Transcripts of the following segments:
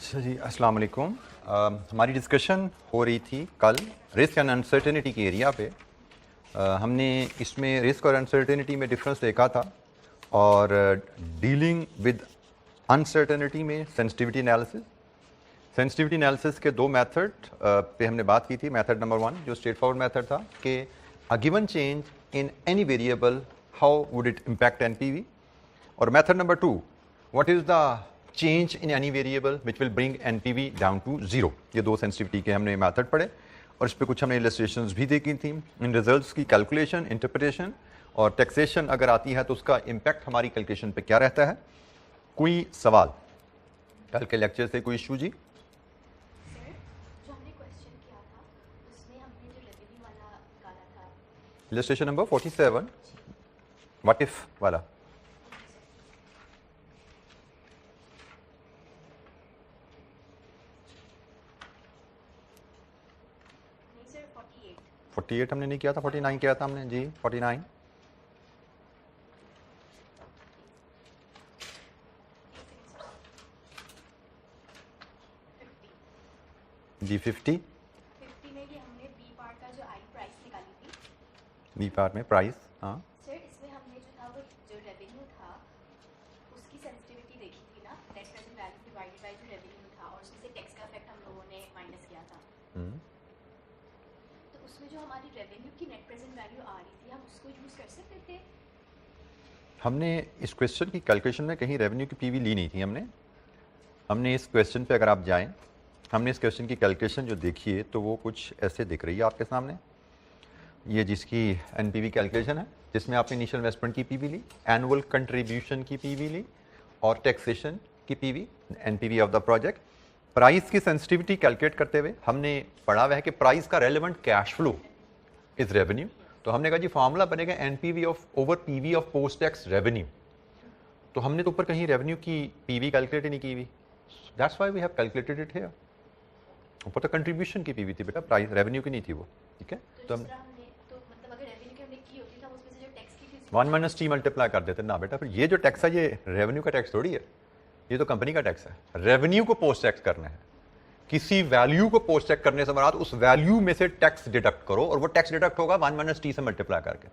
अच्छा जी, अस्सलाम वालेकुम। हमारी डिस्कशन हो रही थी कल रिस्क एंड अनसर्टेनिटी के एरिया पे। हमने इसमें रिस्क और अनसर्टेनिटी में डिफरेंस देखा था और डीलिंग विद अनसर्टेनिटी में सेंसिटिविटी एनालिसिस। सेंसिटिविटी एनालिसिस के दो मेथड पे हमने बात की थी। मेथड नंबर 1 जो स्ट्रेट फॉरवर्ड मेथड था कि a given change in any variable how would it impact NPV, और method number 2 what is the change in any variable which will bring NPV down to zero. ये दो sensitivity के हमने method पढ़े और इस पर कुछ हमने इलस्ट्रेशंस भी देखी थी। इन रिजल्ट्स की कैलकुलेशन, इंटरप्रिटेशन और टैक्सेशन अगर आती है तो उसका इम्पैक्ट हमारी कैलकुलेशन पे क्या रहता है। कोई सवाल कल के लेक्चर से, कोई इशू जी? इलस्ट्रेशन नंबर 47 व्हाट इफ वाला। सर 48 हमने नहीं किया था, 49 किया था हमने जी। 49 जी। 50 में भी हमने बी पार्ट का जो आई प्राइस निकाली थी। बी पार्ट में प्राइस, हाँ सर इसमें हमने जो था वो जो रेवेन्यू था उसकी सेंसिटिविटी देखी थी ना, net present value divided by जो रेवेन्यू था, और उसमें से टैक्स का इफेक्ट हम लोगों ने माइनस किया था। तो उसमें जो हमारी रेवेन्यू की नेट प्रेजेंट वैल्यू आ रही थी हम उसको यूज कर सकते थे। हमने इस क्वेश्चन की कैलकुलेशन में कहीं रेवेन्यू की पीवी ली नहीं थी। हमने इस क्वेश्चन पे अगर आप जाएं, हमने इस क्वेश्चन की कैलकुलेशन जो देखी है तो वो कुछ ऐसे दिख रही है आपके सामने। ये जिसकी एनपीवी कैलकुलेशन है, जिसमें आपने इनिशियल इन्वेस्टमेंट की पीवी ली, एनुअल कंट्रीब्यूशन की पीवी ली और टैक्सेशन की PV, NPV of the project. Price की सेंसिटिविटी कैलकुलेट करते हुए हमने पढ़ा हुआ है कि प्राइस का relevant cash flow is revenue. तो हमने कहा जी फॉर्मूला बनेगा NPV of over PV of post tax revenue. तो हमने तो ऊपर कहीं रेवेन्यू की पीवी कैलकुलेट ही नहीं की हुई, that's why we have calculated it here. ऊपर तो कंट्रीब्यूशन की पीवी थी बेटा, प्राइस रेवेन्यू की नहीं थी वो, ठीक है। तो हम वन माइनस टी मल्टीप्लाई कर देते ना बेटा। फिर ये जो टैक्स है ये रेवेन्यू का टैक्स थोड़ी है, ये तो कंपनी का टैक्स है। रेवेन्यू को पोस्ट टैक्स करना है, किसी वैल्यू को पोस्ट टैक्स करने से बाद उस वैल्यू में से टैक्स डिडक्ट करो और वो टैक्स डिडक्ट होगा वन माइनस टी से मल्टीप्लाई करके,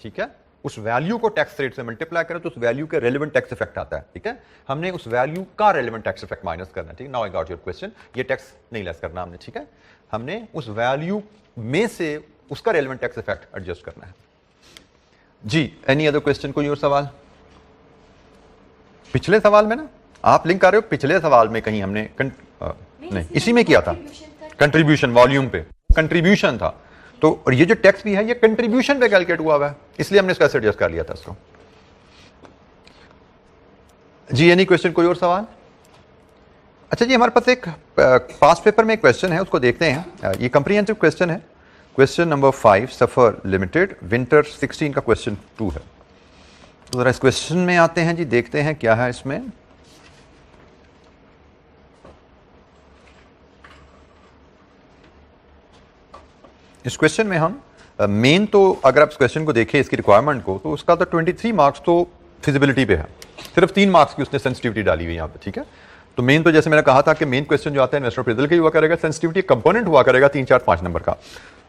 ठीक है। उस वैल्यू को टैक्स रेट से मल्टीप्लाई करें तो उस वैल्यू के रेलेवेंट टैक्स इफेक्ट आता है, ठीक है। हमने उस वैल्यू का रेलेवेंट टैक्स इफेक्ट माइनस करना है, ठीक है। Now I got your question. ये टैक्स नहीं लेस करना हमने, ठीक है। हमने उस वैल्यू में से उसका रेलेवेंट टैक्स इफेक्ट एडजस्ट करना है जी। एनी अदर क्वेश्चन, कोई और सवाल? पिछले सवाल में ना आप लिंक कर रहे हो, पिछले सवाल में कहीं हमने नहीं इसी में किया था कंट्रीब्यूशन वॉल्यूम पे, कंट्रीब्यूशन था तो। और ये जो टैक्स भी है ये कंट्रीब्यूशन पे कैलकुलेट हुआ है, इसलिए हमने इसका एडजस्ट कर लिया था इसको जी। एनी क्वेश्चन, कोई और सवाल? अच्छा जी, हमारे पास एक पास्ट पेपर में एक क्वेश्चन है, उसको देखते हैं। ये कंप्रीहेंसिव क्वेश्चन है, क्वेश्चन नंबर 5 सफर लिमिटेड विंटर 16 का क्वेश्चन 2 है। तो जरा इस क्वेश्चन में आते हैं जी, देखते हैं क्या है इसमें। इस क्वेश्चन में हम मेन तो अगर आप इस क्वेश्चन को देखें इसकी रिक्वायरमेंट को, तो उसका तो 23 मार्क्स तो फिजिबिलिटी पे है, सिर्फ 3 मार्क्स की उसने सेंसिटिविटी डाली हुई यहाँ पे, ठीक है। तो मेन तो जैसे मैंने कहा था कि मेन क्वेश्चन जो आता है इन्वेस्टर अप्रेजल का हुआ करेगा, सेंसिटिविटी कंपोनेंट हुआ करेगा 3, 4, 5 नंबर का।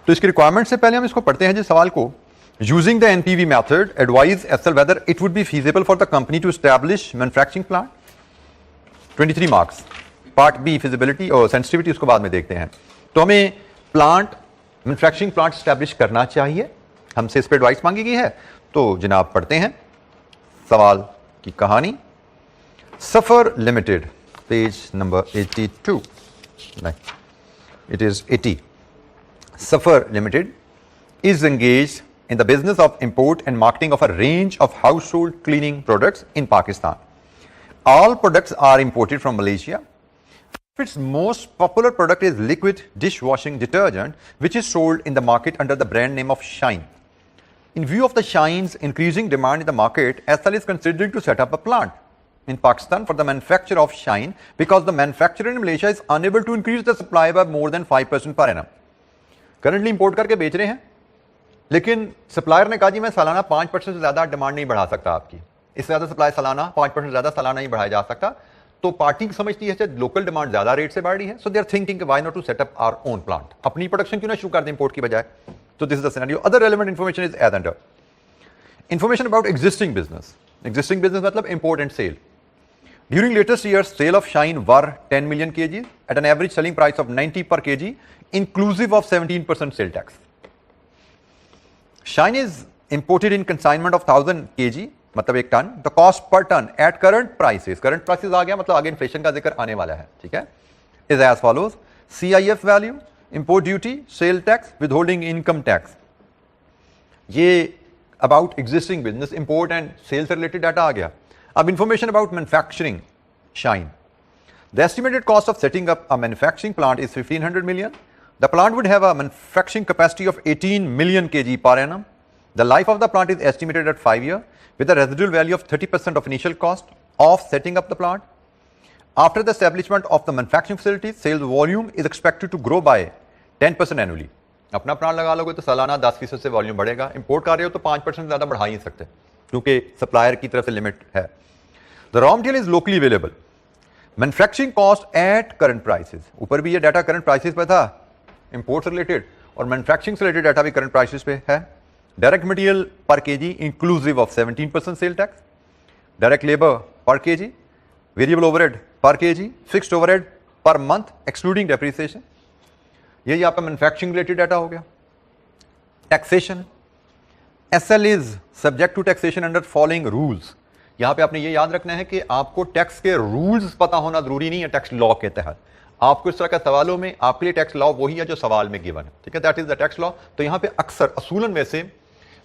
तो इसकी रिक्वायरमेंट से पहले हम इसको पढ़ते हैं जी सवाल को। Using the NPV method advise SL whether it would be feasible for the company to establish manufacturing plant. 23 marks. Part B feasibility और सेंसिटिविटी उसको बाद में देखते हैं। तो हमें प्लांट मैन्युफैक्चरिंग प्लांट स्टैब्लिश करना चाहिए, हमसे इस पर एडवाइस मांगी गई है। तो जनाब पढ़ते हैं सवाल की कहानी। सफर लिमिटेड, पेज नंबर 82, नहीं it is 80। Suffer limited is engaged in the business of import and marketing of a range of household cleaning products in Pakistan. All products are imported from Malaysia. Its most popular product is liquid dishwashing detergent, which is sold in the market under the brand name of Shine. In view of the Shine's increasing demand in the market, SL is considering to set up a plant in Pakistan for the manufacture of Shine because the manufacturer in Malaysia is unable to increase the supply by more than 5% per annum. Currently import करके बेच रहे हैं, लेकिन supplier ने कहा जी मैं सालाना 5% से ज्यादा डिमांड नहीं बढ़ा सकता आपकी, इससे ज्यादा सप्लाई सालाना 5% ज्यादा सालाना नहीं बढ़ाया जा सकता। तो पार्टी समझती है लोकल डिमांड ज्यादा रेट से बढ़ रही है, so they are thinking why not to set up our own plant, अपनी प्रोडक्शन क्यों ना शुरू कर दें इंपोर्ट की बजाय। तो this is the scenario. Other relevant information is as under. Information about existing business. Existing business मतलब import and sale. During latest years, sale of Shine were 10 million kg at an average selling price of 90 per kg, inclusive of 17% sale tax. Shine is imported in consignment of 1000 kg, मतलब एक ton. The cost per ton at current prices आ गया मतलब आगे inflation का जिक्र आने वाला है, ठीक है, is as follows: CIF value, import duty, sale tax, withholding income tax। ये about existing business, import and sale से related data आ गया। अब information about manufacturing Shine. The estimated cost of setting up a manufacturing plant is 1500 million. The plant would have a manufacturing capacity of 18 million kg per annum. The life of the plant is estimated at 5 years with a residual value of 30% of initial cost of setting up the plant. After the establishment of the manufacturing facility, sales volume is expected to grow by 10% annually. अपना plant लगा लोगे तो सालाना 10% से volume बढ़ेगा। Import कर रहे हो तो 5% ज्यादा बढ़ा ही नहीं सकते क्योंकि सप्लायर की तरफ से लिमिट है। The raw material is locally available. Manufacturing cost at current prices. ऊपर भी ये डाटा करंट प्राइसेस पे था, इंपोर्ट से रिलेटेड, और मैन्युफैक्चरिंग से रिलेटेड डाटा भी करंट प्राइसेस पे है। Direct material per KG inclusive of 17% sale tax, direct labour per KG, variable overhead per KG, fixed overhead per month excluding depreciation. यही आपका मैन्युफैक्चरिंग रिलेटेड डाटा हो गया। Taxation, SL is subject to taxation under following rules. यहां पे आपने ये याद रखना है कि आपको टैक्स के रूल्स पता होना जरूरी नहीं है टैक्स लॉ के तहत। आपको इस तरह के सवालों में आपके लिए टैक्स लॉ वही है जो सवाल में गिवन है, ठीक है, that is the tax law. तो यहां पे अक्सर असूलन में से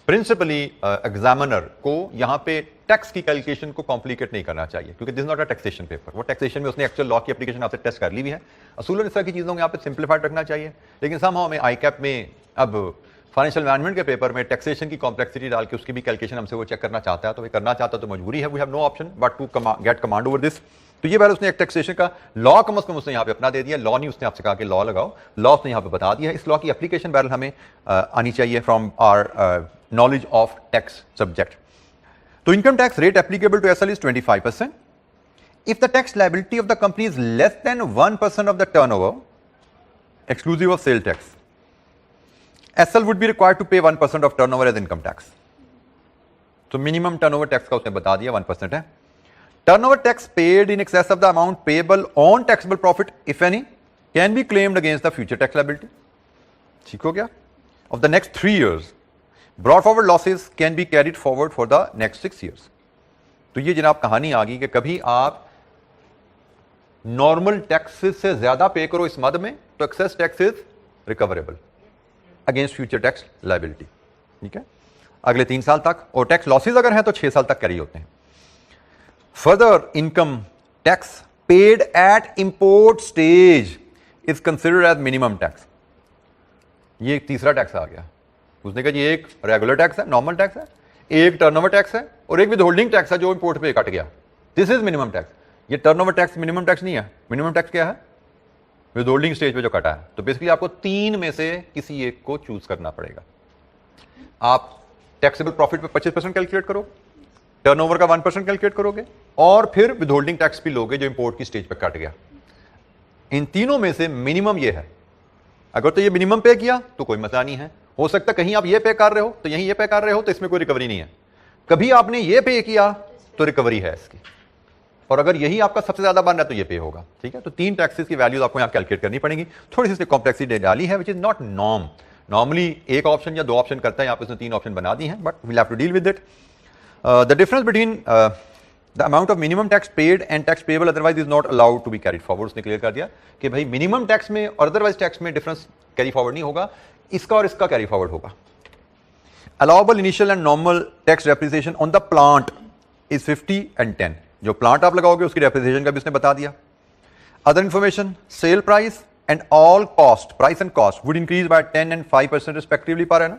प्रिंसिपली एग्जामिनर को यहां पे टैक्स की कैलकुलेशन को कॉम्प्लिकेट नहीं करना चाहिए क्योंकि this not a taxation paper. वो टैक्सेशन में उसने एक्चुअल लॉ की एप्लीकेशन आपसे टेस्ट कर ली हुई है। असूलन इस तरह की चीजों को यहां पे सिंप्लीफाइड रखना चाहिए, लेकिन समहाउ हमें आईकैप में अब फाइनेंशियल मैनेजमेंट के पेपर में टैक्सेशन की कॉम्प्लेक्सिटी डाल के उसकी भी कैलकुलेशन हमसे वो चेक करना चाहता है, तो वो करना चाहता तो मजबूरी है, we have no option but to get command over this. तो ये बार उसने एक टैक्सेशन का लॉ कम से कम उसने यहाँ पे अपना दे दिया। लॉ नहीं, उसने आपसे कहा कि लॉ लगाओ, लॉ उसने यहाँ पे बता दिया। इस लॉ की एप्लीकेशन बैरल हमें आनी चाहिए from our knowledge of tax subject. तो income tax rate applicable to SL is 25%। If the tax liability of the company is less than 1% of the turnover exclusive of sale tax, SL would be required to pay 1% of turnover as income tax. So minimum turnover tax का उसने बता दिया 1% है। Turnover tax paid in excess of the amount payable on taxable profit, if any, can be claimed against the future tax liability. ठीक हो गया? Of the next 3 years, brought forward losses can be carried forward for the next 6 years. तो ये जनाब कहानी आ गई कि कभी आप नॉर्मल टैक्सेस से ज्यादा पे करो इस मद में तो excess tax is recoverable against future tax liability, ठीक है, अगले 3 साल तक। और टैक्स लॉसेज अगर हैं तो 6 साल तक कैरी होते हैं। Further income tax paid at import stage is considered as minimum tax. ये एक तीसरा टैक्स आ गया। उसने कहा जी एक रेगुलर टैक्स है, नॉर्मल टैक्स है, एक टर्नओवर टैक्स है और एक विद होल्डिंग टैक्स है जो इंपोर्ट पे कट गया। This is minimum tax. ये टर्नओवर टैक्स मिनिमम टैक्स नहीं है। मिनिमम टैक्स क्या है? विद होल्डिंग स्टेज पे जो कटा है। तो बेसिकली आपको 3 में से किसी एक को चूज करना पड़ेगा। आप टैक्सेबल प्रॉफिट पे 25% कैलकुलेट करोगे, टर्नओवर का 1% कैलकुलेट करोगे और फिर विद होल्डिंग टैक्स भी लोगे जो इंपोर्ट की स्टेज पे कट गया। इन तीनों में से मिनिमम ये है। अगर तो ये मिनिमम पे किया तो कोई मसला नहीं है। हो सकता कहीं आप ये पे कर रहे हो तो यहीं ये पे कर रहे हो तो इसमें कोई रिकवरी नहीं है। कभी आपने ये पे किया तो रिकवरी है इसकी, और अगर यही आपका सबसे ज्यादा बन रहा है तो ये पे होगा, ठीक है। तो 3 टैक्सेस की वैल्यूज आपको यहां कैलकुलेट करनी पड़ेगी। थोड़ी सी इसने कॉम्प्लेक्सिटी डाली है which is not norm. Normally एक ऑप्शन या 2 ऑप्शन करता है, यहाँ पे उसने 3 ऑप्शन बना दी हैं, but we'll have to deal with it. The difference between the amount of minimum tax paid and tax payable otherwise is not allowed to be carried forward. उसने क्लियर कर दिया कि भाई मिनिमम टैक्स में और अदरवाइज टैक्स में difference carry forward नहीं होगा, इसका और इसका कैरी फॉरवर्ड होगा। Allowable initial and normal tax depreciation on the plant is 50 and 10। जो प्लांट आप लगाओगे उसकी डेप्रिसिएशन का भी उसने बता दिया। Other information, sale price and all cost, price and cost would increase by 10 and 5% respectively per annum.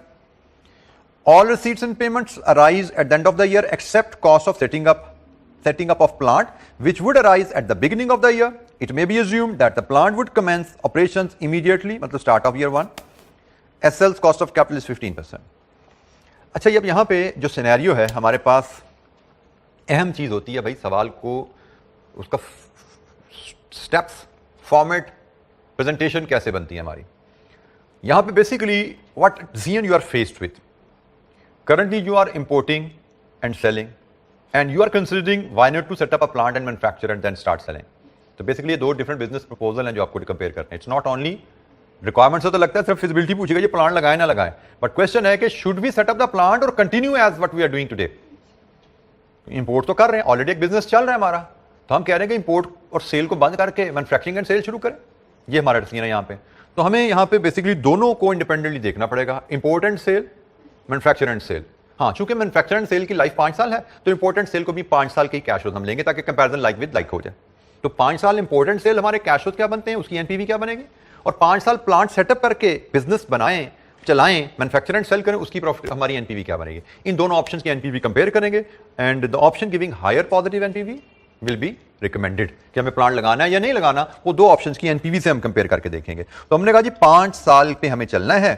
All receipts and payments arise at the end of the year except cost of setting up of plant, which would arise at the beginning of the year. It may be assumed that the plant would commence operations immediately, मतलब start of year 1. SL's cost of capital is 15%. अच्छा, अब यहाँ पे जो scenario है हमारे पास, अहम चीज होती है भाई सवाल को उसका स्टेप्स, फॉर्मेट, प्रेजेंटेशन कैसे बनती है हमारी। यहां पे बेसिकली व्हाट ज़ियन you are faced with, currently you are importing and selling and you are considering why not to set up a plant and manufacture and then start selling. तो basically ये दो डिफरेंट बिजनेस प्रपोजल हैं जो आपको compare करने हैं। It's not only requirement से तो लगता है सिर्फ फिजिबिलिटी पूछेगा ये प्लांट लगाए ना लगाए, बट क्वेश्चन है कि should we set up the plant और continue as what we are doing today. Import तो कर रहे हैं, ऑलरेडी एक बिजनेस चल रहा है हमारा, तो हम कह रहे हैं कि इंपोर्ट और सेल को बंद करके मैन्युफैक्चरिंग एंड सेल शुरू करें। ये हमारा डिसीजन है यहाँ पे। तो हमें यहाँ पे बेसिकली दोनों को इंडिपेंडेंटली देखना पड़ेगा, import and sale, manufacture and sale. हाँ, चूंकि मैन्युफैक्चर एंड सेल की लाइफ 5 साल है तो इंपोर्टेंट सेल को भी 5 साल की कैश फ्लो हम लेंगे ताकि कंपैरिजन लाइक विद लाइक हो जाए। तो 5 साल इंपोर्टेंट सेल हमारे कैश फ्लो क्या बनते हैं, उसकी एनपीवी क्या बनेगी, और 5 साल प्लांट सेटअप करके बिजनेस बनाएं, चलाएं, मैन्युफैक्चर एंड सेल करें, उसकी प्रॉफिट हमारी एनपीवी क्या बनेगी। इन दोनों ऑप्शंस की एनपीवी कंपेयर करेंगे and the option giving higher positive NPV will be recommended कि हमें प्लांट लगाना है या नहीं लगाना। वो दो ऑप्शंस की एनपीवी से हम कंपेयर करके देखेंगे। तो हमने कहा जी 5 साल पे हमें चलना है,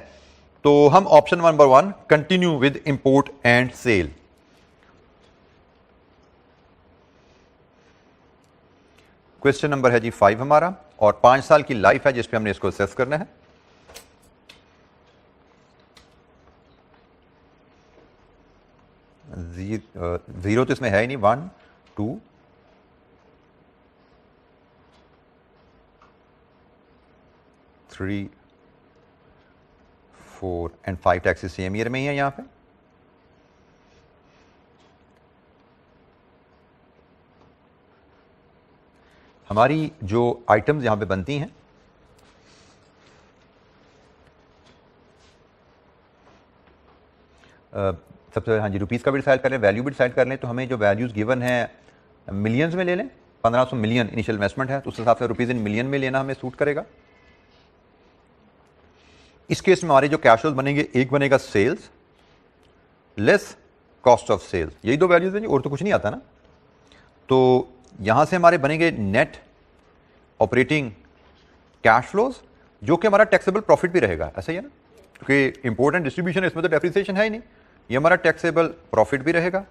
तो हम option number 1 continue with import and sale. Question number है जी 5 हमारा, और 5 साल की लाइफ है जिस पे हमने इसको असेस करना है। जीरो तो इसमें है ही नहीं, 1 2 3 4 एंड 5 टैक्सेस सेम ईयर में ही है यहां पे। हमारी जो आइटम्स यहां पे बनती हैं सबसे हाँ जी रुपीस का भी डिसाइड कर लें, वैल्यू भी डिसाइड कर लें। तो हमें जो वैल्यूज गिवन है मिलियंस में ले लें, 1500 मिलियन इनिशियल इन्वेस्टमेंट है, तो उस हिसाब से रुपीस इन मिलियन में लेना हमें सूट करेगा। इस केस में हमारे जो कैश फ्लोज बनेंगे, एक बनेगा sales less cost of sales, यही दो वैल्यूज हैं, और तो कुछ नहीं आता ना। तो यहां से हमारे बनेंगे नेट ऑपरेटिंग कैश फ्लोज, जो कि हमारा टैक्सेबल प्रॉफिट भी रहेगा, ऐसा ही है ना, क्योंकि इंपोर्ट एंड डिस्ट्रीब्यूशन इसमें तो डेप्रिसिएशन है ही नहीं, ये हमारा टैक्सेबल प्रॉफिट भी रहेगा।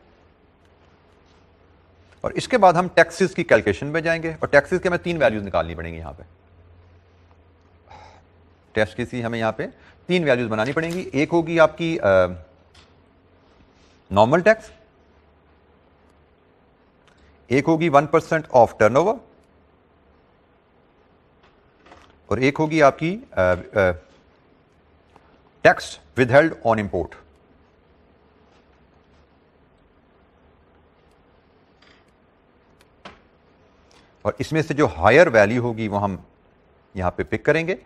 और इसके बाद हम टैक्सेस की कैलकुलेशन पे जाएंगे, और टैक्सेस के हमें 3 वैल्यूज निकालनी पड़ेंगी। यहां पे टैक्स की हमें यहां पे 3 वैल्यूज बनानी पड़ेंगी। एक होगी आपकी नॉर्मल टैक्स, एक होगी 1% ऑफ टर्नओवर, और एक होगी आपकी टैक्स विदहेल्ड ऑन इंपोर्ट। और इसमें से जो हायर वैल्यू होगी वो हम यहां पे पिक करेंगे,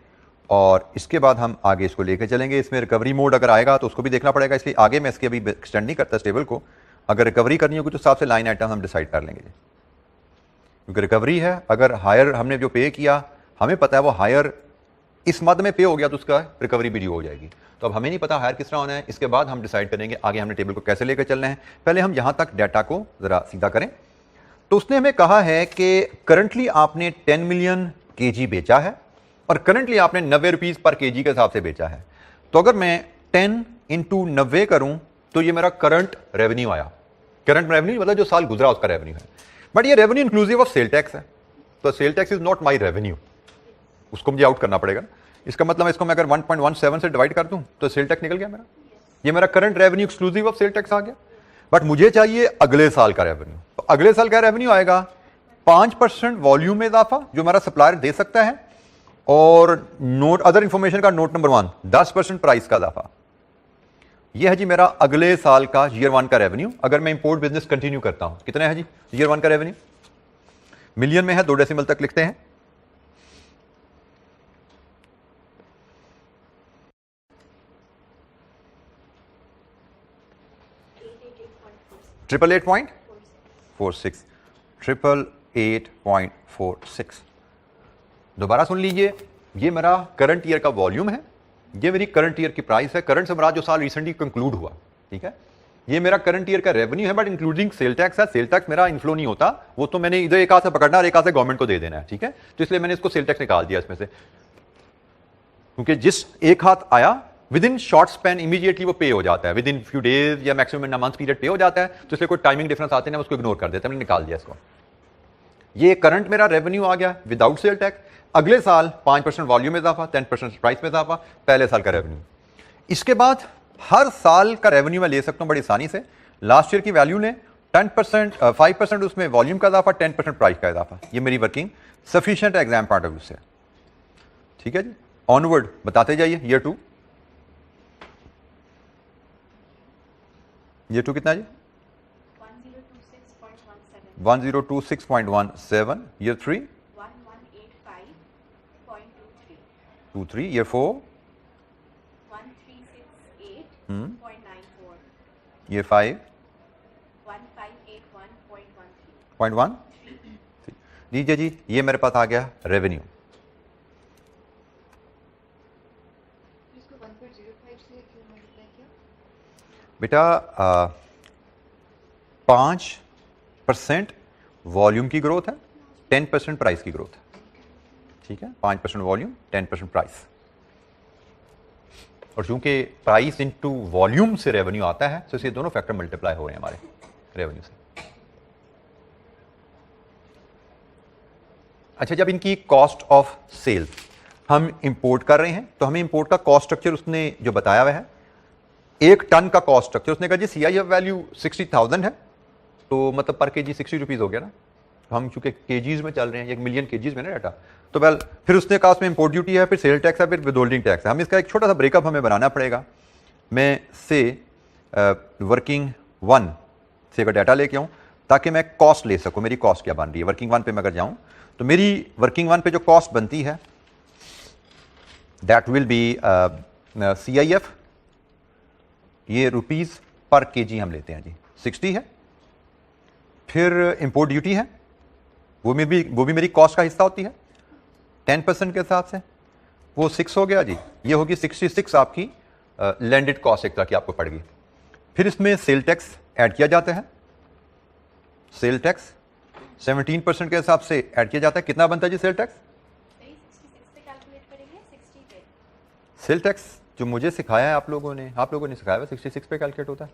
और इसके बाद हम आगे इसको लेके चलेंगे। इसमें रिकवरी मोड अगर आएगा तो उसको भी देखना पड़ेगा, इसलिए आगे मैं इसके अभी एक्सटेंड नहीं करता टेबल को। अगर रिकवरी करनी होगी तो हिसाब से लाइन आइटम हम डिसाइड कर लेंगे, क्योंकि रिकवरी है। अगर हायर हमने जो पे किया हमें पता है वो हायर इस मद में पे हो गया तो उसका रिकवरी भी ड्यू हो जाएगी। तो अब हमें नहीं पता हायर किस तरह होना है, इसके बाद हम डिसाइड करेंगे आगे हमने टेबल को कैसे लेकर चलना है। पहले हम यहां तक डाटा को जरा सीधा करें। तो उसने हमें कहा है कि करंटली आपने 10 मिलियन केजी बेचा है, और करंटली आपने 90 रुपीज पर केजी के हिसाब से बेचा है। तो अगर मैं 10 × 90 करूं तो ये मेरा करंट रेवेन्यू आया। करंट रेवेन्यू मतलब जो साल गुजरा उसका रेवेन्यू है, बट ये revenue inclusive of sale tax है। तो cell tax is not my revenue, उसको मुझे आउट करना पड़ेगा। इसका मतलब इसको मैं अगर 1.17 से डिवाइड कर दूं तो सेल टैक्स निकल गया मेरा। ये मेरा current revenue exclusive of sale tax आ गया। बट मुझे चाहिए अगले साल का रेवेन्यू। तो अगले साल का रेवेन्यू आएगा 5% वॉल्यूम में इजाफा जो हमारा सप्लायर दे सकता है, और नोट अदर इंफॉर्मेशन का नोट नंबर 1 10% प्राइस का इजाफा। यह है जी मेरा अगले साल का ईयर 1 का रेवेन्यू। अगर मैं इंपोर्ट बिजनेस कंटिन्यू करता हूं, कितना है जी ईयर 1 का रेवेन्यू? मिलियन में है, 2 डेसिमल तक लिखते हैं। ट्रिपल 8.46 888.46। दोबारा सुन लीजिए, ये मेरा करंट ईयर का वॉल्यूम है, ये मेरी करंट ईयर की प्राइस है। करंट से जो साल रिसेंटली कंक्लूड हुआ, ठीक है। ये मेरा करंट ईयर का रेवेन्यू है, बट इंक्लूडिंग सेल टैक्स है। सेल टैक्स मेरा इनफ्लो नहीं होता, वो तो मैंने इधर एक हाथ से पकड़ना और एक हाथ से गवर्नमेंट को दे देना है, ठीक है। तो इसलिए मैंने इसको सेल टैक्स निकाल दिया इसमें से, क्योंकि जिस एक हाथ आया with in short span immediately वो पे हो जाता है, विद इन फ्यू डेज या maximum in a month period पे हो जाता है। तो इसलिए कोई टाइमिंग डिफरेंस आते हैं, उसको इग्नोर कर देते हैं, मैंने निकाल दिया इसको। ये करंट मेरा रेवेन्यू आ गया विदाउट सेल टैक्स। अगले साल 5% वॉल्यूम में इजाफा, 10% प्राइस में इजाफा, पहले साल का रेवेन्यू। इसके बाद हर साल का रेवेन्यू मैं ले सकता हूं बड़ी आसानी से। लास्ट ईयर की वैल्यू ने 10%, 5% उसमें वॉल्यूम का इजाफा, 10% प्राइस का इजाफा। ये मेरी working sufficient exam point of view से। ठीक है जी, ऑनवर्ड बताते जाइए। ईयर 2 कितना है जी? 1026.17। ईयर 3 1185.23। ईयर 4 1368.94। ईयर 5 1581.13। लीजिए जी, ये मेरे पास आ गया रेवेन्यू। इसको 1.05 से क्यों मल्टीप्लाई किया? बेटा 5% वॉल्यूम की ग्रोथ है, 10% प्राइस की ग्रोथ है। ठीक है, 5% वॉल्यूम, 10% प्राइस। और चूंकि प्राइस इनटू वॉल्यूम से रेवेन्यू आता है, तो ये दोनों फैक्टर मल्टीप्लाई हो रहे हैं हमारे रेवेन्यू से। अच्छा, जब इनकी कॉस्ट ऑफ सेल हम इंपोर्ट कर रहे हैं, तो हमें इंपोर्ट का कॉस्ट स्ट्रक्चर उसने जो बताया हुआ है, 1 टन का कॉस्ट स्ट्रक्चर उसने कहा जी CIF वैल्यू 60,000 है, तो मतलब पर केजी 60 रुपीज हो गया ना। हम चूंकि केजीज में चल रहे हैं, 1 मिलियन केजीज में ना डाटा, तो वेल फिर उसने कहा उसमें इंपोर्ट ड्यूटी है, फिर सेल टैक्स है, फिर विदहोल्डिंग टैक्स है। हम इसका एक छोटा सा ब्रेकअप हमें बनाना पड़ेगा। मैं से वर्किंग 1 से अगर डाटा लेके आऊँ ताकि मैं कॉस्ट ले सकूँ, मेरी कॉस्ट क्या बन रही है। वर्किंग 1 पे मैं अगर जाऊँ तो मेरी वर्किंग 1 पे जो कॉस्ट बनती है दैट विल बी CIF, ये रुपीज पर केजी हम लेते हैं जी, 60 है। फिर इंपोर्ट ड्यूटी है, वो भी मेरी कॉस्ट का हिस्सा होती है 10% के हिसाब से, वो 6 हो गया जी। ये होगी 66 आपकी लैंडेड कॉस्ट एक तरह की आपको पड़ गई। फिर इसमें सेल टैक्स ऐड किया जाता है। सेल टैक्स 17% के हिसाब से ऐड किया जाता है। कितना बनता है जी सेल टैक्स? 66 पे कैलकुलेट करेंगे, 60 पे। सेल टैक्स जो मुझे सिखाया है आप लोगों ने सिखाया है 66 पे कैलकुलेट होता है।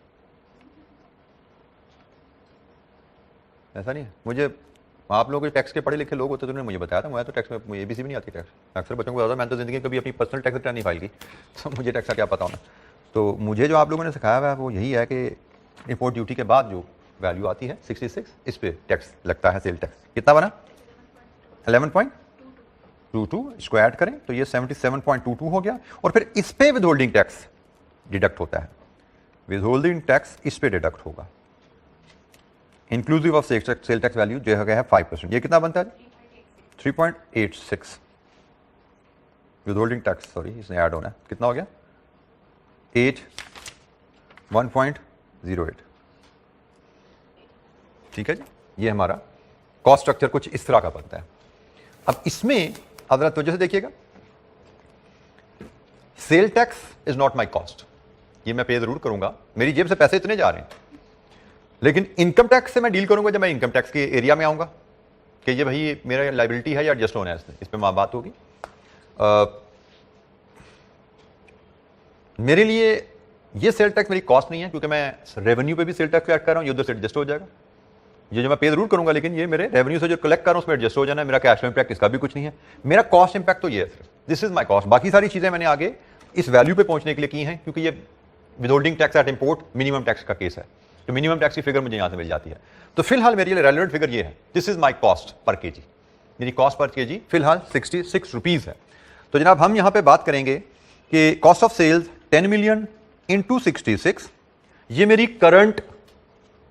ऐसा नहीं है, मुझे आप लोग टैक्स के पढ़े लिखे लोग होते तो उन्होंने मुझे बताया था। मैं तो टैक्स में मुझे ABC भी नहीं आती टैक्स। अक्सर बच्चों को बताता मैंने तो जिंदगी कभी अपनी पर्सनल टैक्स रिटर्न नहीं फाइल की, तो मुझे टैक्स का क्या पता होना। तो मुझे जो आप लोगों ने सिखाया हुआ है वो यही है कि इंपोर्ट ड्यूटी के बाद जो वैल्यू आती है 66, इस पे टैक्स लगता है। सेल टैक्स कितना बना? 11.22। इसको ऐड करें तो ये 77.22 हो गया। और फिर इस पे विदहोल्डिंग टैक्स डिडक्ट होता है। विदहोल्डिंग टैक्स इस पे डिडक्ट होगा inclusive of sale tax value जो है 5%। ये कितना बनता है? 3.86। विदहोल्डिंग टैक्स सॉरी इसमें ऐड होना है, कितना हो गया? 1.08। ठीक है जी, ये हमारा कॉस्ट स्ट्रक्चर कुछ इस तरह का बनता है। अब इसमें हजरत वजह से देखिएगा, cell tax is not my cost, ये मैं पे जरूर करूंगा, मेरी जेब से पैसे इतने जा रहे हैं। लेकिन इनकम टैक्स से मैं डील करूंगा जब मैं इनकम टैक्स के एरिया में आऊंगा कि ये भाई मेरा लाइबिलिटी है या एडजस्ट होना है, इस पर बात होगी। मेरे लिए ये सेल टैक्स मेरी कॉस्ट नहीं है, क्योंकि मैं रेवेन्यू पे भी सेल टैक्स कलेक्ट कर रहा हूँ, ये उधर से एडजस्ट हो जाएगा। ये जो मैं पे जरूर करूंगा, लेकिन ये मेरे रेवेन्यू से जो कलेक्ट कर रहा हूँ उसमें एडजस्ट हो जाना है। मेरा कैश फ्लो इंपैक्ट इसका भी कुछ नहीं है। मेरा कॉस्ट इंपैक्ट तो ये है, दिस इज माई कॉस्ट। बाकी सारी चीजें मैंने आगे इस वैल्यू पे पहुंचने के लिए की हैं, क्योंकि ये withholding tax at import minimum tax का केस है, तो मिनिमम टैक्स की फिगर मुझे यहां से मिल जाती है। तो फिलहाल मेरे लिए रेलेवेंट फिगर ये है, this is my cost per KG. मेरी कॉस्ट पर केजी फिलहाल 66 रुपीज है। तो जनाब हम यहां पे बात करेंगे कि cost of sales 10 million into 66, ये मेरी करंट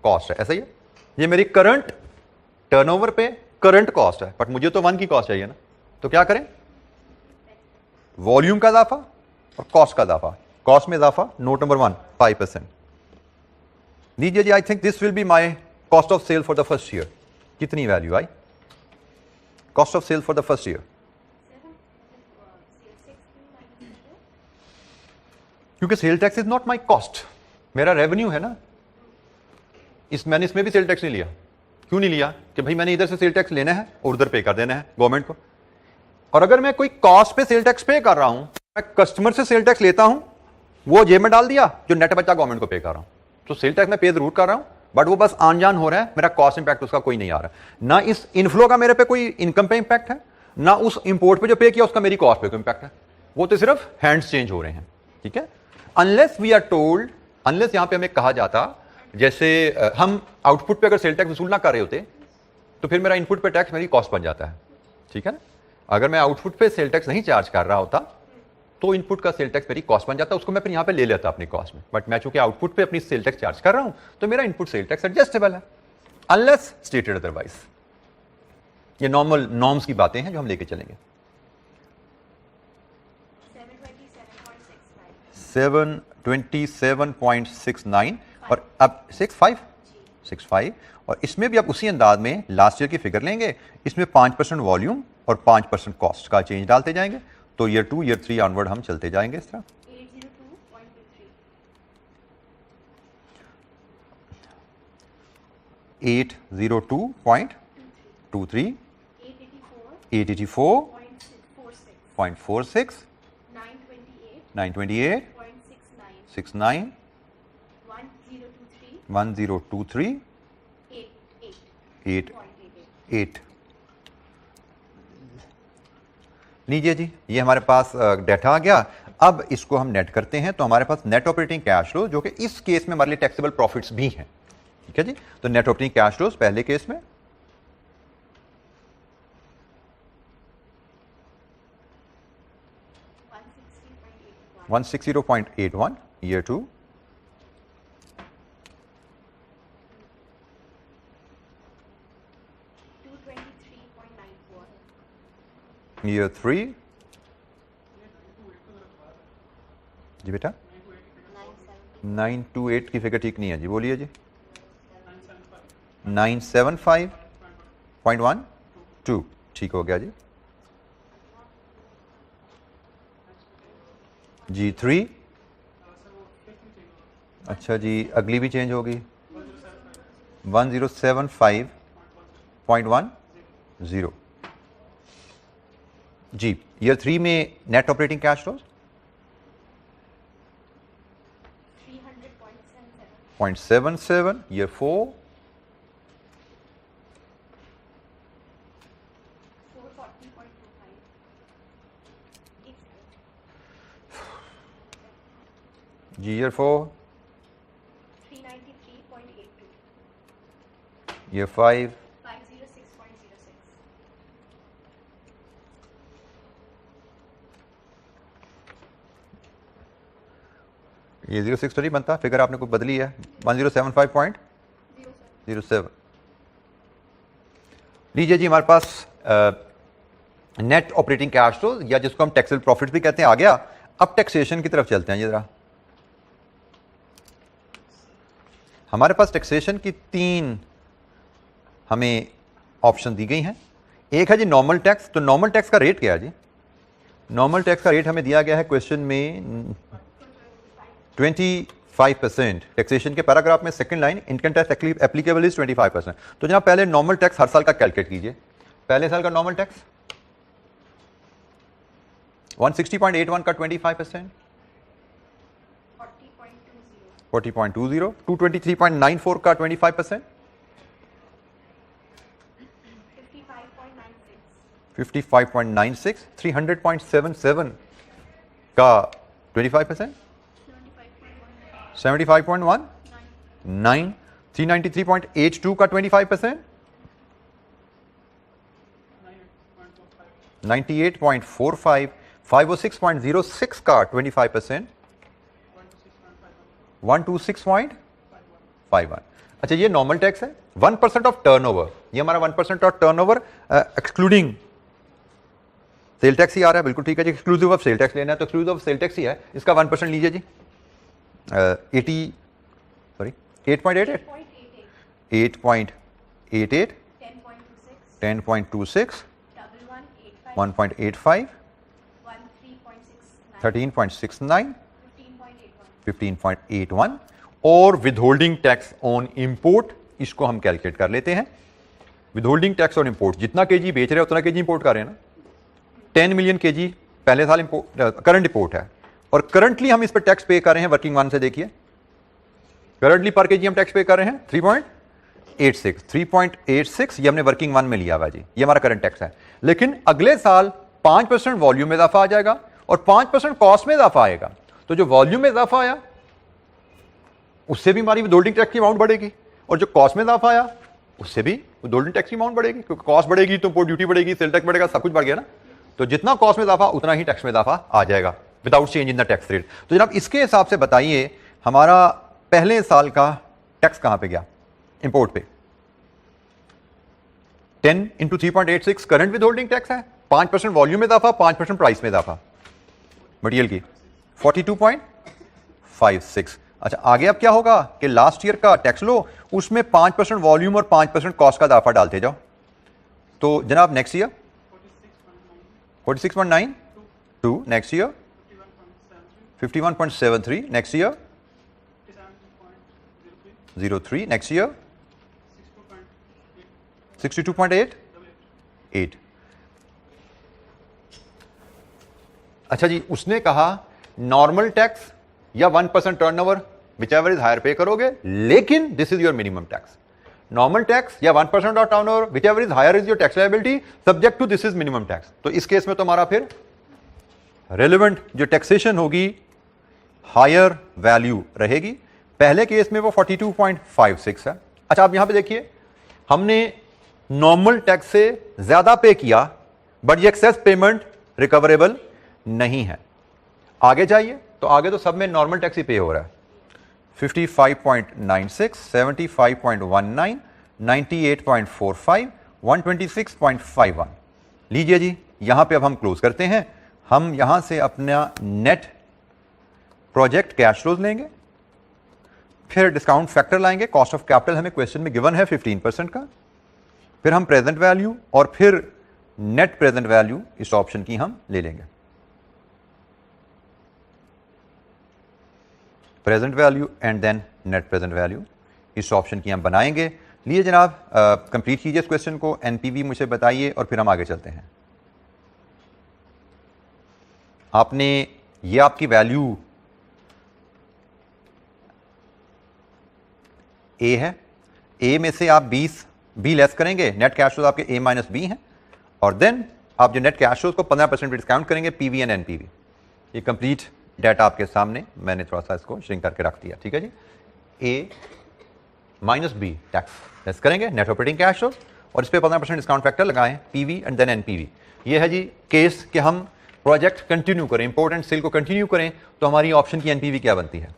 कॉस्ट है, ऐसा ही है। ये मेरी करंट टर्नओवर पे करंट कॉस्ट है, बट मुझे तो 1 की कॉस्ट चाहिए ना। तो क्या करें? वॉल्यूम का इजाफा और कॉस्ट का इजाफा। कॉस्ट में इजाफा, नोट नंबर 1 5%। लीजिए जी, I think this will be my cost of sale for the first year. कितनी वैल्यू आई? Cost of sale for the first year, क्योंकि sale tax is not my cost, मेरा रेवेन्यू है ना। मैंने इसमें भी सेल टैक्स नहीं लिया। क्यों नहीं लिया? कि भाई मैंने इधर से सेल टैक्स लेना है और उधर पे कर देना है गवर्नमेंट को। और अगर मैं कोई कॉस्ट पे सेल टैक्स पे कर रहा हूं, मैं कस्टमर से सेल टैक्स लेता हूं, वो जेब में डाल दिया, जो नेट बचा गवर्नमेंट को पे कर रहा हूं। तो सेल टैक्स मैं पे जरूर कर रहा हूं, बट वो बस आन जान हो रहा है, मेरा कॉस्ट इंपैक्ट उसका कोई नहीं आ रहा। ना इस इनफ्लो का मेरे पे कोई इनकम पे इंपैक्ट है, ना उस इंपोर्ट पे जो पे किया उसका मेरी कॉस्ट पे कोई इंपैक्ट है, वो तो सिर्फ हैंड्स चेंज हो रहे हैं। ठीक है, unless we are told, unless यहां पे हमें कहा जाता, जैसे हम आउटपुट पे अगर सेल टैक्स वसूल ना कर रहे होते तो फिर मेरा इनपुट पे टैक्स मेरी कॉस्ट बन जाता है। ठीक है ना, अगर मैं आउटपुट पे सेल टैक्स नहीं चार्ज कर रहा होता तो इनपुट का सेल टैक्स मेरी कॉस्ट बन जाता, उसको मैं फिर यहां पे ले लेता अपनी कॉस्ट में। बट मैं चूंकि आउटपुट पे अपनी सेल टैक्स चार्ज कर रहा हूं तो मेरा इनपुट सेल टैक्स एडजस्टेबल है, अनलेस स्टेटेड अदरवाइज। ये नॉर्मल नॉर्म्स की बातें हैं जो हम लेके चलेंगे। 727.69 और अब 65 और इसमें भी आप उसी अंदाज में लास्ट ईयर की फिगर लेंगे, इसमें 5% वॉल्यूम और 5% कॉस्ट का चेंज डालते जाएंगे, तो ईयर 2 ईयर 3 ऑनवर्ड हम चलते जाएंगे इस तरह। 802.23, 884.46, 928, 69, 1023, 8। लीजिए जी, ये हमारे पास डेटा आ गया। अब इसको हम नेट करते हैं तो हमारे पास नेट ऑपरेटिंग कैश फ्लो, जो कि इस केस में हमारे लिए टैक्सेबल प्रॉफिट्स भी हैं। ठीक है जी, तो नेट ऑपरेटिंग कैश फ्लोज पहले केस में 160.81, ईयर 2 ईयर 3 जी बेटा 928 की फिगर ठीक नहीं है जी, बोलिए जी। 975.12 ठीक हो गया जी। G3 अच्छा जी, अगली भी चेंज होगी 1075.10 जी। ईयर 3 में net operating cash flows 300.77, year 4 जी, ईयर 4 393.82, ईयर 5 506.06, ये 06 तो नहीं बनता, फिगर आपने कुछ बदली है। 1075.07 लीजिए जी, हमारे पास नेट ऑपरेटिंग कैश फ्लो या जिसको हम टैक्सेबल प्रॉफिट भी कहते हैं आ गया। अब टैक्सेशन की तरफ चलते हैं जरा। हमारे पास टैक्सेशन की 3 हमें ऑप्शन दी गई हैं। एक है जी नॉर्मल टैक्स। तो नॉर्मल टैक्स का रेट क्या है जी? नॉर्मल टैक्स का रेट हमें दिया गया है क्वेश्चन में 25%। टैक्सेशन के पैराग्राफ में second line, income tax applicable is 25%। तो जनाब पहले नॉर्मल टैक्स हर साल का कैलकुलेट कीजिए। पहले साल का नॉर्मल टैक्स 160.81 का 25%, 40.20, 223.94 का 25%, 55.96, 300.77 का 25%, 75.1, 9, 393.82 का 25%, 98.45, 506.06 का 25%, 126.51। अच्छा, ये नॉर्मल टैक्स है। 1% ऑफ टर्नओवर, ये हमारा 1% of turnover excluding sale tax ही आ रहा है। बिल्कुल ठीक है जी। एक्सक्लूसिव ऑफ सेल टैक्स लेना है तो एक्सक्लूसिव ऑफ सेल टैक्स ही है। इसका 1% लीजिए जी। 8.88, 8.88, 10.26, 1.85, 13.69, 15.81 और विदहोल्डिंग टैक्स ऑन इंपोर्ट, इसको हम कैलकुलेट कर लेते हैं। विदहोल्डिंग टैक्स ऑन इंपोर्ट, जितना केजी बेच रहे हैं उतना केजी इंपोर्ट कर रहे हैं ना। 10 मिलियन केजी पहले साल करंट इंपोर्ट है और करंटली हम इस पर टैक्स पे कर रहे हैं। वर्किंग वन से देखिए करंटली पर केजी हम टैक्स पे कर रहे हैं 3.86 ये हमने वर्किंग वन में लिया हुआ जी, ये हमारा करंट टैक्स है। लेकिन अगले साल 5% वॉल्यूम में इजाफा आ जाएगा और 5% कॉस्ट में इजाफा आएगा, तो जो वॉल्यूम में इजाफा आया उससे भी हमारी विदहोल्डिंग टैक्स की अमाउंट बढ़ेगी, और जो कॉस्ट में इजाफा आया उससे भी विदहोल्डिंग टैक्स की अमाउंट बढ़ेगी, क्योंकि कॉस्ट बढ़ेगी तो ड्यूटी बढ़ेगी, सेल टैक्स बढ़ेगा, सब कुछ बढ़ गया ना। तो जितना कॉस्ट में इजाफा उतना ही टैक्स में इजाफा आ जाएगा without change in the tax rate. तो जनाब इसके हिसाब से बताइए हमारा पहले साल का टैक्स कहां पे गया इंपोर्ट पे? 10 इंटू 3.86 करंट विदहोल्डिंग टैक्स है, 5% वॉल्यूम में इजाफा, 5% प्राइस में इजाफा मटेरियल की, 42.56। अच्छा आगे अब क्या होगा कि लास्ट ईयर का टैक्स लो उसमें 5% वॉल्यूम और 5% कॉस्ट का इजाफा डालते जाओ। तो जनाब next year 46.9, 2 next year 51.73, next year 03, next year 62.8। अच्छा जी, उसने कहा नॉर्मल टैक्स या 1% टर्नओवर व्हिचएवर इज हायर पे करोगे, लेकिन this is your minimum tax. Normal tax या 1% of turnover whichever is higher is your tax liability subject to this is minimum tax. तो इस केस में तो हमारा फिर रेलेवेंट जो टैक्सेशन होगी हायर वैल्यू रहेगी। पहले केस में वो 42.56 है। अच्छा आप यहां पे देखिए हमने नॉर्मल टैक्स से ज्यादा पे किया बट ये एक्सेस पेमेंट रिकवरेबल नहीं है। आगे जाइए तो आगे तो सब में नॉर्मल टैक्स ही पे हो रहा है। 55.96, 75.19, 98.45, 126.51। लीजिए जी यहां पे अब हम क्लोज करते हैं। हम यहां से अपना नेट प्रोजेक्ट कैश फ्लोज लेंगे, फिर डिस्काउंट फैक्टर लाएंगे, कॉस्ट ऑफ कैपिटल हमें क्वेश्चन में गिवन है 15% का, फिर हम प्रेजेंट वैल्यू और फिर नेट प्रेजेंट वैल्यू इस ऑप्शन की हम ले लेंगे। Present value and then net present value इस ऑप्शन की हम बनाएंगे। लिए जनाब कंप्लीट कीजिए इस क्वेश्चन को, एनपीवी मुझे बताइए और फिर हम आगे चलते हैं। आपने ये आपकी वैल्यू ए है, ए में से आप 20 बी लेस करेंगे, नेट कैश फ्लोज आपके ए माइनस बी हैं, और देन आप जो नेट कैश फ्लोज को 15% डिस्काउंट करेंगे पीवी एंड एनपीवी। ये कंप्लीट डाटा आपके सामने, मैंने थोड़ा सा इसको श्रिंक करके रख दिया, ठीक है जी। ए माइनस बी टैक्स लेस करेंगे नेट ऑपरेटिंग कैश फ्लोज और इस पर 15% डिस्काउंट फैक्टर लगाएं, पीवी एंड देन एनपीवी। ये है जी केस कि हम प्रोजेक्ट कंटिन्यू करें, इंपोर्टेंट सेल को कंटिन्यू करें, तो हमारी ऑप्शन की एनपीवी क्या बनती है?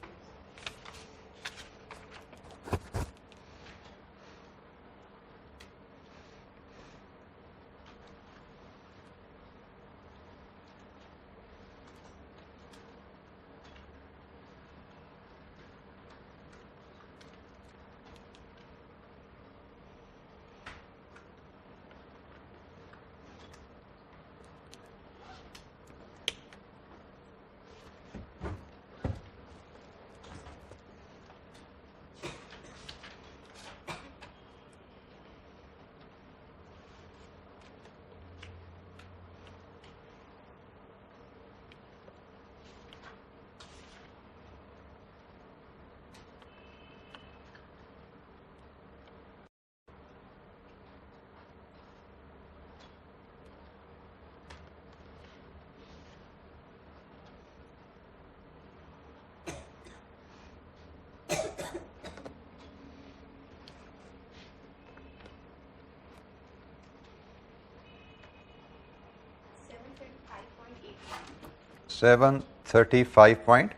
$735.89.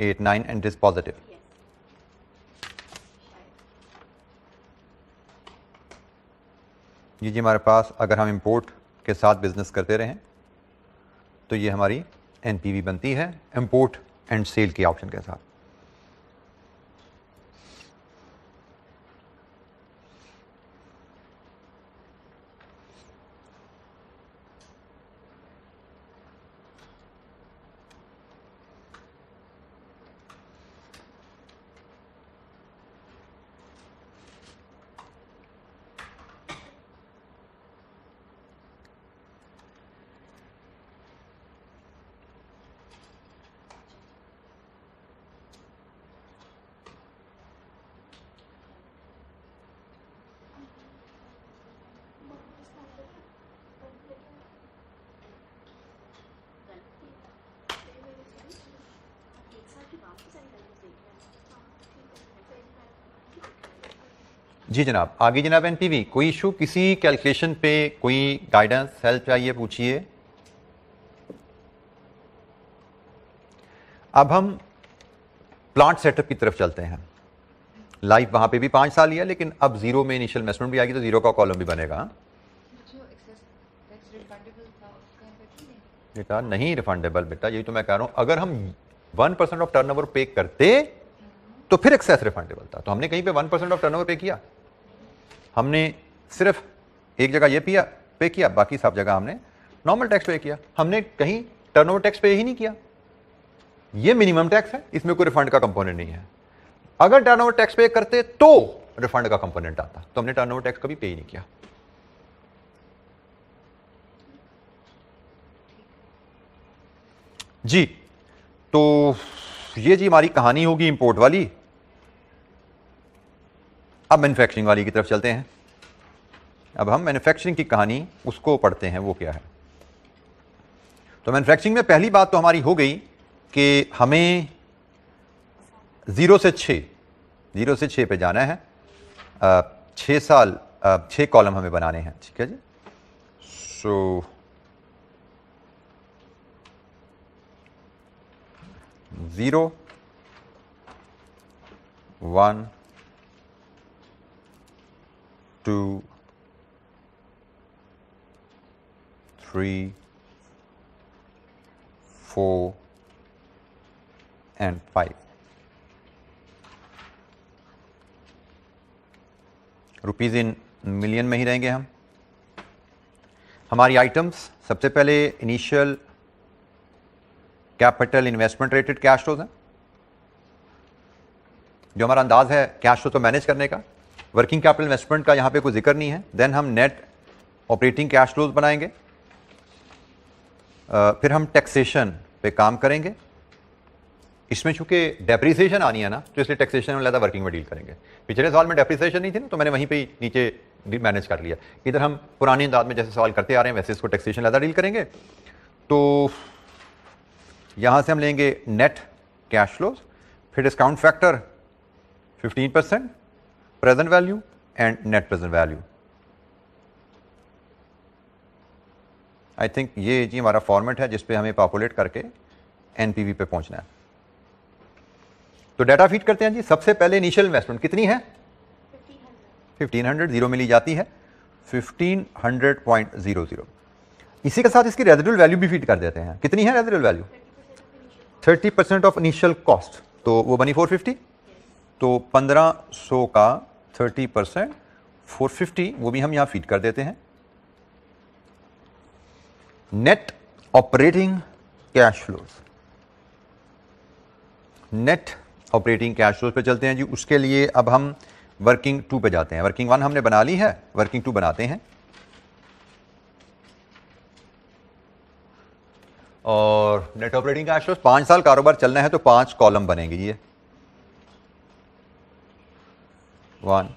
735.89 and it is positive. Yes. ये जी हमारे पास अगर हम इंपोर्ट के साथ बिजनेस करते रहें तो ये हमारी एनपीवी बनती है इंपोर्ट एंड सेल के ऑप्शन के साथ। जी जनाब, आगे जनाब एनपीवी कोई इशू, किसी कैलकुलेशन पे कोई गाइडेंस हेल्प चाहिए पूछिए। अब हम प्लांट सेटअप की तरफ चलते हैं। लाइफ वहां पे भी 5 साल ही है, लेकिन अब जीरो में इनिशियल इन्वेस्टमेंट भी आएगी तो जीरो का कॉलम भी बनेगा। जो एक्सेस टैक्स रिफंडेबल था उसका इफेक्ट नहीं? बेटा नहीं रिफंडेबल, बेटा यही तो मैं कह रहा हूं। अगर हम 1% ऑफ टर्नओवर पे करते तो फिर एक्सेस रिफंडेबल था। तो हमने कहीं पे 1% ऑफ टर्नओवर पे किया? हमने सिर्फ एक जगह ये पे किया, बाकी सब जगह हमने नॉर्मल टैक्स पे किया। हमने कहीं टर्नओवर टैक्स पे ही नहीं किया। ये मिनिमम टैक्स है, इसमें कोई रिफंड का कंपोनेंट नहीं है। अगर टर्नओवर टैक्स पे करते तो रिफंड का कंपोनेंट आता, तो हमने टर्नओवर टैक्स कभी पे ही नहीं किया। जी, तो ये जी हमारी कहानी होगी इंपोर्ट वाली। अब मैन्युफैक्चरिंग वाली की तरफ चलते हैं। अब हम मैन्युफैक्चरिंग की कहानी उसको पढ़ते हैं, वो क्या है। तो मैन्युफैक्चरिंग में पहली बात तो हमारी हो गई कि हमें 0 से 6 पे जाना है। 6 कॉलम हमें बनाने हैं, ठीक है जी। सो 0 1 2 3 4 and 5। रुपीज इन मिलियन में ही रहेंगे हम। हमारी आइटम्स सबसे पहले initial capital investment rated cash flows हैं, जो हमारा अंदाज है कैश फ्लो को मैनेज करने का। वर्किंग कैपिटल इन्वेस्टमेंट का यहां पे कोई जिक्र नहीं है। देन हम नेट ऑपरेटिंग कैश फ्लोज बनाएंगे। फिर हम टैक्सेशन पे काम करेंगे। इसमें चूंकि डेप्रिसिएशन आनी है ना, तो इसलिए टैक्सेशन में ज़्यादा वर्किंग में डील करेंगे। पिछले साल में डेप्रिसिएशन नहीं थी ना, तो मैंने वहीं पे नीचे मैनेज कर लिया। इधर हम पुराने अंदाज में जैसे सवाल करते आ रहे हैं वैसे इसको टैक्सेशन ज़्यादा डील करेंगे। तो यहां से हम लेंगे नेट कैश फ्लोज, फिर discount factor 15%, present value and net present value. I think ये जी हमारा फॉर्मेट है जिसपे हमें पॉपुलेट करके एनपीवी पे पहुंचना है। तो डाटा फीड करते हैं जी। सबसे पहले इनिशियल इन्वेस्टमेंट कितनी है? 1500 जीरो में ली जाती है, 1500.00। इसी के साथ इसकी रेजिडुअल वैल्यू भी फीड कर देते हैं। कितनी है residual value? 30% of initial cost, तो वो बनी 450। तो 1500 का 30% 450, वो भी हम यहां फीड कर देते हैं। Net operating cash flows, net operating cash flows पे चलते हैं जी। उसके लिए अब हम वर्किंग 2 पे जाते हैं। वर्किंग 1 हमने बना ली है, वर्किंग 2 बनाते हैं। और नेट ऑपरेटिंग कैश फ्लोज 5 साल कारोबार चलना है तो 5 कॉलम बनेंगे ये। 1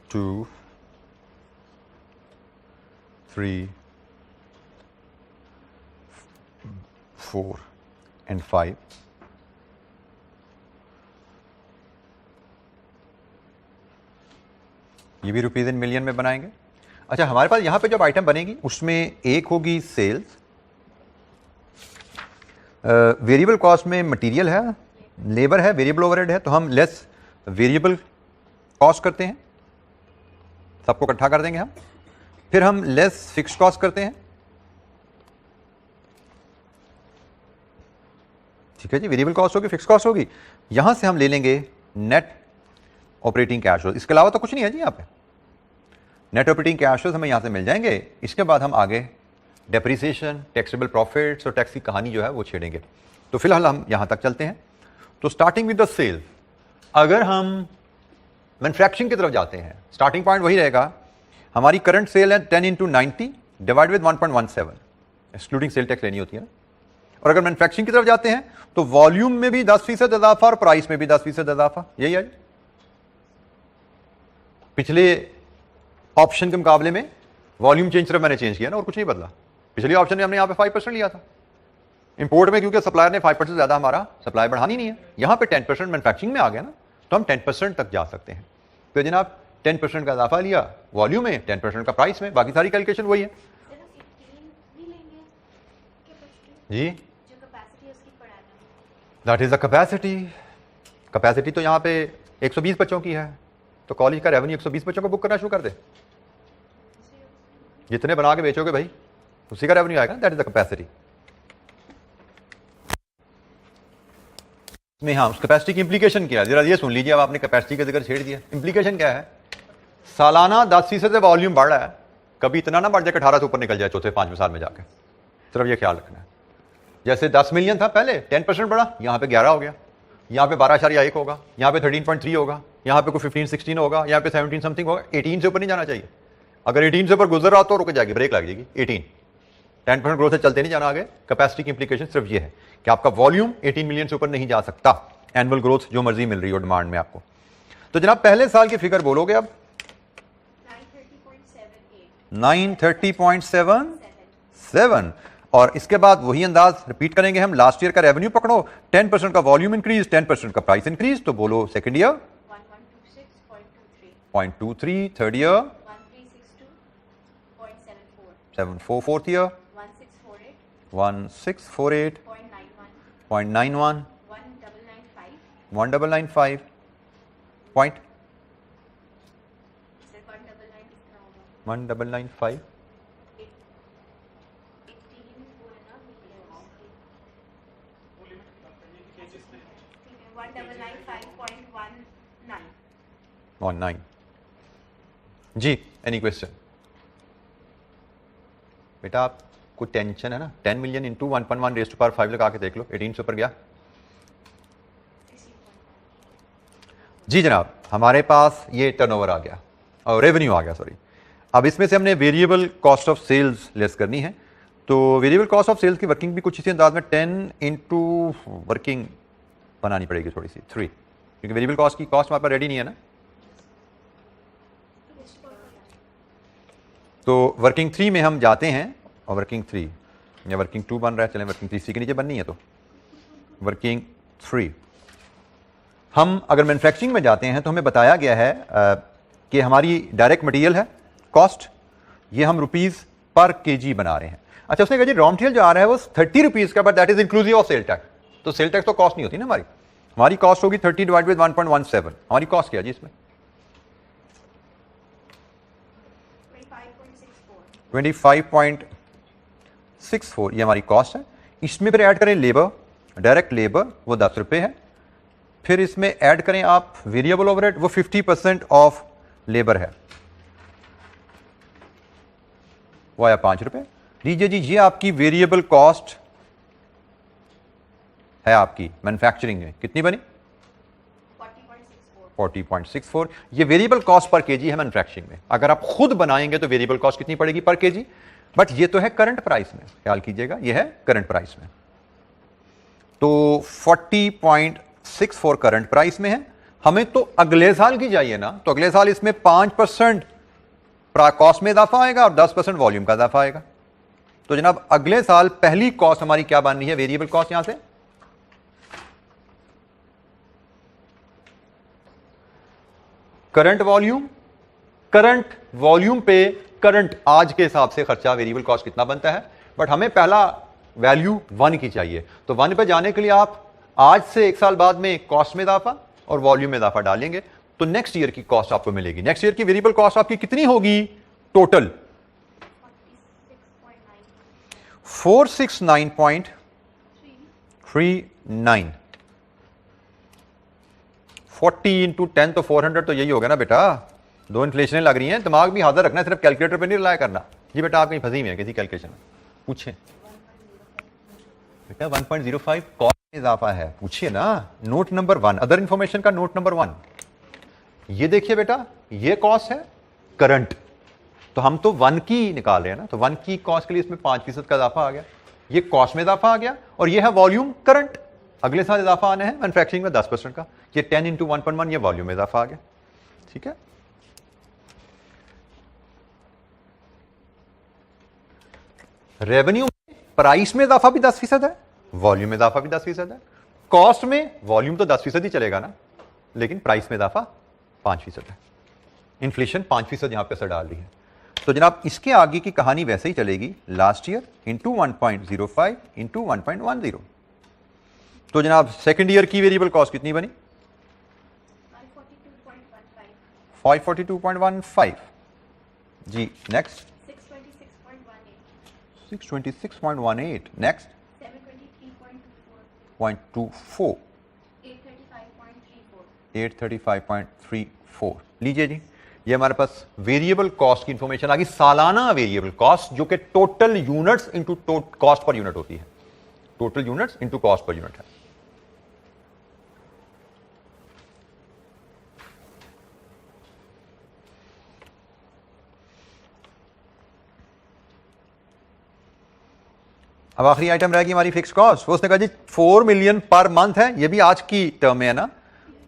2 3 4 and 5। ये भी रुपीज इन मिलियन में बनाएंगे। अच्छा, हमारे पास यहां पे जब आइटम बनेगी उसमें एक होगी सेल्स। वेरिएबल कॉस्ट में मटेरियल है, लेबर है, वेरिएबल ओवरहेड है, तो हम लेस वेरिएबल कॉस्ट करते हैं, सबको इकट्ठा कर देंगे हम। फिर हम लेस फिक्स कॉस्ट करते हैं, ठीक है जी। वेरिएबल कॉस्ट होगी, फिक्स कॉस्ट होगी। यहां से हम ले लेंगे नेट ऑपरेटिंग कैश फ्लो। इसके अलावा तो कुछ नहीं है जी यहाँ पे। नेट ऑपरेटिंग कैश फ्लोज हमें यहां से मिल जाएंगे। इसके बाद हम आगे डेप्रिसिएशन, टैक्सेबल प्रॉफिट्स और टैक्स की कहानी जो है वो छेड़ेंगे। तो फिलहाल हम यहां तक चलते हैं। तो स्टार्टिंग विद द सेल, अगर हम मैन्युफैक्चरिंग की तरफ जाते हैं, स्टार्टिंग पॉइंट वही रहेगा। हमारी करंट सेल है 10 × 90 divide with 1.17, excluding sale tax लेनी होती है। और अगर मैन्युफैक्चरिंग की तरफ जाते हैं तो वॉल्यूम में भी 10% इजाफा और प्राइस में भी 10% इजाफा, यही है। पिछले ऑप्शन के मुकाबले में वॉल्यूम चेंज सिर्फ मैंने चेंज किया ना, और कुछ नहीं बदला। पिछले ऑप्शन में हमने यहां पे 5% लिया था। इंपोर्ट में क्योंकि सप्लायर ने 5% ज्यादा हमारा सप्लाई बढ़ानी नहीं है, यहां पे 10% मैन्युफैक्चरिंग में आ गया ना, तो हम 10% तक जा सकते हैं। तो जनाब 10% का इजाफा लिया वॉल्यूम में, 10% का प्राइस में, बाकी सारी कैलकुलेशन वही है। सिर्फ 15 नहीं लेंगे कैपेसिटी जी जो कैपेसिटी है उसकी पढ़ाना। That is the capacity. Capacity तो यहाँ पे 120 बच्चों की है, तो कॉलेज का रेवेन्यू 120 बच्चों को बुक करना शुरू कर दे। जितने बना के बेचोगे भाई उसी का रेवेन्यू आएगा। That is the capacity. में हाँ, उस कैपेसिटी की इंप्लीकेशन क्या है जरा ये सुन लीजिए। अब आपने कैपेसिटी का जिक्र छेड़ दिया, इंप्लीकेशन क्या है? सालाना 10% से वॉल्यूम बढ़ रहा है, कभी इतना ना बढ़ जाए कि 18 से ऊपर निकल जाए चौथे 5वें साल में जाके। सिर्फ ये ख्याल रखना है। जैसे 10 मिलियन था पहले, 10% बढ़ा, यहाँ पे 11 हो गया, यहाँ पे 12.1 होगा, यहाँ पे 13.3 होगा, यहाँ पे कोई 15-16 होगा, यहाँ पे 17 समथिंग होगा। 18 से ऊपर नहीं जाना चाहिए। अगर 18 से ऊपर गुजर रहा तो रुक जाएगी, ब्रेक लग जाएगी। 10% ग्रोथ से चलते नहीं जाना आगे। कैपेसिटी की इंप्लीकेशन सिर्फ ये है कि आपका वॉल्यूम 18 मिलियन से ऊपर नहीं जा सकता। एनुअल ग्रोथ जो मर्जी मिल रही हो डिमांड में आपको। तो जनाब पहले साल की फिगर बोलोगे अब 930.7 और इसके बाद वही अंदाज रिपीट करेंगे हम। लास्ट ईयर का रेवेन्यू पकड़ो, 10% का वॉल्यूम इंक्रीज, 10% का प्राइस इंक्रीज। तो बोलो second year 0.23, third year 744, fourth year 1648, 0.91, 1995 point 1995 19 जी। एनी क्वेश्चन बेटा? आप कुछ टेंशन है ना? 10 million into 1.1 raise to power 5 लगा के देख लो, 18 से ऊपर गया। जी जनाब, हमारे पास ये टर्नओवर आ गया और रेवेन्यू आ गया, सॉरी। अब इसमें से हमने variable cost of sales less करनी है। तो वेरिएबल कॉस्ट ऑफ सेल्स की वर्किंग भी कुछ इसी अंदाज में 10 इंटू वर्किंग बनानी पड़ेगी थोड़ी सी 3, क्योंकि वेरिएबल कॉस्ट की कॉस्ट हमारे पास रेडी नहीं है ना। तो वर्किंग 3 में हम जाते हैं और वर्किंग 3 या वर्किंग 2 बन रहा है, चलें वर्किंग 3 सी के नीचे बननी है तो वर्किंग 3। हम अगर मैन्युफैक्चरिंग में जाते हैं तो हमें बताया गया है कि हमारी डायरेक्ट मटेरियल है कॉस्ट, ये हम रुपीस पर केजी बना रहे हैं। अच्छा, उसने कहा जी रॉ मटेरियल जो आ रहा है वो 30 रुपीज का, but that is inclusive of sale tax. तो सेल टैक्स तो कॉस्ट नहीं होती ना हमारी कॉस्ट होगी 30 डिवाइड विद 1.17। हमारी कॉस्ट क्या जी इसमें? 25.64 ये हमारी कॉस्ट है। इसमें फिर ऐड करें लेबर, डायरेक्ट लेबर वो 10 रुपये है। फिर इसमें ऐड करें आप वेरिएबल ओवरहेड, वो 50% ऑफ लेबर है, वो आया 5 रुपये। लीजिए जी, ये आपकी वेरिएबल कॉस्ट है आपकी मैन्युफैक्चरिंग में। कितनी बनी? 40.64। ये वेरिएबल कॉस्ट पर केजी है मैन्युफैक्चरिंग में। अगर आप खुद बनाएंगे तो वेरिएबल कॉस्ट कितनी पड़ेगी पर केजी? बट ये तो है करंट प्राइस में, ख्याल कीजिएगा, ये है करंट प्राइस में। तो 40.64 करंट प्राइस में है। हमें तो अगले साल की चाहिए ना, तो अगले साल इसमें 5% कॉस्ट में इजाफा आएगा और 10% वॉल्यूम का इजाफा आएगा। तो जनाब अगले साल पहली कॉस्ट हमारी क्या बननी है? वेरिएबल कॉस्ट यहां से करंट वॉल्यूम पे करंट आज के हिसाब से खर्चा वेरिएबल कॉस्ट कितना बनता है, बट हमें पहला वैल्यू 1 की चाहिए। तो 1 पे जाने के लिए आप आज से 1 साल बाद में कॉस्ट में इजाफा और वॉल्यूम में इजाफा डालेंगे तो नेक्स्ट ईयर की कॉस्ट आपको मिलेगी। नेक्स्ट ईयर की वेरिएबल कॉस्ट आपकी कितनी होगी? टोटल 469.39। 40 इंटू 10 तो 400 तो यही होगा ना बेटा। 2 इन्फ्लेशनें लग रही हैं, दिमाग भी हाजिर रखना है, सिर्फ कैलकुलेटर पे नहीं रिलाय करना। जी बेटा आप कहीं फंसी में है किसी कैलकुलेशन में? पूछें बेटा। 1.05 कॉस्ट में इजाफा है, पूछिए ना। नोट नंबर 1, अदर इंफॉर्मेशन का नोट नंबर 1, ये देखिए बेटा, ये कॉस्ट है करंट, तो हम तो 1 की निकाल रहे हैं ना। तो 1 की कॉस्ट के लिए इसमें 5% का इजाफा आ गया, ये कॉस्ट में इजाफा आ गया, और ये है वॉल्यूम करंट। अगले साल इजाफा आना है मैन्युफैक्चरिंग में 10% का। ये 10 इंटू 1.1 ये वॉल्यूम में इजाफा आ गया। ठीक है, रेवेन्यू प्राइस में इजाफा भी 10% है, वॉल्यूम में इजाफा भी 10% है। कॉस्ट में वॉल्यूम तो 10% ही चलेगा ना, लेकिन प्राइस में इजाफा 5% है। इन्फ्लेशन 5% यहां पे असर डाल रही है। तो जनाब इसके आगे की कहानी वैसे ही चलेगी, लास्ट ईयर इंटू 1.05 इंटू 1.10। तो जनाब सेकेंड ईयर की वेरिएबल कॉस्ट कितनी बनी? 542.15 जी। Next 626.18 next 723.24 835.34। लीजिए जी, ये हमारे पास वेरिएबल कॉस्ट की इंफॉर्मेशन आ गई, सालाना वेरिएबल कॉस्ट जो कि total units into cost per unit होती है, total units into cost per unit है। अब आखिरी आइटम रहेगी हमारी फिक्स कॉस्ट। वो उसने कहा जी 4 मिलियन पर मंथ है, ये भी आज की टर्म में है ना,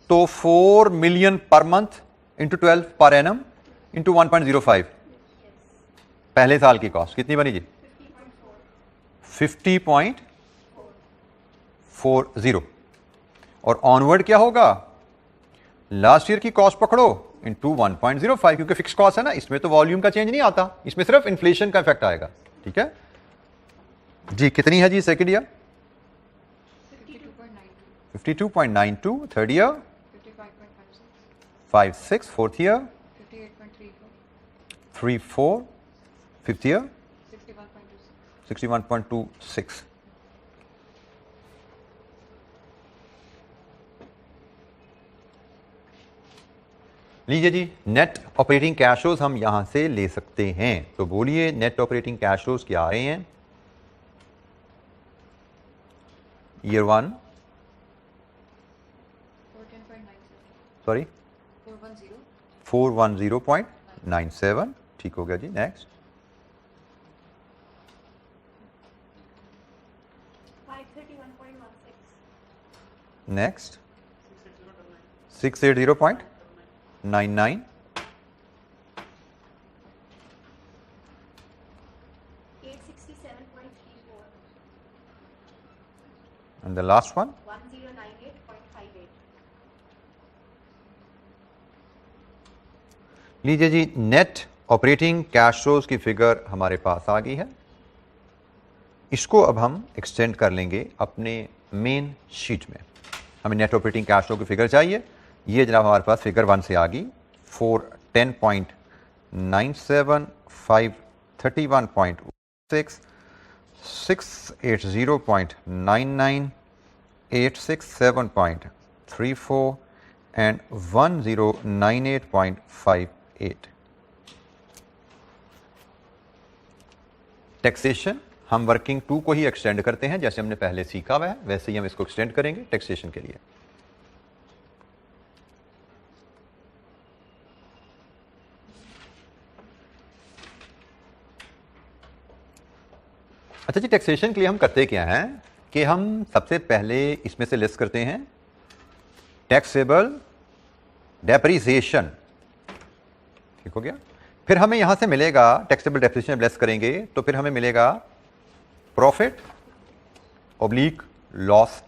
तो 4 million per month into 12 per annum into 1.05, पहले साल की कॉस्ट कितनी बनी जी? 50.40। और ऑनवर्ड क्या होगा? लास्ट ईयर की कॉस्ट पकड़ो इंटू 1.05, क्योंकि फिक्स कॉस्ट है ना, इसमें तो वॉल्यूम का चेंज नहीं आता, इसमें सिर्फ इन्फ्लेशन का इफेक्ट आएगा। ठीक है जी। कितनी है जी second year? 52.92। Third year 56। Fourth year 34। Fifth year 61.26। लीजिए जी, नेट ऑपरेटिंग कैश फ्लोज हम यहां से ले सकते हैं। तो बोलिए नेट ऑपरेटिंग कैश फ्लोज क्या आ रहे हैं? Year 1 sorry 410.97। ठीक हो गया जी। Next 531.16। Next 680.99। 867.34। And the last one 1098.58। लीजिए जी, नेट ऑपरेटिंग कैश फ्लोज की फिगर हमारे पास आ गई है। इसको अब हम एक्सटेंड कर लेंगे अपने मेन शीट में। हमें नेट ऑपरेटिंग कैश फ्लो की फिगर चाहिए। ये जनाब हमारे पास फिगर 1 से आ गई, 410.97, 531.6, 680.99, 867.34 एंड 1098.58। टैक्सेशन हम वर्किंग 2 को ही एक्सटेंड करते हैं, जैसे हमने पहले सीखा हुआ है वैसे ही हम इसको एक्सटेंड करेंगे टैक्सेशन के लिए। अच्छा जी, टैक्सेशन के लिए हम करते क्या हैं कि हम सबसे पहले इसमें से लिस्ट करते हैं टैक्सेबल डेप्रिसिएशन। ठीक हो गया। फिर हमें यहां से मिलेगा टैक्सेबल डेप्रिसिएशन लेस करेंगे तो फिर हमें मिलेगा प्रॉफिट ऑब्लिक लॉस।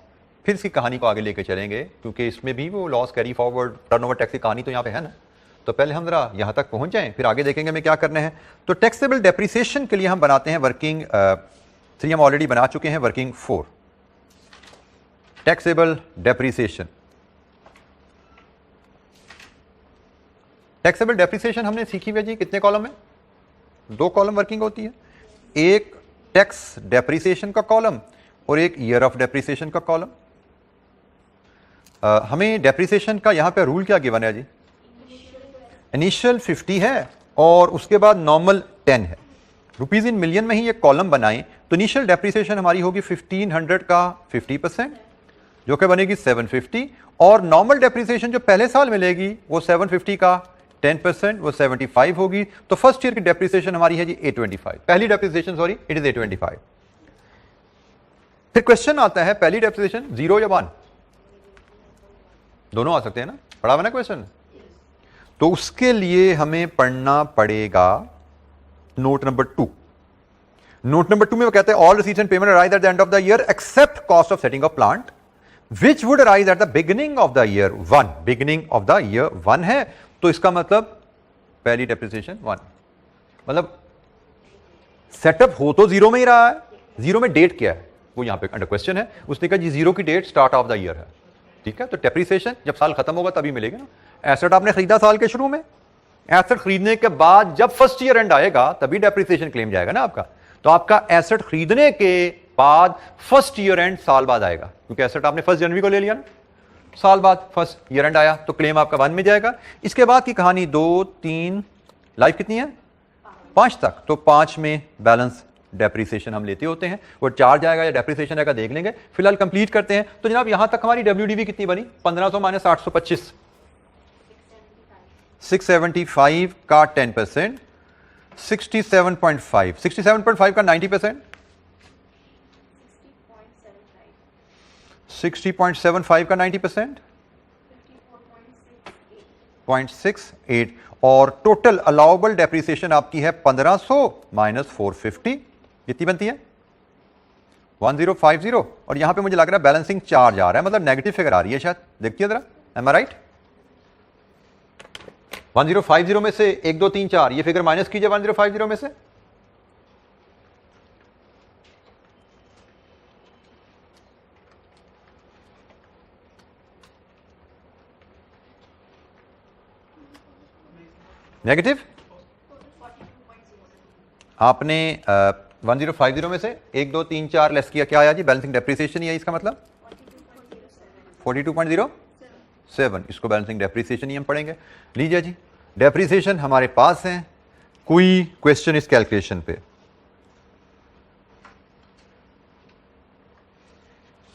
फिर इसकी कहानी को आगे लेके चलेंगे क्योंकि इसमें भी वो loss carry forward turnover tax की कहानी तो यहाँ पे है ना। तो पहले हम जरा यहाँ तक पहुँच जाएं, फिर आगे देखेंगे हमें क्या करने हैं। तो टैक्सेबल डेप्रिसिएशन के लिए हम बनाते हैं वर्किंग 3 हम ऑलरेडी बना चुके हैं, working 4 taxable depreciation. Taxable depreciation हमने सीखी हुई जी कितने कॉलम में? 2 कॉलम वर्किंग होती है, एक टैक्स डेप्रिसिएशन का कॉलम और एक ईयर ऑफ डेप्रिसिएशन का कॉलम। हमें डेप्रिसिएशन का यहां पे रूल क्या गिवन है जी? इनिशियल 50 है और उसके बाद नॉर्मल 10 है। रुपीज इन मिलियन में ही एक कॉलम बनाएं तो इनिशियल डेप्रिसिएशन हमारी होगी 1500 का 50% जो कि बनेगी 750, और नॉर्मल डेप्रिसिएशन जो पहले साल मिलेगी वो 750 का 10% वो 75 होगी। तो फर्स्ट ईयर की डेप्रिसिएशन हमारी है जी 825, पहली डेप्रिसिएशन सॉरी इट इज 825। फिर क्वेश्चन आता है पहली डेप्रिसिएशन 0 या 1, दोनों आ सकते हैं ना, पढ़ा हुआ ना क्वेश्चन। तो उसके लिए हमें पढ़ना पड़ेगा नोट नंबर 2। नोट नंबर 2 में वो कहते हैं all receipts and payment arise at the end of the year except cost of setting of plant which would arise at the beginning of the year 1, beginning of the year 1 है तो इसका मतलब पहली depreciation 1, मतलब setup हो तो zero में ही रहा है, जीरो में डेट क्या है वो यहां पे अंडर क्वेश्चन है। उसने कहा जी जीरो की date start of the year है, ठीक है, तो डेप्रिसिएशन जब साल खत्म होगा तभी मिलेगा ना। एसेट आपने खरीदा साल के शुरू में, एसेट खरीदने के बाद जब फर्स्ट ईयर एंड आएगा तभी डेप्रिसिएशन क्लेम जाएगा ना आपका। तो आपका एसेट खरीदने के बाद फर्स्ट ईयर एंड साल बाद आएगा, क्योंकि एसेट आपने 1 जनवरी को ले लिया ना, साल बाद फर्स्ट ईयर एंड आया तो क्लेम आपका 1 में जाएगा। इसके बाद की कहानी 2, 3, लाइफ कितनी है 5 तक, तो 5 में बैलेंस डेप्रिसिएशन हम लेते होते हैं, वो चार्ज आएगा या डेप्रिसिएशन आएगा देख लेंगे। फिलहाल कंप्लीट करते हैं। तो जनाब यहां तक हमारी डब्ल्यूडीवी कितनी बनी 1500 माइनस 825, 675 का 10%, 67.5, 67.5 का 90%, 60.75 का 90%, 0.68, और टोटल अलाउबल डेप्रिसिएशन आपकी है 1500 माइनस 450, कितनी बनती है 1050। और यहां पे मुझे लग रहा है बैलेंसिंग चार्ज आ रहा है, मतलब नेगेटिव फिगर आ रही है शायद, देखिए जरा, एम आई राइट। 1050 में से 1 2 3 4 ये फिगर माइनस कीजिए 1050 में से, नेगेटिव। आपने 1050 में से 1 2 3 4 लेस किया, क्या आया जी बैलेंसिंग डेप्रिसिएशन ही है, इसका मतलब 42.07, इसको बैलेंसिंग डेप्रिसिएशन ही हम पढ़ेंगे। लीजिए जी डेप्रिसिएशन हमारे पास है, कोई क्वेश्चन इस कैलकुलेशन पे,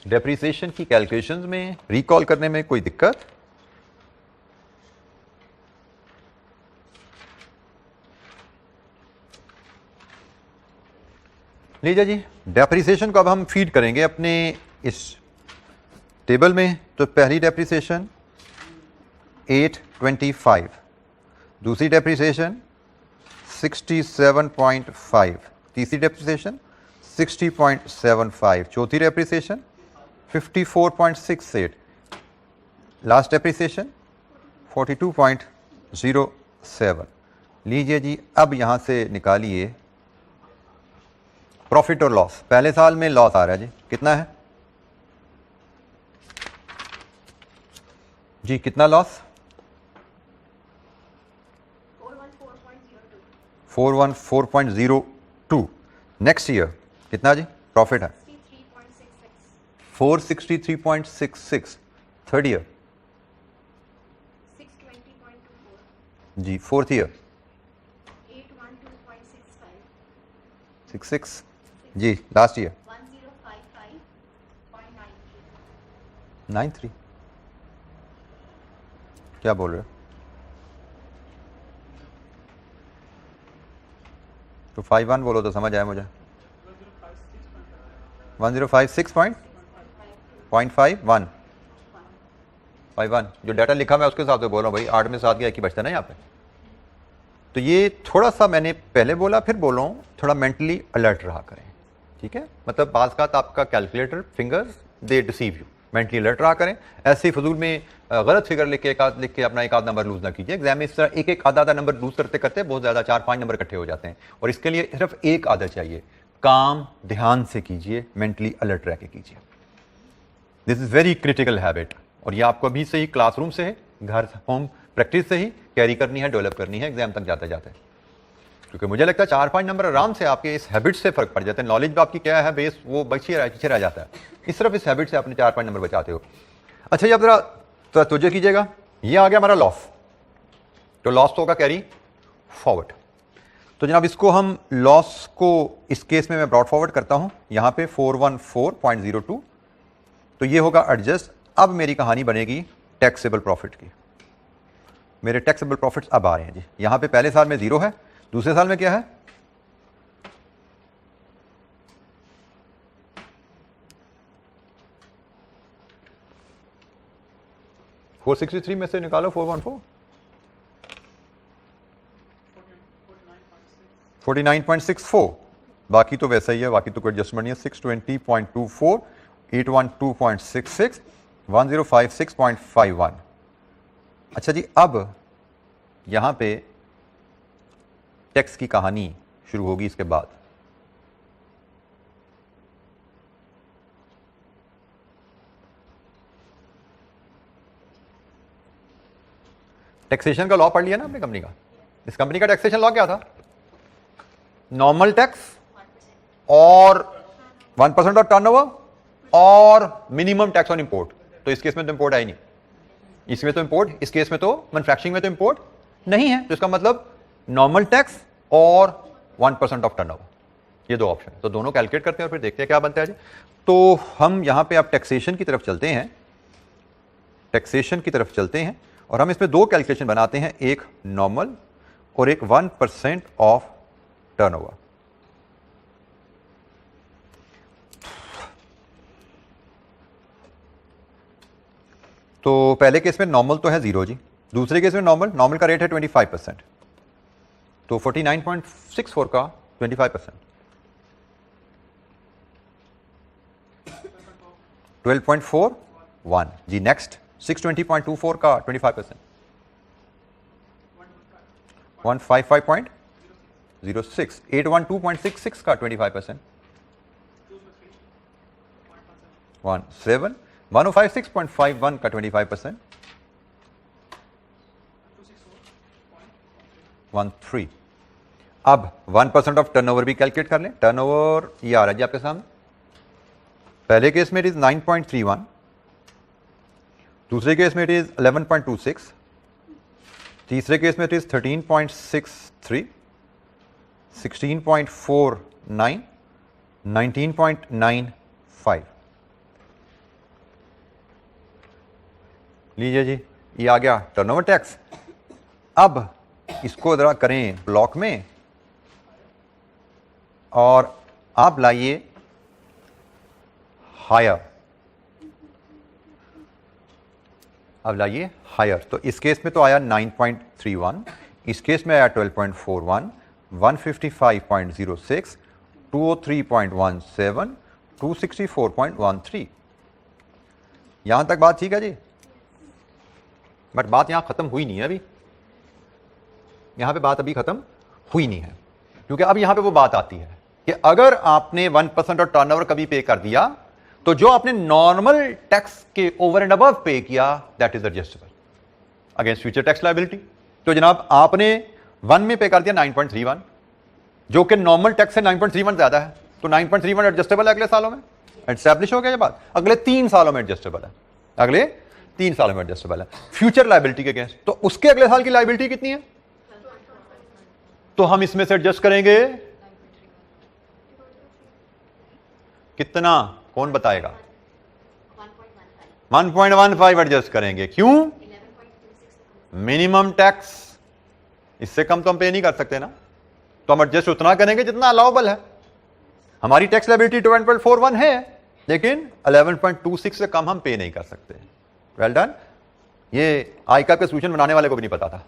डेप्रिसिएशन की कैलकुलेशंस में रिकॉल करने में कोई दिक्कत? लीजिए जी डेप्रिसिएशन को अब हम फीड करेंगे अपने इस टेबल में। तो पहली डेप्रिसिएशन 825, दूसरी डेप्रिसिएशन 67.5, तीसरी डेप्रिसिएशन 60.75, चौथी डेप्रिसिएशन 54.68, लास्ट डेप्रिसिएशन 42.07। लीजिए जी अब यहां से निकालिए प्रॉफिट और लॉस। पहले साल में लॉस आ रहा है जी, कितना है जी, कितना लॉस 414.02। नेक्स्ट ईयर कितना जी प्रॉफिट है 463.66। थर्ड ईयर 620.24, जी, फोर्थ ईयर 812.65, 66 जी, लास्ट ईयर 1055.93। 93। क्या बोल रहे हो? तो 51 बोलो तो समझ आया मुझे। 1056.51 जो डाटा लिखा मैं उसके हिसाब से बोल रहा हूँ भाई, 8 में 7 गया एक ही बचता ना यहाँ पे। तो ये थोड़ा सा मैंने पहले बोला फिर बोल रहा हूँ, थोड़ा मेंटली अलर्ट रहा करें, ठीक है। मतलब बाज़ का आपका calculator fingers they deceive you, mentally alert रहा करें। ऐसे ही फजूल में गलत फिगर लिख के अपना एक आध नंबर लूज ना कीजिए। एग्जाम में इस तरह एक आधा नंबर लूज करते करते बहुत ज़्यादा 4-5 नंबर इकट्ठे हो जाते हैं, और इसके लिए सिर्फ एक आदत चाहिए, काम ध्यान से कीजिए, मेंटली अलर्ट रह के कीजिए। This is very critical habit, और ये आपको अभी से ही क्लासरूम से, घर होम प्रैक्टिस से ही कैरी करनी है, डेवलप करनी है एग्जाम तक जाते जाते। क्योंकि मुझे लगता है 4-5 नंबर आराम से आपके इस हैबिट से फर्क पड़ जाते हैं। नॉलेज भी आपकी क्या है बेस, वो पीछे रह जाता है। इस तरफ इस हैबिट से अपने 4-5 नंबर बचाते हो। अच्छा ये आप जरा तवज्जो कीजिएगा, ये आ गया हमारा लॉस। तो लॉस तो होगा कैरी फॉरवर्ड। तो जनाब इसको हम लॉस को इस केस में मैं ब्रॉड फॉरवर्ड करता हूं यहां पे 414.02, तो ये होगा एडजस्ट। अब मेरी कहानी बनेगी टैक्सेबल प्रॉफिट की। मेरे टैक्सेबल प्रॉफिट्स अब आ रहे हैं जी। यहां पे पहले साल में 0 है, दूसरे साल में क्या है 463 में से निकालो 414, 49.64, बाकी तो वैसा ही है, बाकी तो कोई एडजस्टमेंट नहीं है। 620.24, 812.66, 1056.51। अच्छा जी, अब यहां पे टैक्स की कहानी शुरू होगी इसके बाद। टैक्सेशन का लॉ पढ़ लिया ना आपने कंपनी का। इस कंपनी का टैक्सेशन लॉ क्या था? नॉर्मल टैक्स और 1% ऑफ टर्नओवर और मिनिमम टैक्स ऑन इंपोर्ट। तो इस केस में तो इंपोर्ट है ही नहीं, इसमें तो इंपोर्ट, इस केस में तो मैन्युफैक्चरिंग में तो इंपोर्ट नहीं है। तो इसका मतलब नॉर्मल टैक्स और 1% ऑफ टर्नओवर, ये दो ऑप्शन है। तो दोनों कैलकुलेट करते हैं और फिर देखते हैं क्या बनता है जी। तो हम यहां पे अब टैक्सेशन की तरफ चलते हैं, टैक्सेशन की तरफ चलते हैं और हम इसमें दो कैलकुलेशन बनाते हैं, एक नॉर्मल और एक 1% ऑफ टर्नओवर। तो पहले केस में नॉर्मल तो है 0 जी, दूसरे केस में नॉर्मल का रेट है 25%। तो 49.64 का 25%, 12.41 जी। नेक्स्ट 620.24 का 25%, 155.06। 812.66 का 25%, 10156.51 का 25%, 13। अब 1% ऑफ टर्नओवर भी कैलकुलेट कर लें। टर्नओवर ये आ रहा है जी आपके सामने। पहले केस में इट इज 9.31, दूसरे केस में इट इज 11.26, तीसरे केस में इट इज 13.63, 16.49, 19.95। लीजिए जी, ये आ गया टर्नओवर टैक्स। अब इसको जरा करें ब्लॉक में और आप लाइए हायर। अब लाइए हायर। तो इस केस में तो आया 9.31, इस केस में आया 12.41, 155.06, 203.17, 264.13। यहां तक बात ठीक है जी। बट बात यहां खत्म हुई नहीं है अभी, यहां पे बात अभी खत्म हुई नहीं है, क्योंकि अब यहां पे वो बात आती है कि अगर आपने 1% ऑफ टर्नओवर कभी पे कर दिया तो जो आपने नॉर्मल टैक्स के ओवर एंड अबव पे किया that is adjustable against future tax liability. तो जनाब आपने 1 में पे कर दिया 9.31, जो कि नॉर्मल टैक्स से 9.31 ज्यादा है, तो 9.31 एडजस्टेबल है अगले सालों में। एस्टैब्लिश हो गया ये बात। अगले 3 सालों में एडजस्टेबल है, अगले 3 सालों में एडजस्टेबल है फ्यूचर लायबिलिटी के अगेंस्ट। तो उसके अगले साल की लायबिलिटी कितनी है? तो हम इसमें से एडजस्ट करेंगे कितना, कौन बताएगा? 1.15 एडजस्ट करेंगे। क्यों? मिनिमम टैक्स, इससे कम तो हम पे नहीं कर सकते ना, तो हम एडजस्ट उतना करेंगे जितना अलाउबल है। हमारी टैक्स लायबिलिटी 12.41 है, लेकिन 11.26 से कम हम पे नहीं कर सकते। Well done. ये आईकैप के सोल्यूशन बनाने वाले को भी नहीं पता था,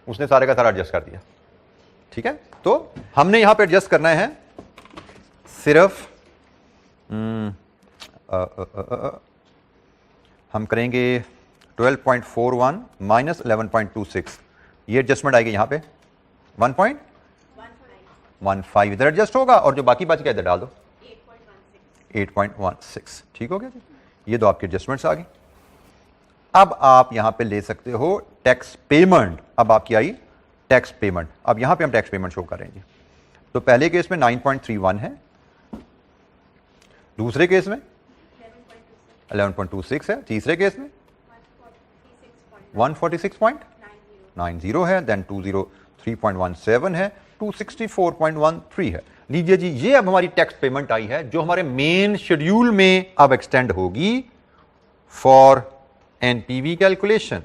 उसने सारे का सारा एडजस्ट कर दिया। ठीक है, तो हमने यहां पे एडजस्ट करना है सिर्फ हम करेंगे 12.41 माइनस 11.26, ये एडजस्टमेंट आएगी यहां पे 1.15 इधर एडजस्ट होगा और जो बाकी बच गया इधर डाल दो 8.16। ठीक हो गया जी, ये दो आपकी एडजस्टमेंट्स आ गई। अब आप यहां पे ले सकते हो टैक्स पेमेंट। अब आपकी आई टैक्स पेमेंट। अब यहां पे हम टैक्स पेमेंट शो करेंगे। तो पहले केस में 9.31 है, दूसरे केस में 11.26 है, तीसरे केस में 146.90 है, देन 203.17 है, 264.13 है। लीजिए जी, ये अब हमारी टैक्स पेमेंट आई है जो हमारे मेन शेड्यूल में अब एक्सटेंड होगी फॉर एनपीवी कैलकुलेशन।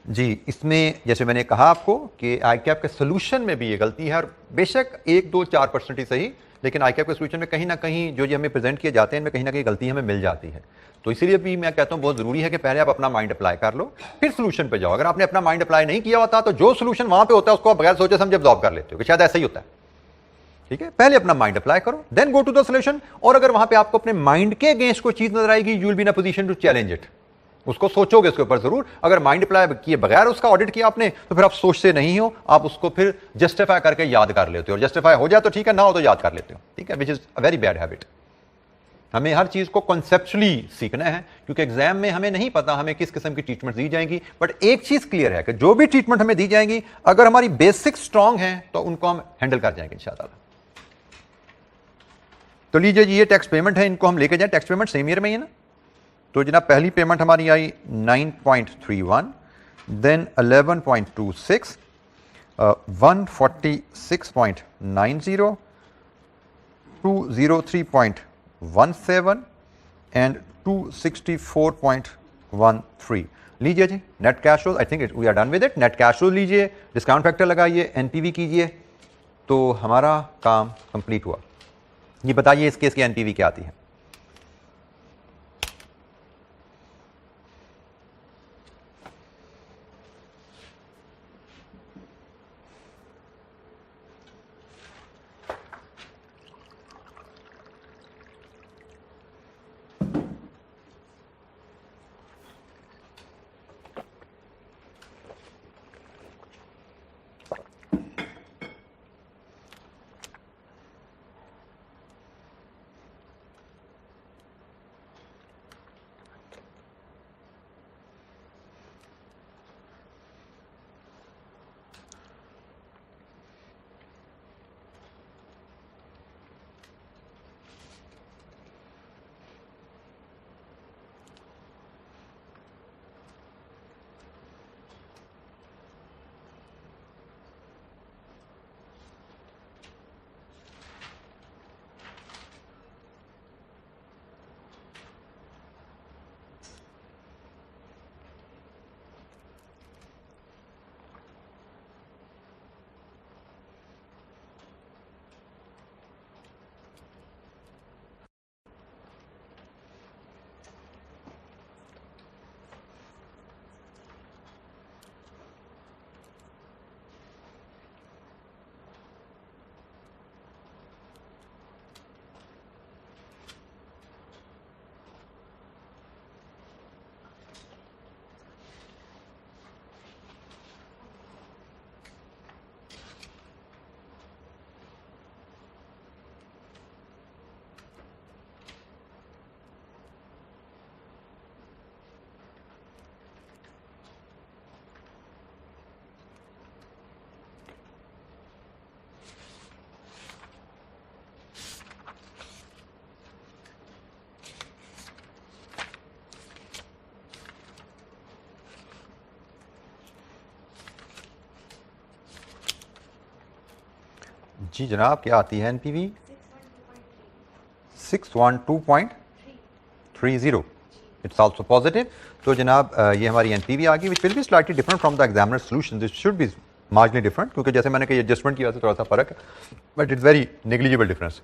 जी, इसमें जैसे मैंने कहा आपको कि आईकैप के सोल्यूशन में भी ये गलती है, और बेशक 1-2-4% ही सही, लेकिन आईकैप के सोल्यूशन में कहीं ना कहीं जो हमें प्रेजेंट किए जाते हैं इनमें कहीं ना कहीं गलती हमें मिल जाती है। तो इसीलिए भी मैं कहता हूं बहुत जरूरी है कि पहले आप अपना माइंड अप्लाई कर लो, फिर सोल्यूशन पे जाओ। अगर आपने अपना माइंड अप्लाई नहीं किया होता तो जो सोल्यूशन वहां पे होता है उसको आप बगैर सोचे समझे अब्सॉर्ब कर लेते हो कि शायद ऐसा ही होता है। ठीक है, पहले अपना माइंड अप्लाई करो, then go to the solution. और अगर वहां पे आपको अपने माइंड के अगेंस्ट कोई चीज नजर आएगी, you will be in a position to challenge it. उसको सोचोगे उसके ऊपर जरूर। अगर माइंड अप्लाई किए बगैर उसका ऑडिट किया आपने, तो फिर आप सोचते नहीं हो, आप उसको फिर जस्टिफाई करके याद कर लेते हो। और जस्टिफाई हो जाए तो ठीक है, ना हो तो याद कर लेते हो, ठीक है, which is a very bad habit. हमें हर चीज को कॉन्सेप्चुअली सीखना है, क्योंकि एग्जाम में हमें नहीं पता हमें किस किस्म की ट्रीटमेंट दी जाएगी। बट एक चीज क्लियर है कि जो भी ट्रीटमेंट हमें दी जाएगी, अगर हमारी बेसिक स्ट्रांग है तो उनको हम हैंडल कर जाएंगे इंशाअल्लाह। तो लीजिए जी, ये टैक्स पेमेंट है, इनको हम लेके जाए। टैक्स पेमेंट सेम ईयर में ही है ना। तो जनाब पहली पेमेंट हमारी आई 9.31, देन 11.26, 146.90, 203.17 एंड 264.13। लीजिए जी, net cash flow, I think we are done with it. Net cash flow लीजिए, डिस्काउंट फैक्टर लगाइए, एनपीवी कीजिए, तो हमारा काम कंप्लीट हुआ। ये बताइए इस केस की एनपीवी क्या आती है? जी जनाब, क्या आती है एनपीवी? 612.30। It's also positive. तो जनाब ये हमारी एनपीवी आ गई, which will be slightly different from the examiner solution. This should be marginally different, क्योंकि जैसे मैंने कहा एडजस्टमेंट की वजह से थोड़ा सा फर्क है, but it's very negligible difference.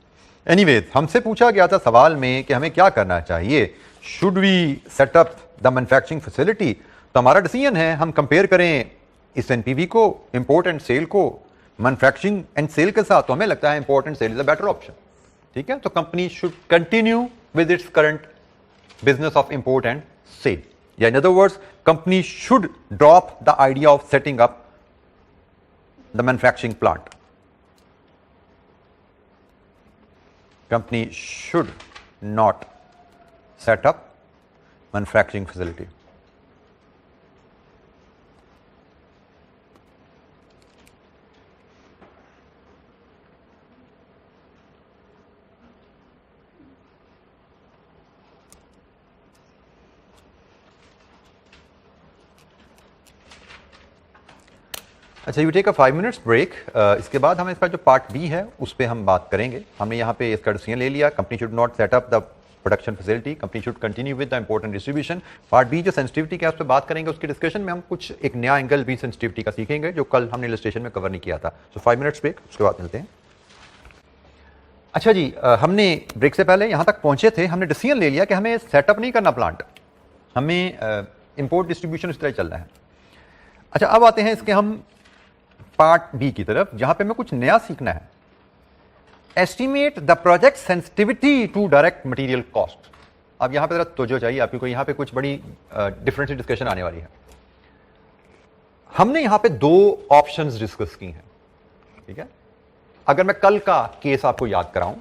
Anyways, हमसे पूछा गया था सवाल में कि हमें क्या करना चाहिए, should we set up the manufacturing facility. तो हमारा डिसीजन है, हम कंपेयर करें इस एनपीवी को, इंपोर्ट एंड सेल को, मैन्युफैक्चरिंग एंड सेल के साथ। तो हमें लगता है import and sale is a better option, ठीक है। तो company should continue with its current business of import and sale, या in other words company should drop the idea of setting up the manufacturing plant. Company should not set up manufacturing facility. अच्छा, you take a 5 minutes break. इसके बाद हम इसका जो part B है उस पर हम बात करेंगे। हमने यहाँ पे इसका डिसीजन ले लिया, company should not set up the production facility, company should continue with the import and distribution. Part B जो सेंसिटिविटी का, उस पर बात करेंगे। उसके डिस्कशन में हम कुछ एक नया एंगल भी सेंसिटिविटी का सीखेंगे जो कल हमने इलस्ट्रेशन में कवर नहीं किया था। सो 5 मिनट्स ब्रेक, उसके बाद मिलते हैं। अच्छा जी, हमने ब्रेक से पहले यहाँ तक पहुँचे थे, हमने डिसीजन ले लिया कि हमें सेटअप नहीं करना प्लांट, हमें इंपोर्ट डिस्ट्रीब्यूशन इस तरह चलना है। अच्छा, अब आते हैं इसके हम पार्ट बी की तरफ, जहाँ पे हमें कुछ नया सीखना है। Estimate the project sensitivity to direct material cost. अब यहां पे जरा तवज्जो चाहिए आपकी, कोई यहां पे कुछ बड़ी डिफरेंट सी डिस्कशन आने वाली है। हमने यहां पे दो ऑप्शंस डिस्कस की हैं, ठीक है। अगर मैं कल का केस आपको याद कराऊं,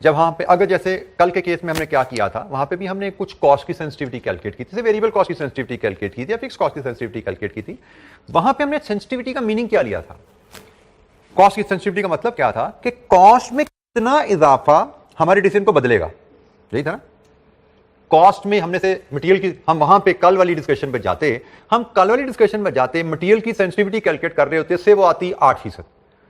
जब वहां पे अगर जैसे कल के केस में हमने क्या किया था, वहां पे भी हमने कुछ कॉस्ट की सेंसिटिविटी कैलकुलेट की थी, जैसे वेरिएबल कॉस्ट की सेंसिटिविटी कैलकुलेट की थी या फिक्स कॉस्ट की सेंसिटिविटी कैलकुलेट की थी। वहां पे हमने सेंसिटिविटी का मीनिंग क्या लिया था? कॉस्ट की सेंसिटिविटी का मतलब क्या था कि कॉस्ट में कितना इजाफा हमारे डिसीजन को बदलेगा, यही था ना। कॉस्ट में हमने से मटेरियल की, हम वहां पे कल वाली डिस्कशन पे जाते, मटेरियल की सेंसिटिविटी कैलकुलेट कर रहे होते, से वो आती 8%।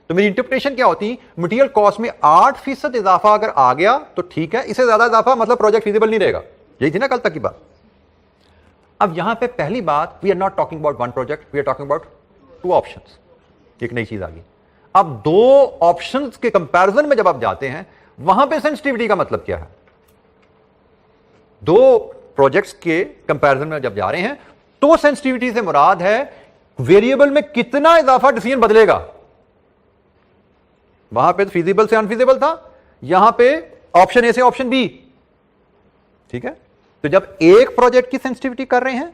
तो मेरी इंटरप्रिटेशन क्या होती, मटेरियल कॉस्ट में 8% इजाफा अगर आ गया तो ठीक है, इससे ज्यादा इजाफा मतलब प्रोजेक्ट फिजिबल नहीं रहेगा, यही थी ना कल तक की बात। अब यहां पे पहली बात, we are not talking about one project, we are talking about two options. एक नई चीज आ गई। अब दो ऑप्शंस के कंपैरिजन में जब आप जाते हैं, वहां पे सेंसिटिविटी का मतलब क्या है? दो प्रोजेक्ट्स के कंपैरिजन में जब जा रहे हैं तो सेंसिटिविटी से मुराद है वेरिएबल में कितना इजाफा डिसीजन बदलेगा। वहां पे तो फिजिबल से अनफिजिबल था, यहां पे ऑप्शन ए से ऑप्शन बी, ठीक है। तो जब एक प्रोजेक्ट की सेंसिटिविटी कर रहे हैं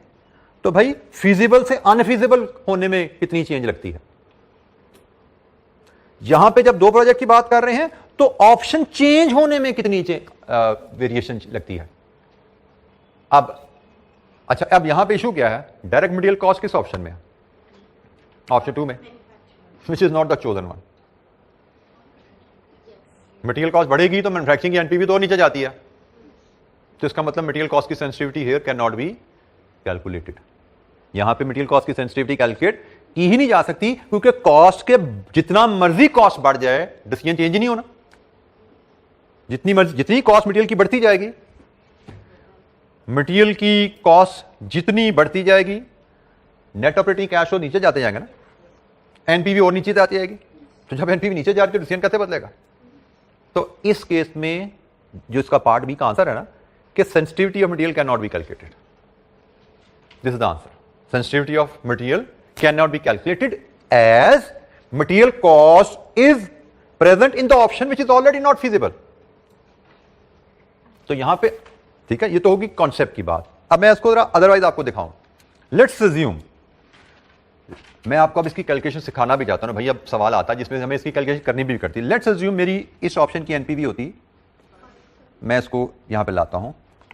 तो भाई फिजिबल से अनफिजिबल होने में कितनी चेंज लगती है। यहां पे जब दो प्रोजेक्ट की बात कर रहे हैं तो ऑप्शन चेंज होने में कितनी वेरिएशन लगती है। अब अच्छा, अब यहां पे इशू क्या है? डायरेक्ट मटेरियल कॉस्ट किस ऑप्शन में है? ऑप्शन 2 में, which is not the chosen one. Material cost बढ़ेगी तो मैन्युफैक्चरिंग की एनपीवी तो और नीचे जाती है, तो इसका मतलब मटेरियल कॉस्ट की sensitivity here can not be calculated. यहां पे मटेरियल कॉस्ट की सेंसिटिविटी कैलकुलेट की ही नहीं जा सकती, क्योंकि कॉस्ट के जितना मर्जी कॉस्ट बढ़ जाए डिसीजन चेंज नहीं होना। जितनी कॉस्ट मटेरियल की बढ़ती जाएगी, मटेरियल की कॉस्ट जितनी बढ़ती जाएगी, नेट ऑपरेटिंग कैश फ्लो नीचे जाते जाएगा ना, एनपीवी और नीचे जाती जाएगी। तो जब एनपीवी नीचे जा रही है तो डिसीजन कैसे बदलेगा? तो इस केस में जो इसका पार्ट बी का आंसर है ना, कि sensitivity of material can not be calculated. This is the answer. Sensitivity of material can not be calculated as material cost is present in the option which is already not feasible. तो यहां पे ठीक है, ये तो होगी concept की बात। अब मैं इसको जरा अदरवाइज आपको दिखाऊं। लेट्स अज्यूम, मैं आपको अब इसकी कैलकुलेशन सिखाना भी चाहता हूं ना भाई, अब सवाल आता है जिसमें हमें इसकी कैलकुलेशन करनी भी करती है। लेट्स अज्यूम मेरी इस ऑप्शन की एनपीवी होती, मैं इसको यहां पे लाता हूं,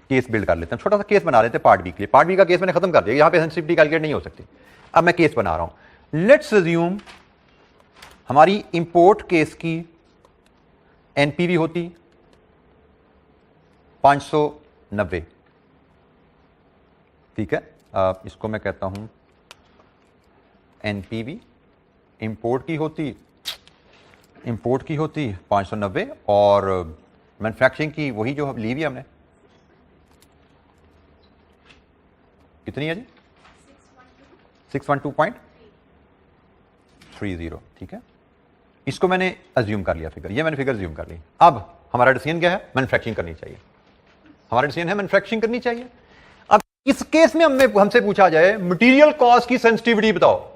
केस बिल्ड कर लेते हैं, छोटा सा केस बना लेते हैं पार्ट बी के लिए। पार्ट बी का केस मैंने खत्म कर दिया, यहां पे सेंसिटिविटी कैलकुलेट नहीं हो सकती। अब मैं केस बना रहा हूं। लेट्स अज्यूम हमारी इंपोर्ट केस की एनपीवी होती 590, ठीक है। इसको मैं कहता हूं एनपीवी, इंपोर्ट की होती 590 और मैन्युफैक्चरिंग की वही जो ली हुई हमने, कितनी है जी? 612.30, ठीक है। इसको मैंने अज्यूम कर लिया फिगर, ये मैंने फिगर अज्यूम कर ली। अब हमारा डिसीजन क्या है? मैन्युफैक्चरिंग करनी चाहिए। हमारा डिसीजन है मैन्युफैक्चरिंग करनी चाहिए। अब इस केस में हमसे पूछा जाए मटेरियल कॉस्ट की सेंसिटिविटी बताओ।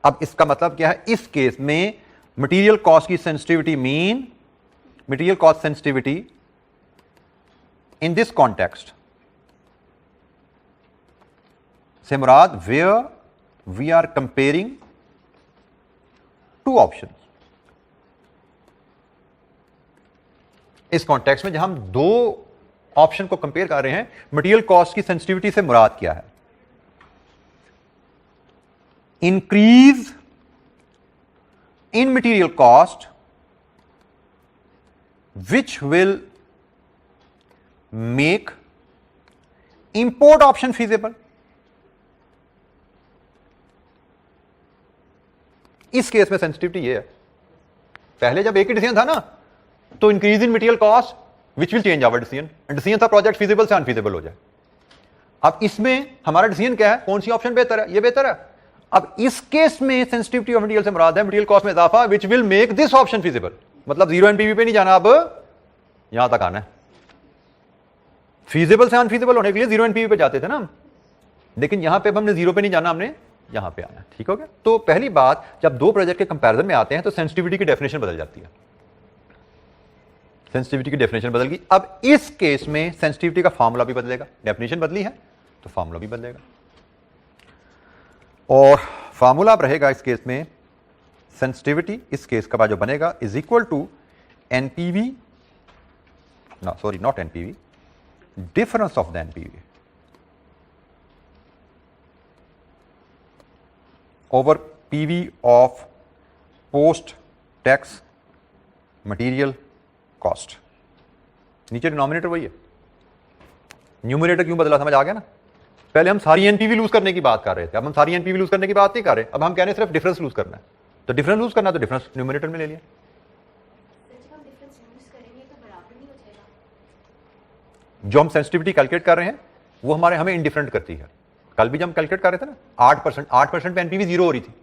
अब इसका मतलब क्या है? इस केस में मटेरियल कॉस्ट की sensitivity mean material cost sensitivity in this context से मुराद where we are comparing two options. इस कॉन्टेक्स्ट में जहां हम दो ऑप्शन को कंपेयर कर रहे हैं, मटेरियल कॉस्ट की सेंसिटिविटी से मुराद क्या है? Increase in material cost which will make import option feasible. इस केस में सेंसिटिविटी ये है, पहले जब एक ही डिसीजन था ना, तो increase in material cost which will change our decision, decision था प्रोजेक्ट फिजिबल से अनफिजिबल हो जाए। अब इसमें हमारा डिसीजन क्या है? कौन सी ऑप्शन बेहतर है? ये बेहतर है। अब इस केस में सेंसिटिविटी ऑफ मटेरियल से मुराद है मटेरियल कॉस्ट में इजाफा विच will make this option feasible. मतलब जीरो एनपीवी पे नहीं जाना, अब यहां तक आना है। फिजिबल से अनफिजिबल होने के लिए जीरो एनपीवी पे जाते थे ना हम, लेकिन यहां पे अब हमने जीरो पे नहीं जाना, हमने यहां पे आना है। ठीक हो गया? तो पहली बात, जब दो प्रोजेक्ट के कंपैरिजन में आते हैं तो सेंसिटिविटी की डेफिनेशन बदल जाती है। सेंसिटिविटी की डेफिनेशन बदल गई। अब इस केस में सेंसिटिविटी का फॉर्मूला भी बदलेगा, डेफिनेशन बदली है तो फॉर्मूला भी बदलेगा, और फॉर्मूला अब रहेगा इस केस में सेंसिटिविटी इस केस का जो बनेगा is equal to NPV, sorry not NPV, difference of the NPV over PV of post tax material cost. नीचे डिनोमिनेटर वही है, न्यूमरेटर क्यों बदला समझ आ गया ना। पहले हम सारी एनपीवी लूज करने की बात कर रहे थे, अब हम सारी एनपीवी लूज करने की बात नहीं कर रहे, अब हम कह रहे हैं सिर्फ डिफरेंस लूज करना है। तो डिफरेंस लूज करना तो डिफरेंस न्यूमरेटर में ले लिया। सर जब हम डिफरेंस यूज करेंगे तो बराबर नहीं हो जाएगा। जो हम सेंसिटिविटी कैलकुलेट कर रहे हैं वो हमें इंडिफरेंट करती है। कल भी जब हम कैलकुलेट कर रहे थे ना 8% पे एनपीवी 0 हो रही थी,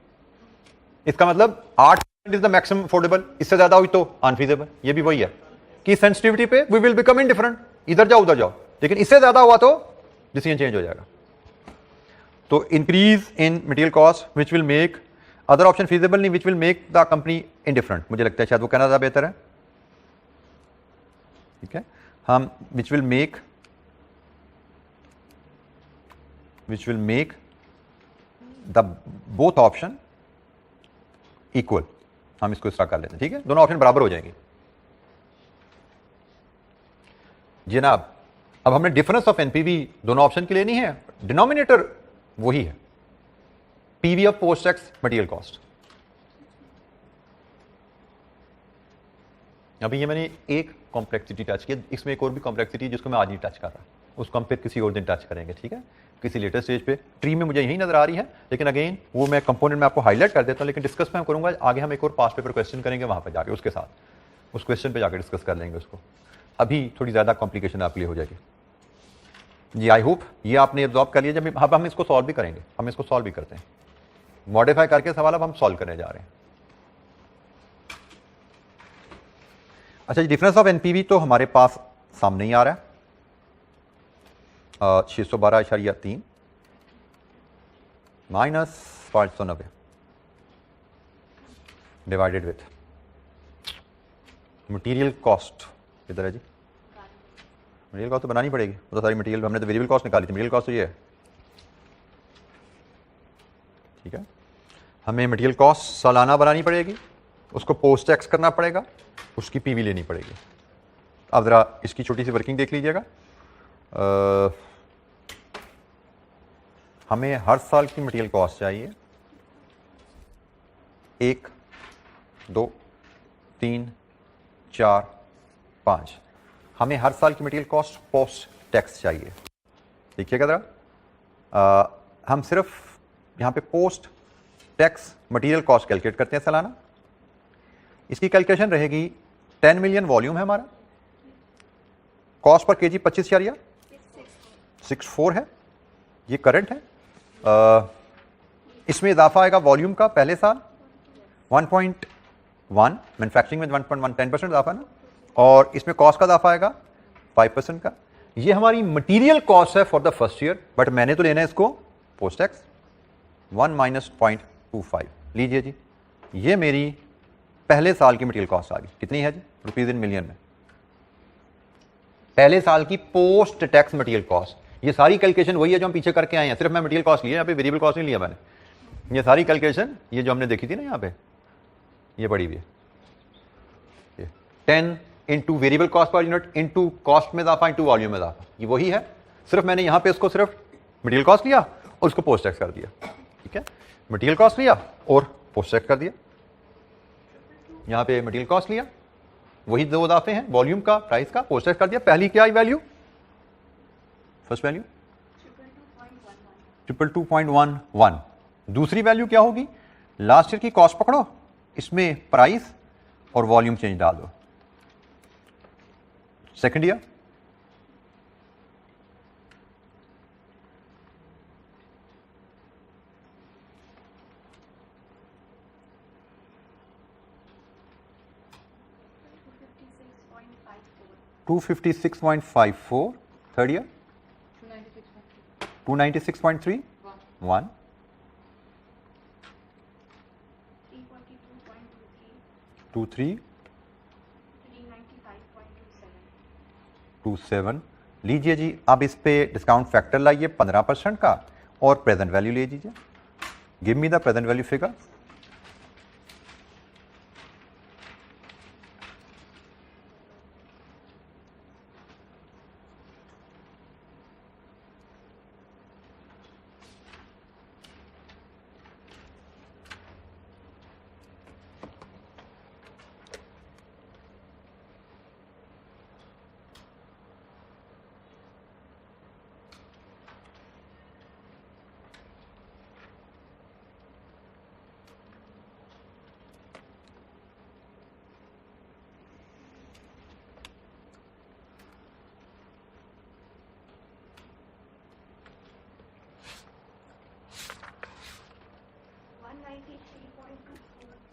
इसका मतलब 8% इज द मैक्सिमम अफोर्डेबल, इससे ज्यादा हुई तो अनफीजेबल। ये भी वही है कि सेंसिटिविटी पे वी विल बिकम इनडिफरेंट, इधर जाओ उधर जाओ, लेकिन इससे ज्यादा हुआ तो डिसीजन चेंज हो जाएगा। तो increase in material cost which will make other option feasible नहीं, which will make the company indifferent. मुझे लगता है शायद वो कहना ज्यादा बेहतर है, ठीक है। हम विच will make the both option equal, हम इसको इस तरह कर लेते हैं, ठीक है, दोनों ऑप्शन बराबर हो जाएंगे जनाब। अब हमने डिफरेंस ऑफ एनपीवी दोनों ऑप्शन की लेनी है, डिनोमिनेटर वही है PV of post tax material cost. अभी ये मैंने एक कॉम्प्लेक्सिटी टच की, इसमें एक और भी कॉम्प्लेक्सिटी जिसको मैं आज नहीं टच कर रहा, उसको हम फिर किसी और दिन टच करेंगे, ठीक है, किसी लेटेस्ट स्टेज पे। ट्री में मुझे यही नजर आ रही है, लेकिन अगेन वो मैं कंपोनेंट में आपको हाईलाइट कर देता हूं, लेकिन डिस्कस मैं करूंगा आगे। हम एक और पास्ट पेपर क्वेश्चन करेंगे, वहां पे जाके उसके साथ उस क्वेश्चन पे जाके डिस्कस कर लेंगे उसको। अभी थोड़ी ज्यादा कॉम्प्लिकेशन आपके लिए हो जाएगी जी। आई होप ये आपने एब्जॉर्ब कर लिया। जब अब हम इसको सॉल्व भी करेंगे, हम इसको सॉल्व भी करते हैं, मॉडिफाई करके सवाल अब हम सॉल्व करने जा रहे हैं। अच्छा जी, डिफरेंस ऑफ एनपीवी तो हमारे पास सामने ही आ रहा है, 612.3 minus 590 divided with material cost. किधर है जी मटेरियल कॉस्ट? तो बनानी पड़ेगी, वो तो सारी मटेरियल, हमने तो वेरिएबल कॉस्ट निकाली थी, मटेरियल कॉस्ट तो ये है, ठीक है। हमें मटेरियल कॉस्ट सालाना बनानी पड़ेगी, उसको पोस्ट टैक्स करना पड़ेगा, उसकी पीवी लेनी पड़ेगी। अब ज़रा इसकी छोटी सी वर्किंग देख लीजिएगा। हमें हर साल की मटेरियल कॉस्ट चाहिए, 1 2 3 4 5। हमें हर साल की मटेरियल कॉस्ट पोस्ट टैक्स चाहिए। देखिएगा ज़रा, हम सिर्फ यहाँ पे post tax material cost calculate करते हैं सालाना। इसकी कैलकुलेशन रहेगी 10 मिलियन वॉल्यूम है हमारा, कॉस्ट पर केजी 25,64 है, ये करंट है। इसमें इजाफा आएगा वॉल्यूम का पहले साल 1.1, मैन्युफैक्चरिंग में 1.1 10% इजाफा ना, और इसमें कॉस्ट का इजाफा आएगा 5% का। ये हमारी मटेरियल कॉस्ट है for the first year, but मैंने तो लेना है इसको पोस्ट टैक्स 1 माइनस 0.25। लीजिए जी, ये मेरी पहले साल की मटेरियल कॉस्ट आ गई। कितनी है जी? रुपीज इन मिलियन में। पहले साल की पोस्ट टैक्स मटेरियल कॉस्ट, ये सारी कैलकुलेशन वही है जो हम पीछे करके आए हैं, सिर्फ मैं मटेरियल कॉस्ट लिया, यहाँ पे वेरिएबल कॉस्ट नहीं लिया मैंने। ये सारी कैलकुलेशन ये जो हमने देखी थी ना यहाँ पे, ये पड़ी हुई है, 10 into variable cost per unit into cost में इजाफा इंटू वॉल्यूम में इजाफा, ये वही है। सिर्फ मैंने यहाँ पे इसको सिर्फ मटेरियल कॉस्ट लिया और उसको पोस्ट टैक्स कर दिया, ठीक है। मटेरियल कॉस्ट लिया और पोस्ट टैक्स कर दिया। यहाँ पे मटेरियल कॉस्ट लिया, वही दो इजाफे हैं, वॉल्यूम का, प्राइस का, पोस्ट टैक्स कर दिया। पहली क्या आई वैल्यू? First value 222.11। दूसरी वैल्यू क्या होगी? लास्ट ईयर की कॉस्ट पकड़ो, इसमें प्राइस और वॉल्यूम चेंज डाल दो। सेकंड ईयर 256.54, third year 296.3, 1 23, 395.23, 27 लीजिए जी। अब इस पे डिस्काउंट फैक्टर लाइए 15% का और प्रेजेंट वैल्यू ले लीजिए। Give me the present value figure.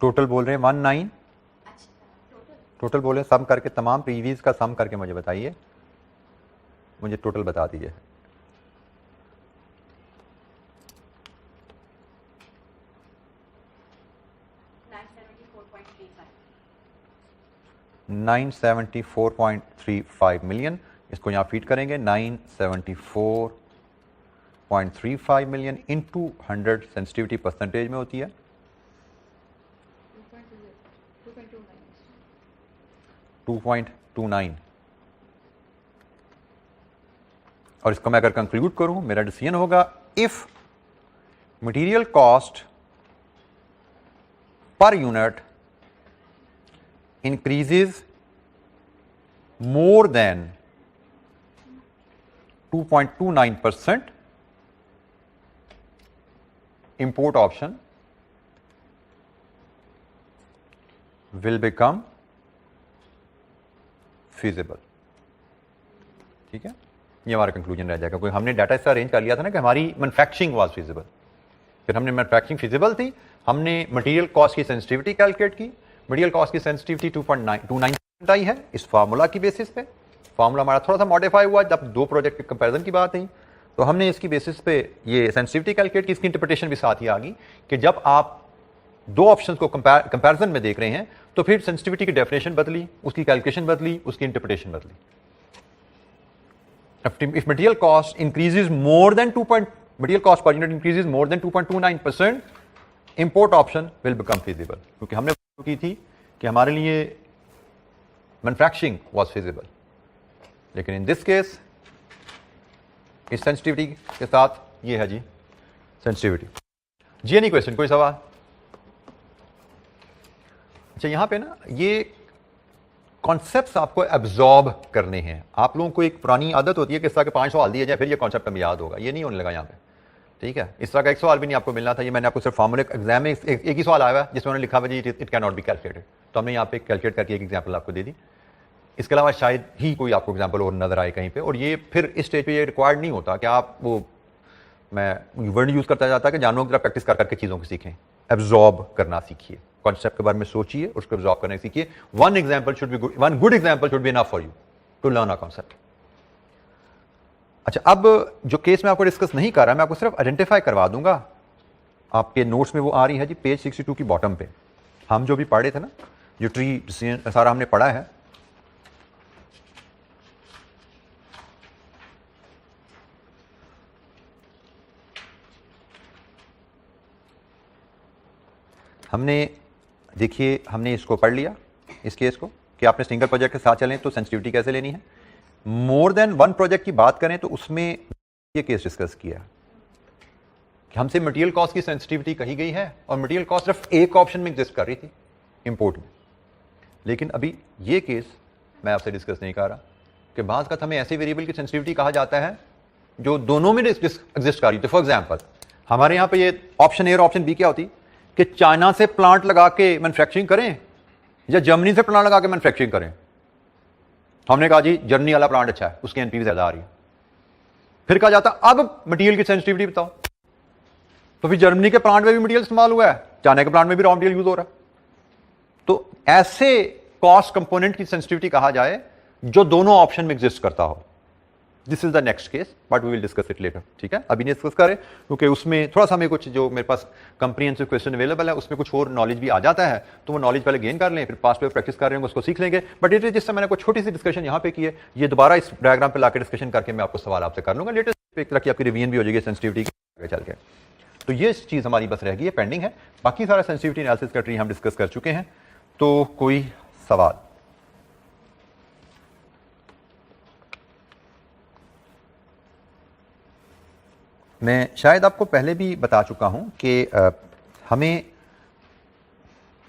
Total बोल रहे हैं 19। टोटल बोले सम करके, तमाम प्रीवियस का सम करके मुझे बताइए, मुझे टोटल बता दीजिए। $974.35 मिलियन। इसको यहाँ फीड करेंगे 974.35 मिलियन इंटू 100 सेंसिटिविटी परसेंटेज में होती है 2.29। और इसको मैं अगर कंक्लूड करूं, मेरा डिसीजन होगा if material cost per unit increases more than 2.29%, import option will become feasible। ठीक है, ये हमारा कंक्लूजन रह जाएगा। कोई हमने डाटा ऐसा अरेंज कर लिया था ना कि हमारी मैन्युफैक्चरिंग वाज फिजिबल, फिर हमने मैन्युफैक्चरिंग फिजिबल थी, हमने मटेरियल कॉस्ट की सेंसिटिविटी कैलकुलेट की। मटेरियल कॉस्ट की सेंसिटिविटी 2.29% आई है इस फार्मूला की बेसिस पे। फार्मूला हमारा थोड़ा सा मॉडिफाई हुआ जब दो प्रोजेक्ट के कंपैरिजन की बात आई, तो हमने इसकी बेसिस पे ये सेंसिटिविटी कैलकुलेट की। इसकी इंटरप्रिटेशन भी साथ ही आ गई कि जब आप दो ऑप्शंस को कंपैरिजन में देख रहे हैं तो फिर सेंसिटिविटी की डेफिनेशन बदली, उसकी कैलकुलेशन बदली, उसकी इंटरप्रिटेशन बदली। If material cost increases more than material cost per unit increases more than 2.29%, import option will become feasible। क्योंकि हमने की थी कि हमारे लिए मैन्युफैक्चरिंग वाज फिजिबल, लेकिन इन दिस केस इस सेंसिटिविटी के साथ ये है जी सेंसिटिविटी। जी एनी क्वेश्चन, कोई सवाल? अच्छा, यहां पे ना ये कॉन्सेप्ट्स आपको एब्जॉर्ब करने हैं। आप लोगों को एक पुरानी आदत होती है कि इस तरह के 5 सवाल दिए जाए फिर ये कॉन्सेप्ट हमें याद होगा, ये नहीं होने लगा यहाँ पे। ठीक है, इस तरह का एक सवाल भी नहीं आपको मिलना था। ये मैंने आपको सिर्फ फॉर्मूले एग्जाम में एक ही सवाल आया है जिसमें उन्होंने लिखा हुआ जी it can not be calculated, तो हमने यहाँ पे कैलकुलेट करके एक एग्जाम्पल आपको दे दी। इसके अलावा शायद ही कोई आपको एग्जाम्पल और नजर आए कहीं पे। और ये फिर इस स्टेज पे ये रिक्वायर्ड नहीं होता कि आप वो, मैं वर्ड यूज करता जाता कि जानवर की तरह प्रैक्टिस कर करके चीज़ों को सीखें। एब्जॉर्ब करना सीखिए, कॉन्सेप्ट के बारे में सोचिए, उसको एब्जॉर्ब करना सीखिए। One good example should be enough for you to learn a concept. अच्छा, अब जो केस मैं आपको डिस्कस नहीं कर रहा, मैं आपको सिर्फ आइडेंटिफाई करवा दूंगा। आपके नोट्स में वो आ रही है जी पेज 62 की बॉटम पे। हम जो भी पढ़े थे ना, जो ट्री सारा हमने पढ़ा है, हमने देखिए हमने इसको पढ़ लिया इस केस को कि आपने सिंगल प्रोजेक्ट के साथ चलें तो सेंसिटिविटी कैसे लेनी है। मोर देन वन प्रोजेक्ट की बात करें तो उसमें ये केस डिस्कस किया कि हमसे मटेरियल कॉस्ट की सेंसिटिविटी कही गई है और मटेरियल कॉस्ट सिर्फ एक ऑप्शन में एग्जिस्ट कर रही थी, इंपोर्ट में। लेकिन अभी ये केस मैं आपसे डिस्कस नहीं कर रहा कि बात का हमें ऐसे वेरिएबल की सेंसिटिविटी कहा जाता है जो दोनों में एग्जिस्ट कर रही थी। फॉर एग्जाम्पल हमारे यहाँ पे ये ऑप्शन ए और ऑप्शन बी क्या होती कि चाइना से प्लांट लगा के मैन्युफैक्चरिंग करें या जर्मनी से प्लांट लगा के मैन्युफैक्चरिंग करें। हमने कहा जी जर्मनी वाला प्लांट अच्छा है, उसकी एनपीवी ज्यादा आ रही है। फिर कहा जाता अब मटेरियल की सेंसिटिविटी बताओ, तो फिर जर्मनी के प्लांट में भी मटेरियल इस्तेमाल हुआ है, चाइना के प्लांट में भी रॉ मटेरियल यूज हो रहा है। तो ऐसे कॉस्ट कंपोनेंट की सेंसिटिविटी कहा जाए जो दोनों ऑप्शन में एग्जिस्ट करता हो। This is the next case but we will discuss it later, ठीक है, अभी नहीं डिस्कस करें क्योंकि उसमें थोड़ा सा हमें कुछ जो मेरे पास कंप्रीहेंसिव क्वेश्चन अवेलेबल है उसमें कुछ और नॉलेज भी आ जाता है, तो वो नॉलेज पहले गेन कर लें, फिर पास पे प्रैक्टिस कर रहे होंगे उसको सीख लेंगे। बट इट जिससे मैंने कोई छोटी सी डिस्कशन यहाँ पे की है, ये दोबारा इस डायग्राम पे लाकर डिस्कशन करके मैं आपको सवाल आपसे कर लूंगा लेटेस्ट, एक तरह की आपकी रिवीजन भी हो जाएगी सेंसिटिविटी के चल के। तो ये चीज़ हमारी बस रह गई है, पेंडिंग है, बाकी सारा सेंसिटिविटी एनालिसिस का ट्री हम डिस्कस कर चुके हैं। तो कोई सवाल? मैं शायद आपको पहले भी बता चुका हूं कि हमें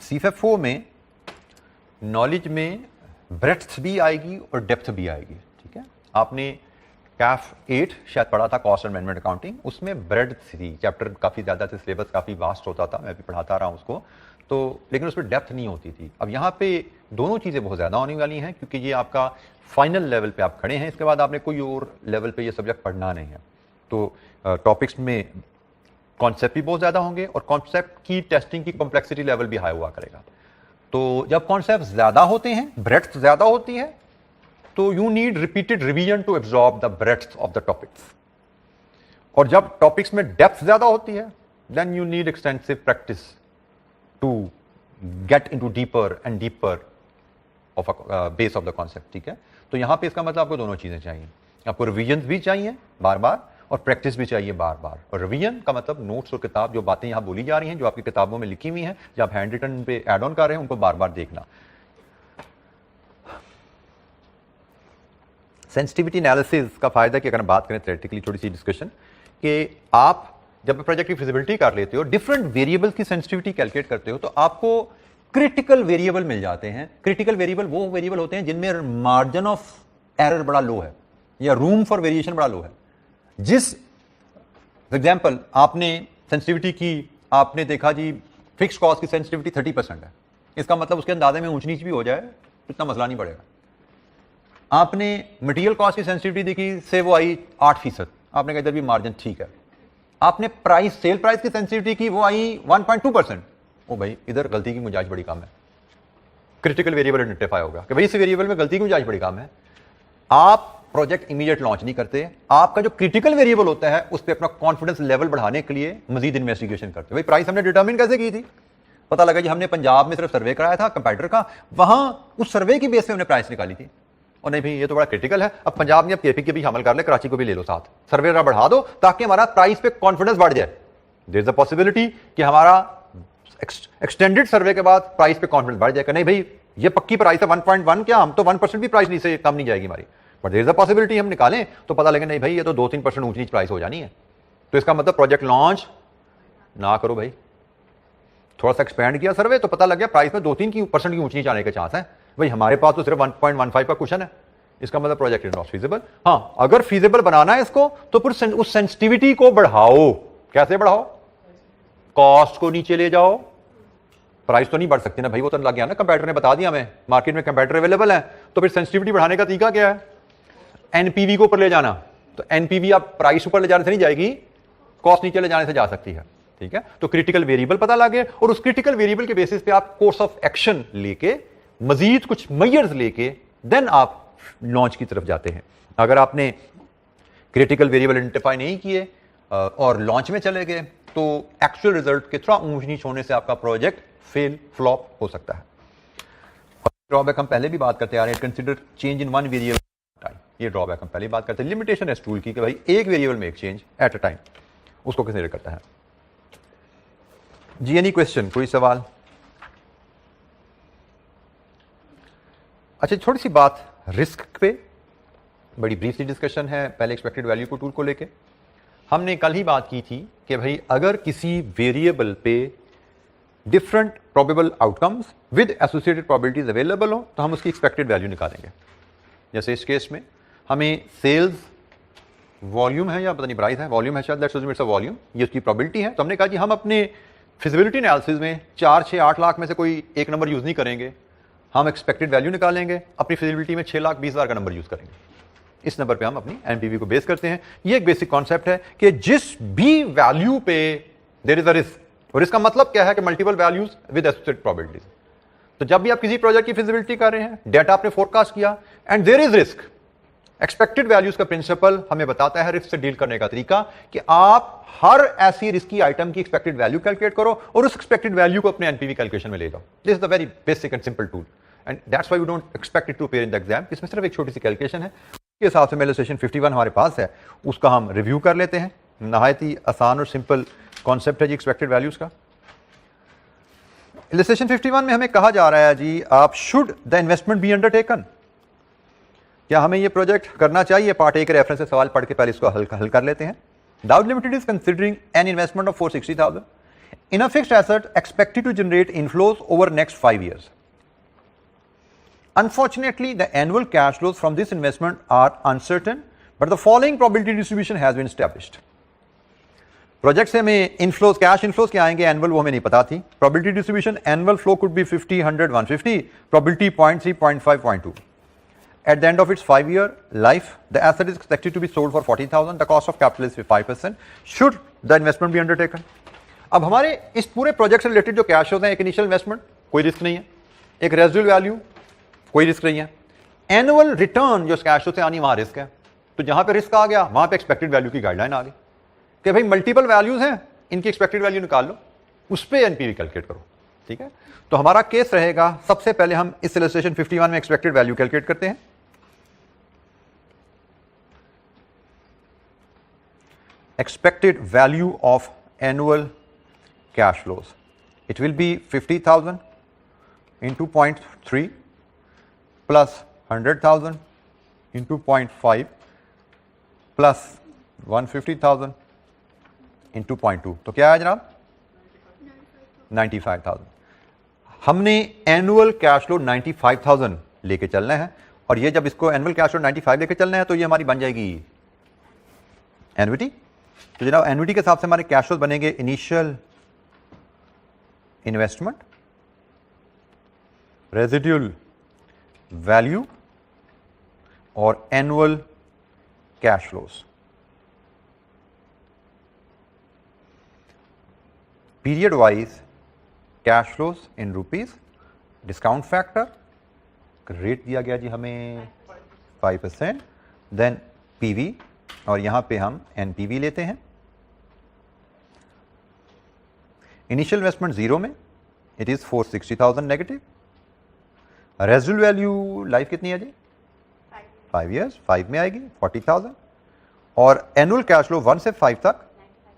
CFFO में नॉलेज में ब्रेड्थ भी आएगी और डेप्थ भी आएगी, ठीक है। आपने CAF 8 शायद पढ़ा था, कॉस्ट एंड मैनेजमेंट अकाउंटिंग, उसमें ब्रेड्थ थी, चैप्टर काफ़ी ज़्यादा थे, सिलेबस काफ़ी वास्ट होता था, मैं भी पढ़ाता रहा हूँ उसको, तो लेकिन उसमें डेप्थ नहीं होती थी। अब यहाँ पे दोनों चीज़ें बहुत ज़्यादा होने वाली हैं क्योंकि ये आपका फाइनल लेवल पे आप खड़े हैं, इसके बाद आपने कोई और लेवल पे ये सब्जेक्ट पढ़ना नहीं है। तो टॉपिक्स में कॉन्सेप्ट भी बहुत ज़्यादा होंगे और कॉन्सेप्ट की टेस्टिंग की कॉम्प्लेक्सिटी लेवल भी हाई हुआ करेगा। तो जब कॉन्सेप्ट ज़्यादा होते हैं, ब्रेड्थ ज़्यादा होती है, तो you need repeated revision to absorb the breadth of the topics. और जब टॉपिक्स में डेप्थ ज़्यादा होती है, then you need extensive practice to get into deeper and deeper of base of the concept, ठीक है। तो यहां पे इसका मतलब आपको दोनों चीजें चाहिए, आपको रिवीजन भी चाहिए बार बार और प्रैक्टिस भी चाहिए बार बार। और रिवीजन का मतलब नोट्स और किताब, जो बातें यहां बोली जा रही हैं, जो आपकी किताबों में लिखी हुई हैं, जो आप हैंड रिटन पे एड ऑन कर रहे हैं, उनको बार बार देखना। सेंसिटिविटी एनालिसिस का फायदा कि अगर हम बात करें थ्योरेटिकली थोड़ी सी डिस्कशन, कि आप जब प्रोजेक्ट की फिजिबिलिटी कर लेते हो, डिफरेंट वेरिएबल्स की सेंसिटिविटी कैलकुलेट करते हो, तो आपको क्रिटिकल वेरिएबल मिल जाते हैं। क्रिटिकल वेरिएबल वो वेरिएबल होते हैं जिनमें मार्जिन ऑफ एरर बड़ा लो है या रूम फॉर वेरिएशन बड़ा लो है। जिस एग्जांपल आपने सेंसिटिविटी की, आपने देखा जी फिक्स कॉस्ट की सेंसिटिविटी 30% है, इसका मतलब उसके अंदाजे में ऊंच नीच भी हो जाए इतना मसला नहीं पड़ेगा। आपने मटेरियल कॉस्ट की सेंसिटिविटी देखी से वो आई 8%, आपने कहा इधर भी मार्जिन ठीक है। आपने प्राइस, सेल प्राइस की सेंसिटिविटी की, वो आई 1.2%, ओ भाई इधर गलती की गुंजाइश बड़ी कम है। क्रिटिकल वेरिएबल आइडेंटिफाई होगा कि भाई इस वेरिएबल में गलती की गुंजाइश बड़ी कम है। आप प्रोजेक्ट इमीडिएट लॉन्च नहीं करते, आपका जो क्रिटिकल वेरिएबल होता है उस पर अपना कॉन्फिडेंस लेवल बढ़ाने के लिए मजीद इन्वेस्टिगेशन करते। भाई प्राइस हमने डिटरमिन कैसे की थी, पता लगा जी हमने पंजाब में सिर्फ सर्वे कराया था कंपैरेटर का, वहां उस सर्वे की बेस पे हमने प्राइस निकाली थी। और नहीं भाई ये तो बड़ा क्रिटिकल है, अब पंजाब ने अब केपी के भी शामिल कर ले, कराची को भी ले लो साथ, सर्वे बढ़ा दो ताकि हमारा प्राइस पे कॉन्फिडेंस बढ़ जाए। देयर इज अ पॉसिबिलिटी कि हमारा एक्सटेंडेड सर्वे के बाद प्राइस पे कॉन्फिडेंस बढ़ जाएगा, नहीं भाई ये पक्की प्राइस है 1.1, क्या हम तो 1% भी प्राइस नहीं से कम नहीं जाएगी हमारी, but there is a possibility हम निकालें तो पता लगे नहीं भाई ये तो 2-3% ऊंच नीच प्राइस हो जानी है। तो इसका मतलब प्रोजेक्ट लॉन्च ना करो भाई। थोड़ा सा एक्सपेंड किया सर्वे तो पता लग गया प्राइस में 2-3% की ऊंच नीच आने के चांस है, भाई हमारे पास तो सिर्फ 1.15 का क्वेश्चन है, इसका मतलब प्रोजेक्ट इज नॉट फीजिबल। हाँ, अगर फीजिबल बनाना है इसको तो फिर उस सेंसिटिविटी को बढ़ाओ। कैसे बढ़ाओ? कॉस्ट को नीचे ले जाओ, प्राइस तो नहीं बढ़ सकती ना भाई, वो तो लग गया ना, कंपैरेटर ने बता दिया हमें मार्केट में कंपैरेटर अवेलेबल है, तो फिर सेंसिटिविटी बढ़ाने का तरीका क्या है? एनपीवी को ऊपर ले जाना। तो एनपीवी आप प्राइस ऊपर ले जाने से नहीं जाएगी, कॉस्ट नीचे ले जाने से जा सकती है, ठीक है। तो क्रिटिकल वेरिएबल पता लगे और उस क्रिटिकल वेरिएबल के बेसिस पे आप कोर्स ऑफ एक्शन लेके, मजीद कुछ मेजर्स लेके देन आप लॉन्च की तरफ जाते हैं। अगर आपने क्रिटिकल वेरिएबल आइडेंटिफाई नहीं किए और लॉन्च में चले गए तो एक्चुअल रिजल्ट के थोड़ा ऊंच नीच होने से आपका प्रोजेक्ट फेल, फ्लॉप हो सकता है। ड्रॉबैक हम पहले भी बात करते आ रहे हैं, consider change in one variable time, ये ड्रॉबैक हम पहले बात करते हैं। लिमिटेशन है इस टूल की कि भाई एक वेरिएबल में एक चेंज एट अ टाइम, उसको कंसीडर करता है। जी एनी क्वेश्चन, कोई सवाल? अच्छा थोड़ी सी बात रिस्क पे, बड़ी ब्रीफली डिस्कशन है पहले एक्सपेक्टेड वैल्यू को टूल को लेके। हमने कल ही बात की थी कि भाई अगर किसी वेरिएबल पे different probable outcomes with associated probabilities available हो तो हम उसकी एक्सपेक्टेड वैल्यू निकालेंगे। जैसे इस केस में हमें सेल्स वॉल्यूम है या पता नहीं प्राइस है, वॉल्यूम है शायद, let's assume it's a volume, ये उसकी प्रोबेबिलिटी है। तो हमने कहा जी हम अपने फिजिबिलिटी एनालिसिस में 4, 6, 8 लाख में से कोई एक नंबर यूज नहीं करेंगे, हम एक्सपेक्टेड वैल्यू निकालेंगे, अपनी फिजिबिलिटी में 6,20,000 का नंबर यूज करेंगे, इस नंबर पे हम अपनी एनपीवी को बेस करते हैं। ये एक बेसिक कॉन्सेप्ट है कि जिस भी वैल्यू पे देयर इज अ रिस्क, और इसका मतलब क्या है कि multiple values with associated probabilities. तो जब भी आप किसी प्रोजेक्ट की फिजिबिलिटी कर रहे हैं, डेटा आपने फोरकास्ट किया and there is risk, expected values का प्रिंसिपल हमें बताता है रिस्क से डील करने का तरीका कि आप हर ऐसी रिस्की आइटम की एक्सपेक्टेड वैल्यू कैलकुलेट करो और उस एक्सपेक्टेड वैल्यू को अपने एनपीवी कैलकुलेशन में ले लो। This is the very basic and simple tool and that's why we don't expect it to appear in the exam. इसमें सिर्फ एक छोटी सी कैलकुलेशन है, उसके हिसाब से इलस्ट्रेशन 51 हमारे पास है, उसका हम रिव्यू कर लेते हैं। नहायत ही आसान और सिंपल कॉन्सेप्ट है जी एक्सपेक्टेड वैल्यूज का। इलस्ट्रेशन 51 में हमें कहा जा रहा है जी आप should the investment be undertaken, क्या हमें ये प्रोजेक्ट करना चाहिए। पार्ट ए के रेफरेंस से सवाल पढ़ के पहले इसको हल कर लेते हैं। Dow Limited is considering an investment of 460,000 in a fixed asset expected to generate inflows over next 5 years. Unfortunately, the annual cash flows from this investment are uncertain, but the following probability distribution has been established. Project से हमें inflows cash inflows क्या आएंगे annual वो हमें नहीं पता थी। Probability distribution annual flow could be 50, 100, 150, probability 0.3, 0.5, 0.2. At the end of its 5-year life, the asset is expected to be sold for 40,000. The cost of capital is 5%. Should the investment be undertaken? अब हमारे इस पूरे project से related जो cash होते हैं, एक initial investment कोई रिस्क नहीं है, एक रेजिडुअल वैल्यू कोई रिस्क नहीं है, एनुअल रिटर्न जो कैश होते हैं आनी वहां रिस्क है। तो जहां पे रिस्क आ गया वहां पे एक्सपेक्टेड वैल्यू की गाइडलाइन आ गई कि भाई मल्टीपल वैल्यूज हैं, इनकी एक्सपेक्टेड वैल्यू निकाल लो, उस पर एनपीवी कैलकुलेट करो। ठीक है, तो हमारा केस रहेगा सबसे पहले हम इस इलस्ट्रेशन 51 में एक्सपेक्टेड वैल्यू कैलकुलेट करते हैं। Expected value of annual cash flows. It will be 50,000 into 0.3 plus 100,000 into 0.5 plus 150,000 into 0.2. तो क्या है जनाब 95,000। हमने एनुअल कैश फ्लो 95,000 लेके चलना है और ये जब इसको एनुअल कैश फ्लो 95 लेके चलना है तो ये हमारी बन जाएगी एन्युटी। तो जनाब एन्युटी के हिसाब से हमारे कैश फ्लोज बनेंगे इनिशियल इन्वेस्टमेंट, रेजिडुअल वैल्यू और annual cash flows. Period wise cash flows in rupees, discount factor rate दिया गया जी हमें 5%, देन पीवी और यहां पे हम एनपीवी लेते हैं। इनिशियल इन्वेस्टमेंट 0 में it is 460,000 negative. Residual value life कितनी है जी 5 इयर्स, 5 में आएगी 40,000 और एनुअल कैश फ्लो 1 से 5 तक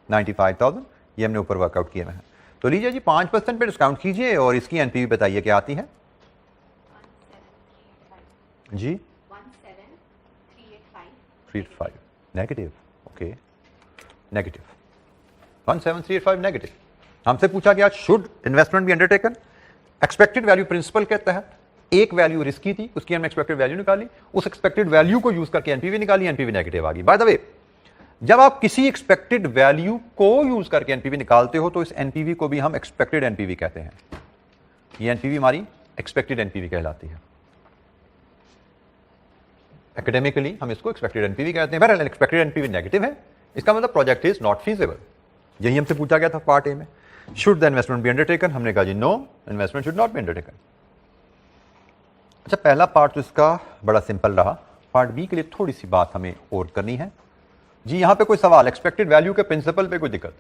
95,000। ये हमने ऊपर वर्कआउट किए हुए हैं। तो लीजिए जी 5% पे डिस्काउंट कीजिए और इसकी एनपीवी बताइए क्या आती है जी 17385 नेगेटिव। Okay, negative 17385 negative. हमसे पूछा गया should investment be undertaken. Expected value principle के तहत एक वैल्यू रिस्की थी, उसकी हमने एक्सपेक्टेड वैल्यू निकाली, उस एक्सपेक्टेड वैल्यू को यूज करके एनपीवी निकाली, एनपीवी नेगेटिव आ गई। बाय द वे, जब आप किसी एक्सपेक्टेड वैल्यू को यूज करके एनपीवी निकालते हो तो इस एनपीवी को भी हम एक्सपेक्टेड एनपीवी कहते हैं। ये एनपीवी हमारी एक्सपेक्टेड एनपीवी कहलाती है। एकेडमिकली हम इसको एक्सपेक्टेड एनपीवी कहते हैं। बहरहाल एक्सपेक्टेड एनपीवी नेगेटिव है, इसका मतलब प्रोजेक्ट इज नॉट फीजिबल। यही हमसे पूछा गया था पार्ट ए में, should the investment be undertaken. हमने कहा जी no, investment should not be undertaken. अच्छा, पहला पार्ट तो इसका बड़ा सिंपल रहा। पार्ट बी के लिए थोड़ी सी बात हमें और करनी है जी। यहां पे कोई सवाल एक्सपेक्टेड वैल्यू के प्रिंसिपल पे कोई दिक्कत?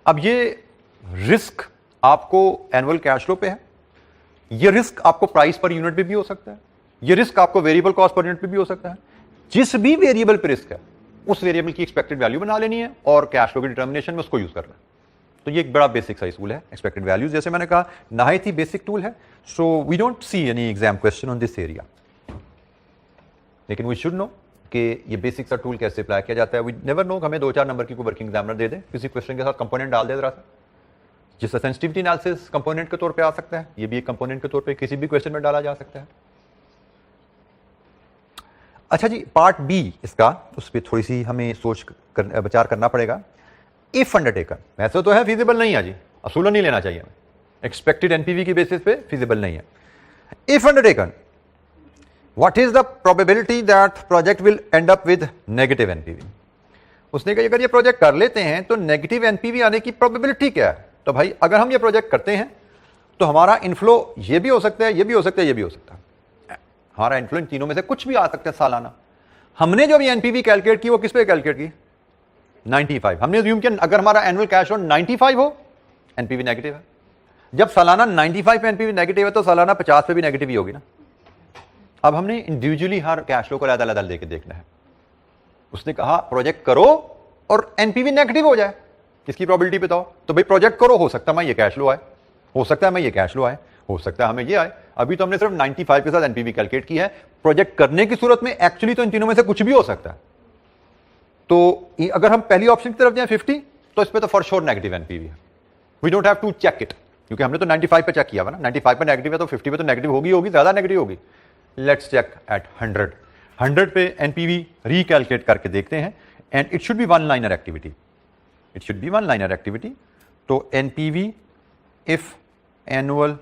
अब ये रिस्क आपको एनुअल कैश फ्लो पे है, ये रिस्क आपको प्राइस पर यूनिट पे भी हो सकता है, ये रिस्क आपको वेरिएबल कॉस्ट पर यूनिट पे भी हो सकता है। जिस भी वेरिएबल पे रिस्क है उस वेरिएबल की एक्सपेक्टेड वैल्यू बना लेनी है और कैश फ्लो की डिटर्मिनेशन में उसको यूज करना है। तो ये एक बड़ा बेसिक सा टूल है एक्सपेक्टेड वैल्यूज। जैसे मैंने कहा नहायत ही बेसिक टूल है, so we don't see any exam question on this area, लेकिन वी शुड नो कि ये बेसिक सा टूल कैसे अप्लाई किया जाता है। वी नेवर नो, हमें 2-4 नंबर की कोई वर्किंग एग्जामिनर दे दे, किसी क्वेश्चन के साथ कंपोनेंट डाल दे जरा सा, जिससे सेंसिटिविटी एनालिसिस कंपोनेंट के तौर पे आ सकता है। ये भी एक कंपोनेंट के तौर पे किसी भी क्वेश्चन में डाला जा सकता है। अच्छा जी, पार्ट बी इसका, उस पर थोड़ी सी हमें विचार करना पड़ेगा। इफ अंडरटेकन, वैसे तो है फीजिबल नहीं है जी, असूलन नहीं लेना चाहिए हमें, एक्सपेक्टेड एनपीवी की बेसिस पे फीजिबल नहीं है। If undertaken, what is the probability that project will and up with negative NPV. उसने कहा अगर ये प्रोजेक्ट कर लेते हैं तो नेगेटिव एनपीवी आने की प्रोबेबिलिटी क्या है। तो भाई अगर हम ये प्रोजेक्ट करते हैं तो हमारा इनफ्लो ये भी हो सकता है, ये भी हो सकता है, ये भी हो सकता है। हमारा इनफ्लो इन तीनों में से कुछ भी आ सकता है सालाना। हमने जो भी एनपीवी कैलकुलेट की वो किस पे कैलकुलेट की? 95। हमने अज्यूम किया अगर हमारा एनुअल कैश फ्लो 95 हो, एनपीवी नेगेटिव है। जब सालाना 95 पे एनपीवी नेगेटिव है तो सालाना 50 पे भी नेगेटिव ही होगी ना। अब हमने इंडिविजुअली हर कैश फ्लो को अलग-अलग लेके देखना है। उसने कहा प्रोजेक्ट करो और एनपीवी नेगेटिव हो जाए, इसकी प्रोबेबिलिटी बताओ। तो भाई प्रोजेक्ट करो, हो सकता है मैं ये कैश फ्लो आए, हो सकता है मैं ये कैश फ्लो आए, हो सकता है हमें ये आए। अभी तो हमने सिर्फ 95 के साथ एनपीवी कैलकुलेट की है। प्रोजेक्ट करने की सूरत में एक्चुअली तो इन तीनों में से कुछ भी हो सकता है। तो अगर हम पहली ऑप्शन की तरफ जाएं 50, तो इस पे तो फॉर श्योर नेगेटिव एनपीवी है। We don't have to check it, क्योंकि हमने तो 95 पे चेक किया हुआ ना। 95 पे नेगेटिव है तो 50 पे तो नेगेटिव होगी, ज्यादा नेगेटिव होगी। लेट्स चेक एट 100 पे एनपीवी रीकैलकुलेट करके देखते हैं। And it should be one liner activity, it should be one liner activity. तो NPV if annual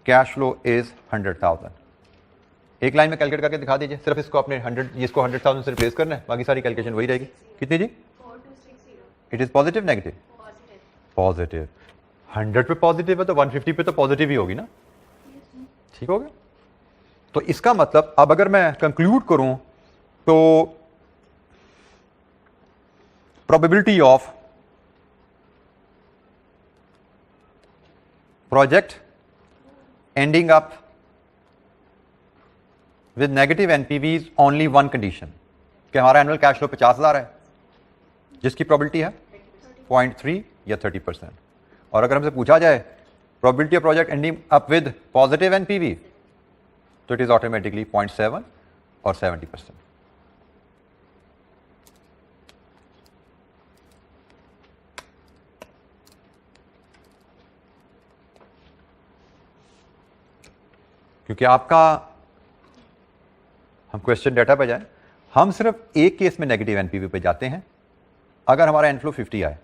cash flow is 100,000, एक लाइन में कैलकुलेट करके दिखा दीजिए। सिर्फ इसको अपने 100,000 से रिप्लेस करना है, बाकी सारी कैलकुलेशन वही रहेगी। कितनी जी? 4260 it is positive negative? Positive. Positive. 100 पे पॉजिटिव है तो 150 पे तो पॉजिटिव ही होगी ना। ठीक हो गया। तो इसका मतलब अब अगर मैं कंक्लूड करूं तो probability of project ending up with negative NPVs only one condition, कि हमारा एनुअल कैश फ्लो 50,000 है, जिसकी प्रोबेबिलिटी है 0.3 या 30%। और अगर हमसे पूछा जाए probability of project ending up with positive NPV, तो इट इज ऑटोमेटिकली 0.7 और 70%। क्योंकि आपका, हम क्वेश्चन डाटा पे जाए, हम सिर्फ एक केस में नेगेटिव एनपीवी पे जाते हैं। अगर हमारा इनफ्लो 50 आए,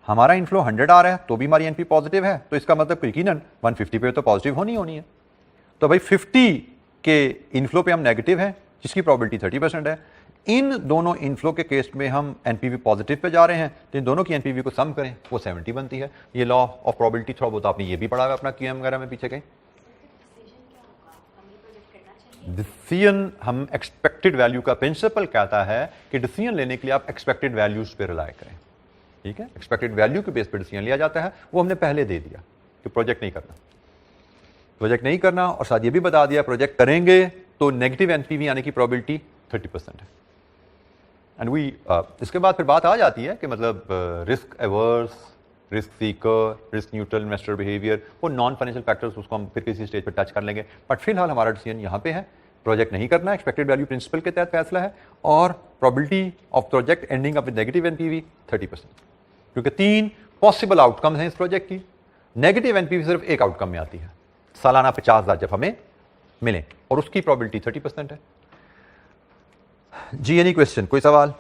हमारा इनफ्लो 100 आ रहा है तो भी हमारी एनपी पॉजिटिव है, तो इसका मतलब यकीनन 150 पे तो पॉजिटिव होनी है। तो भाई 50 के इनफ्लो पे हम नेगेटिव हैं, जिसकी प्रोबेबिलिटी 30% है। इन दोनों इनफ्लो के केस में हम एनपीवी पॉजिटिव पे जा रहे हैं, तो इन दोनों की एनपीवी को सम करें, वो 70 बनती है। ये लॉ ऑफ प्रोबेबिलिटी थोड़ा बहुत आपने ये भी पढ़ा हुआ अपना क्यूएम वगैरह में पीछे कहीं। डिसीजन, हम एक्सपेक्टेड वैल्यू का प्रिंसिपल कहता है कि डिसीजन लेने के लिए आप एक्सपेक्टेड वैल्यूज पे रिलाय करें। ठीक है, एक्सपेक्टेड वैल्यू के बेस पे डिसीजन लिया जाता है। वो हमने पहले दे दिया कि प्रोजेक्ट नहीं करना, प्रोजेक्ट नहीं करना, और साथ ये भी बता दिया प्रोजेक्ट करेंगे तो नेगेटिव एनपीवी आने की प्रोबेबिलिटी 30% है। एंड वी इसके बाद फिर बात आ जाती है कि मतलब risk averse, risk Sikar, risk neutral investor behaviour, वो नॉन फाइनेंशियल फैक्टर्स, उसको हम फिर किसी स्टेज पर टच कर लेंगे। बट फिलहाल हमारा डिसीजन यहाँ पे है, प्रोजेक्ट नहीं करना, एक्सपेक्टेड वैल्यू प्रिंसिपल के तहत फैसला है, और probability of project ending up with negative NPV 30%। क्योंकि 3 पॉसिबल आउटकम्स हैं इस प्रोजेक्ट की। नेगेटिव एनपीवी सिर्फ एक आउटकम में आती है, सालाना 50,000 जब हमें मिले, और उसकी प्रोबेबिलिटी 30% है। जी एनी क्वेश्चन, कोई सवाल?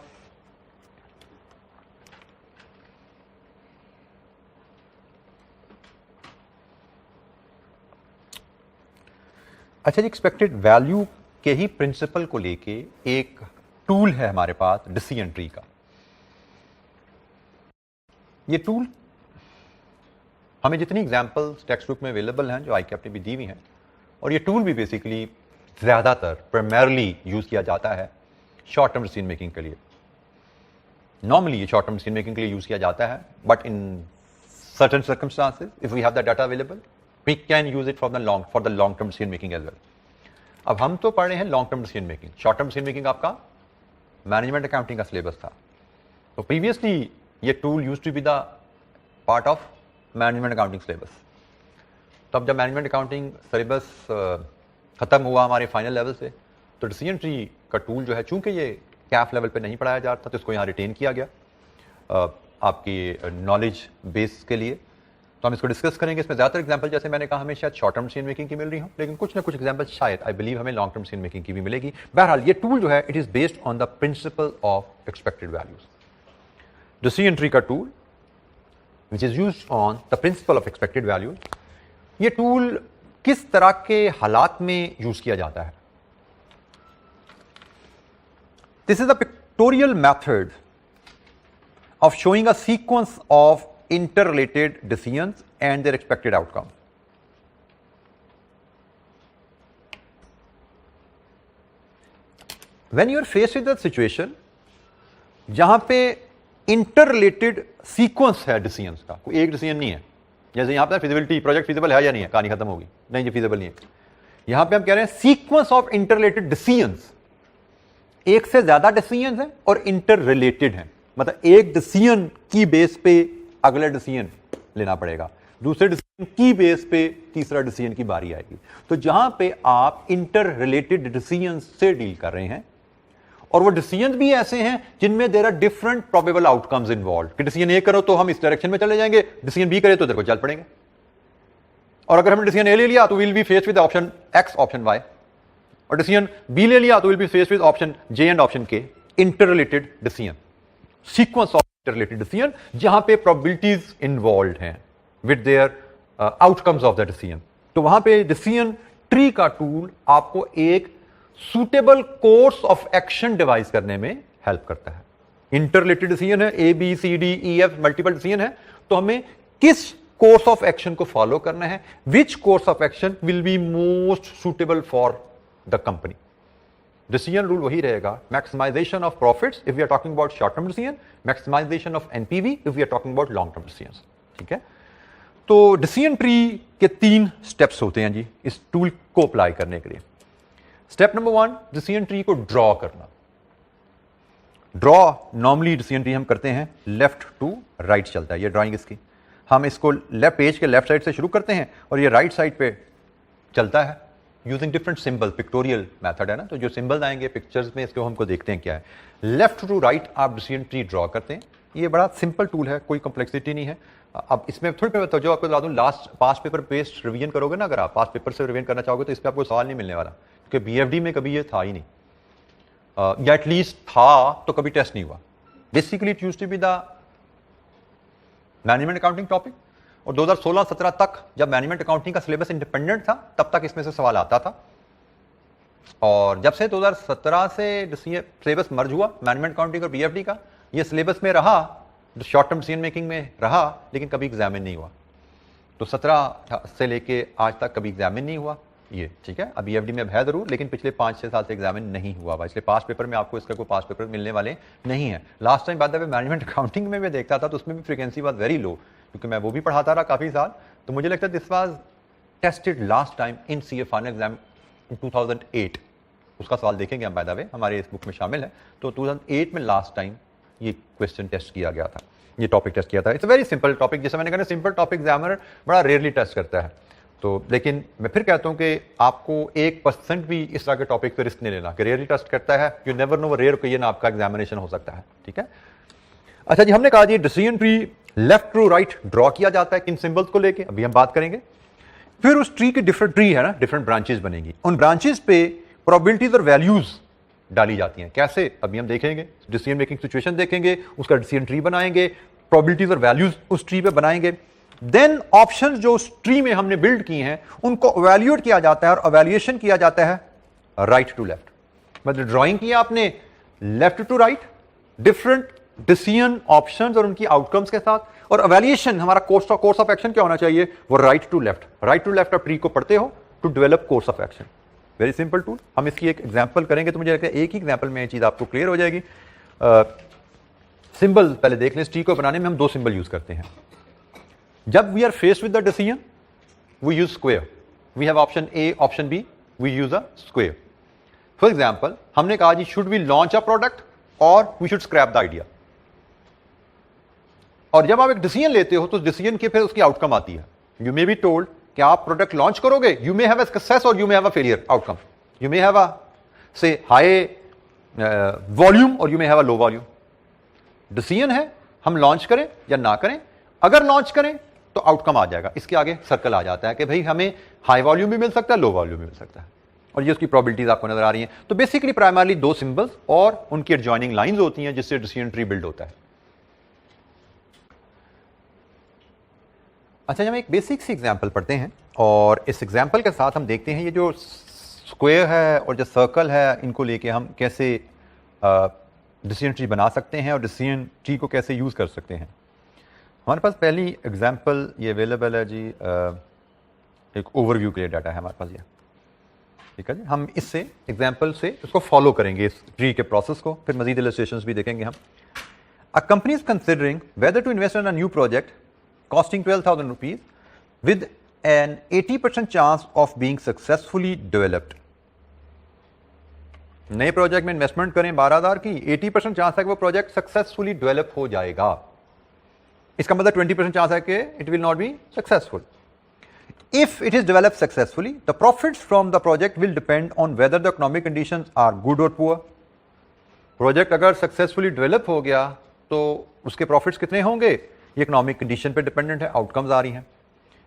अच्छा जी, एक्सपेक्टेड वैल्यू के ही प्रिंसिपल को लेके एक टूल है हमारे पास डिसीजन ट्री का। ये टूल हमें जितनी एग्जांपल्स टेक्स्ट बुक में अवेलेबल हैं, जो ICAP ने भी दी हुई हैं, और ये टूल भी बेसिकली ज़्यादातर प्राइमरली यूज़ किया जाता है शॉर्ट टर्म डिसीजन मेकिंग के लिए। नॉर्मली ये शॉर्ट टर्म डिसीजन मेकिंग के लिए यूज़ किया जाता है, but in certain circumstances if we have the data available we can use it for the long term decision making as well. अब हम तो पढ़ रहे हैं long term decision making, short term decision making आपका मैनेजमेंट अकाउंटिंग का syllabus था। तो प्रीवियसली ये tool used to be the part of management accounting syllabus. तब जब मैनेजमेंट अकाउंटिंग सिलेबस खत्म हुआ हमारे फाइनल लेवल से, तो डिसीजन ट्री का टूल जो है, चूंकि ये कैफ लेवल पे नहीं पढ़ाया जाता, तो इसको यहाँ रिटेन किया गया आपकी नॉलेज बेस के लिए। तो हम इसको डिस्कस करेंगे। इसमें ज़्यादातर एग्जांपल, जैसे मैंने कहा, हमें शायद शॉर्ट टर्म डिसीजन मेकिंग की मिल रही हो, लेकिन कुछ ना कुछ एग्जांपल शायद आई बिलीव हमें लॉन्ग टर्म डिसीजन मेकिंग की भी मिलेगी। बहरहाल ये टूल जो है, it is based on the principle of expected values. Decision tree का tool which is used on the principle of expected values. ये टूल किस तरह के हालात में यूज किया जाता है? This is the pictorial method of showing a sequence of interrelated decisions and their expected outcome. When you are face with the situation जहां पे इंटर रिलेटेड सीक्वेंस है डिसीजंस का, कोई एक डिसीजन नहीं है। जैसे यहां पे फिजिबिलिटी, प्रोजेक्ट फिजिबल है या नहीं है, कहानी खत्म होगी, नहीं ये फिजिबल नहीं है। यहां पे हम कह रहे हैं sequence of inter related decisions, एक से ज्यादा डिसीजंस हैं और इंटर रिलेटेड हैं, मतलब एक डिसीजन की बेस पे अगला डिसीजन लेना पड़ेगा, दूसरे डिसीजन की बेस पे तीसरा डिसीजन की बारी आएगी। तो जहां पे आप इंटर रिलेटेड डिसीजन से डील कर रहे हैं और वो डिसीजन भी ऐसे हैं जिनमें there are different probable outcomes involve, कि डिसीजन ए करो तो हम इस डायरेक्शन में चले जाएंगे, डिसीजन बी करे तो तेरे को चल पड़ेंगे, और अगर हमने डिसीजन ए ले लिया तो will be faced with option X option Y, और डिसीजन बी ले लिया तो will be faced with option J and option K. Inter related decision, sequence of inter related decision जहां पे प्रोबेबिलिटीज इन्वॉल्व हैं with their outcomes of the decision. तो वहां पे डिसीजन ट्री का टूल आपको एक suitable course of action devise करने में हेल्प करता है। इंटर रिलेटेड डिसीजन है, A B C D E F multiple decision है, तो हमें किस कोर्स ऑफ एक्शन को फॉलो करना है, which course of action will be most suitable for the company. Decision rule वही रहेगा, maximization of profits if we are talking about short term decision, maximization of NPV if we are talking about long term decision. ठीक है, तो decision tree के 3 steps होते हैं जी इस tool को अप्लाई करने के लिए। स्टेप नंबर 1, डिसीजन ट्री को ड्रॉ करना। ड्रॉ नॉर्मली डिसीजन ट्री हम करते हैं लेफ्ट टू राइट चलता है, ये ड्राइंग इसकी, हम इसको लेफ्ट पेज के लेफ्ट साइड से शुरू करते हैं और ये राइट साइड पे चलता है using different symbol, pictorial method है ना, तो जो सिंबल्स आएंगे पिक्चर्स में इसको हमको देखते हैं क्या है। लेफ्ट टू राइट आप डिसीजन ट्री ड्रॉ करते हैं, ये बड़ा सिंपल टूल है, कोई कॉम्प्लेक्सिटी नहीं है। अब इसमें थोड़ी मैं जो आपको बता दूं, last past paper based revision करोगे ना, अगर आप पास्ट पेपर से रिवीजन करना चाहोगे तो इस पर आपको सवाल नहीं मिलने वाला, क्योंकि बीएफडी में कभी ये था ही नहीं, या एटलीस्ट था तो कभी टेस्ट नहीं हुआ। Basically it used to be the management accounting topic, और 2016-17 तक जब मैनेजमेंट अकाउंटिंग का सिलेबस इंडिपेंडेंट था तब तक इसमें से सवाल आता था, और जब से 2017 से सिलेबस मर्ज हुआ मैनेजमेंट अकाउंटिंग और बीएफडी का, ये सिलेबस में रहा, शॉर्ट टर्म डिसीजन मेकिंग में रहा, लेकिन कभी एग्जामिन नहीं हुआ। तो 17 से लेके आज तक कभी एग्जामिन नहीं हुआ ये, ठीक है। अब बीएफडी में अब है जरूर, लेकिन पिछले 5-6 साल से एग्जामिन नहीं हुआ हुआ, इसलिए पास पेपर में आपको इसका कोई पास पेपर मिलने वाले नहीं है। लास्ट टाइम बाद मैनेजमेंट अकाउंटिंग में मैं देखता था तो उसमें भी फ्रीक्वेंसी वाज वेरी लो, क्योंकि मैं वो भी पढ़ाता रहा काफी साल, तो मुझे लगता है this was tested last time in CA final exam in 2008। उसका सवाल देखेंगे हम, बाय द वे हमारे इस बुक में शामिल है। तो 2008 में लास्ट टाइम ये क्वेश्चन टेस्ट किया गया था, ये टॉपिक टेस्ट किया था। It's a very simple topic, जैसे मैंने कहा सिंपल टॉपिक एग्जामिनर बड़ा रेयरली टेस्ट करता है, तो लेकिन मैं फिर कहता हूं कि आपको 1% भी इस तरह के टॉपिक पे रिस्क नहीं लेना कि रेयरली टेस्ट करता है, यू नेवर नो रेयर कोई ना आपका एग्जामिनेशन हो सकता है, ठीक है। अच्छा जी, हमने कहा जी decision tree left to right draw किया जाता है किन सिंबल्स को लेके, अभी हम बात करेंगे। फिर उस ट्री की डिफरेंट ट्री है ना, डिफरेंट ब्रांचेस बनेंगी, उन ब्रांचेस पे प्रोबेबिलिटीज और वैल्यूज डाली जाती हैं। कैसे, अभी हम देखेंगे, डिसीजन मेकिंग सिचुएशन देखेंगे, उसका डिसीजन ट्री बनाएंगे, प्रोबेबिलिटीज और वैल्यूज उस ट्री पे बनाएंगे। देन ऑप्शंस जो उस ट्री में हमने बिल्ड किए हैं उनको इवैल्यूएट किया जाता है, और इवैल्यूएशन किया जाता है राइट टू लेफ्ट, मतलब ड्राइंग किया आपने left to right different decision options और उनकी आउटकम्स के साथ, और इवैल्यूएशन हमारा कोर्स ऑफ एक्शन क्या होना चाहिए, वो right to left. Right to left आप ट्री को पढ़ते हो to develop course of action. Very simple tool. हम इसकी एक एग्जांपल करेंगे तो मुझे लगता है एक ही एग्जांपल में ये चीज आपको क्लियर हो जाएगी। सिंबल पहले देख लें, इस ट्री को बनाने में हम 2 सिंबल यूज करते हैं। जब we are faced with the decision we use square, we have option A option B, we use a square. For example हमने कहा जी should we launch a product और we should scrap the idea, और जब आप एक decision लेते हो तो डिसीजन की फिर उसकी आउटकम आती है। यू मे बी टोल्ड कि आप प्रोडक्ट लॉन्च करोगे, you may have a success और you may have a failure outcome, you may have a say high volume और you may have a low volume. Decision है हम launch करें या ना करें, अगर लॉन्च करें तो आउटकम आ जाएगा, इसके आगे सर्कल आ जाता है कि भाई हमें हाई वॉल्यूम भी मिल सकता है, लो वॉल्यूम भी मिल सकता है, और ये उसकी प्रोबेबिलिटीज आपको नजर आ रही हैं। तो बेसिकली प्राइमरली 2 सिंबल्स और उनकी एडजॉइनिंग लाइंस होती हैं जिससे डिसीजन ट्री बिल्ड होता है। अच्छा, हम एक बेसिक सी एग्जांपल पढ़ते हैं, और इस एग्जांपल के साथ हम देखते हैं ये जो स्क्वायर है और जो सर्कल है इनको लेके हम कैसे डिसीजन ट्री बना सकते हैं और डिसीजन ट्री को कैसे यूज कर सकते हैं। हमारे पास पहली एग्जांपल ये अवेलेबल है जी, एक ओवरव्यू के लिए डाटा है हमारे पास। ये ठीक है जी, हम इससे एग्जाम्पल से इसको फॉलो करेंगे इस ट्री के प्रोसेस को, फिर मजीद इलस्ट्रेशंस भी देखेंगे हम। A company is considering whether to invest in a new project costing 12,000 rupees with an 80% chance of being successfully developed. नए प्रोजेक्ट में इन्वेस्टमेंट करें 12,000 की, 80% चांस है कि वो प्रोजेक्ट सक्सेसफुली डेवलप हो जाएगा। इसका मतलब 20% चांस है कि it will not be successful. If it is developed successfully, the profits from the project will depend on whether the economic conditions are good or poor. Project अगर successfully develop हो गया तो उसके प्रॉफिट्स कितने होंगे, ये इकोनॉमिक कंडीशन पे dependent है, आउटकम्स आ रही हैं।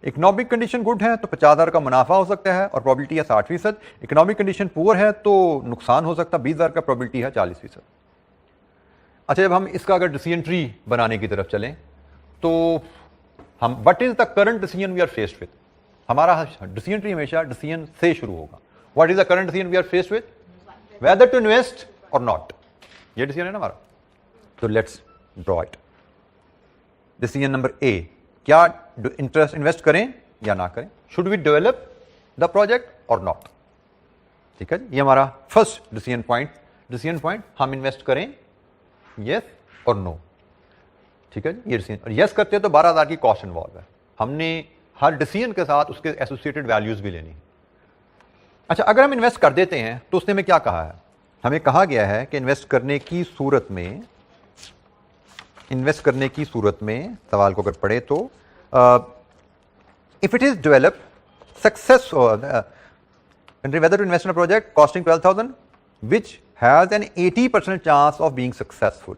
इकोनॉमिक कंडीशन गुड है तो 50,000 का मुनाफा हो सकता है और प्रोबेबिलिटी है 60%। इकोनॉमिक कंडीशन पुअर है तो नुकसान हो सकता है, 20,000 का प्रोबेबिलिटी है 40%। अच्छा, जब हम इसका अगर डिसीजन ट्री बनाने की तरफ चलें तो हम what is the current decision we are faced with, हमारा डिसीजन ट्री हमेशा डिसीजन से शुरू होगा। What is the current decision we are faced with, whether to invest or not, ये डिसीजन है ना हमारा। तो let's draw it. Decision number A, क्या इंटरेस्ट इन्वेस्ट करें या ना करें, should we develop the project or not. ठीक है, ये हमारा first decision point. Decision point, हम इन्वेस्ट करें यस और नो। ठीक है जी, ये डिसीजन, और यस करते हैं तो 12,000 की कॉस्ट इन्वॉल्व है, हमने हर डिसीजन के साथ उसके एसोसिएटेड वैल्यूज भी लेनी। अच्छा, अगर हम इन्वेस्ट कर देते हैं तो उसने हमें क्या कहा है, हमें कहा गया है कि इन्वेस्ट करने की सूरत में सवाल को अगर पढ़े तो if it is develop success whether to invest in a project costing 12,000 which has an 80% chance of being successful.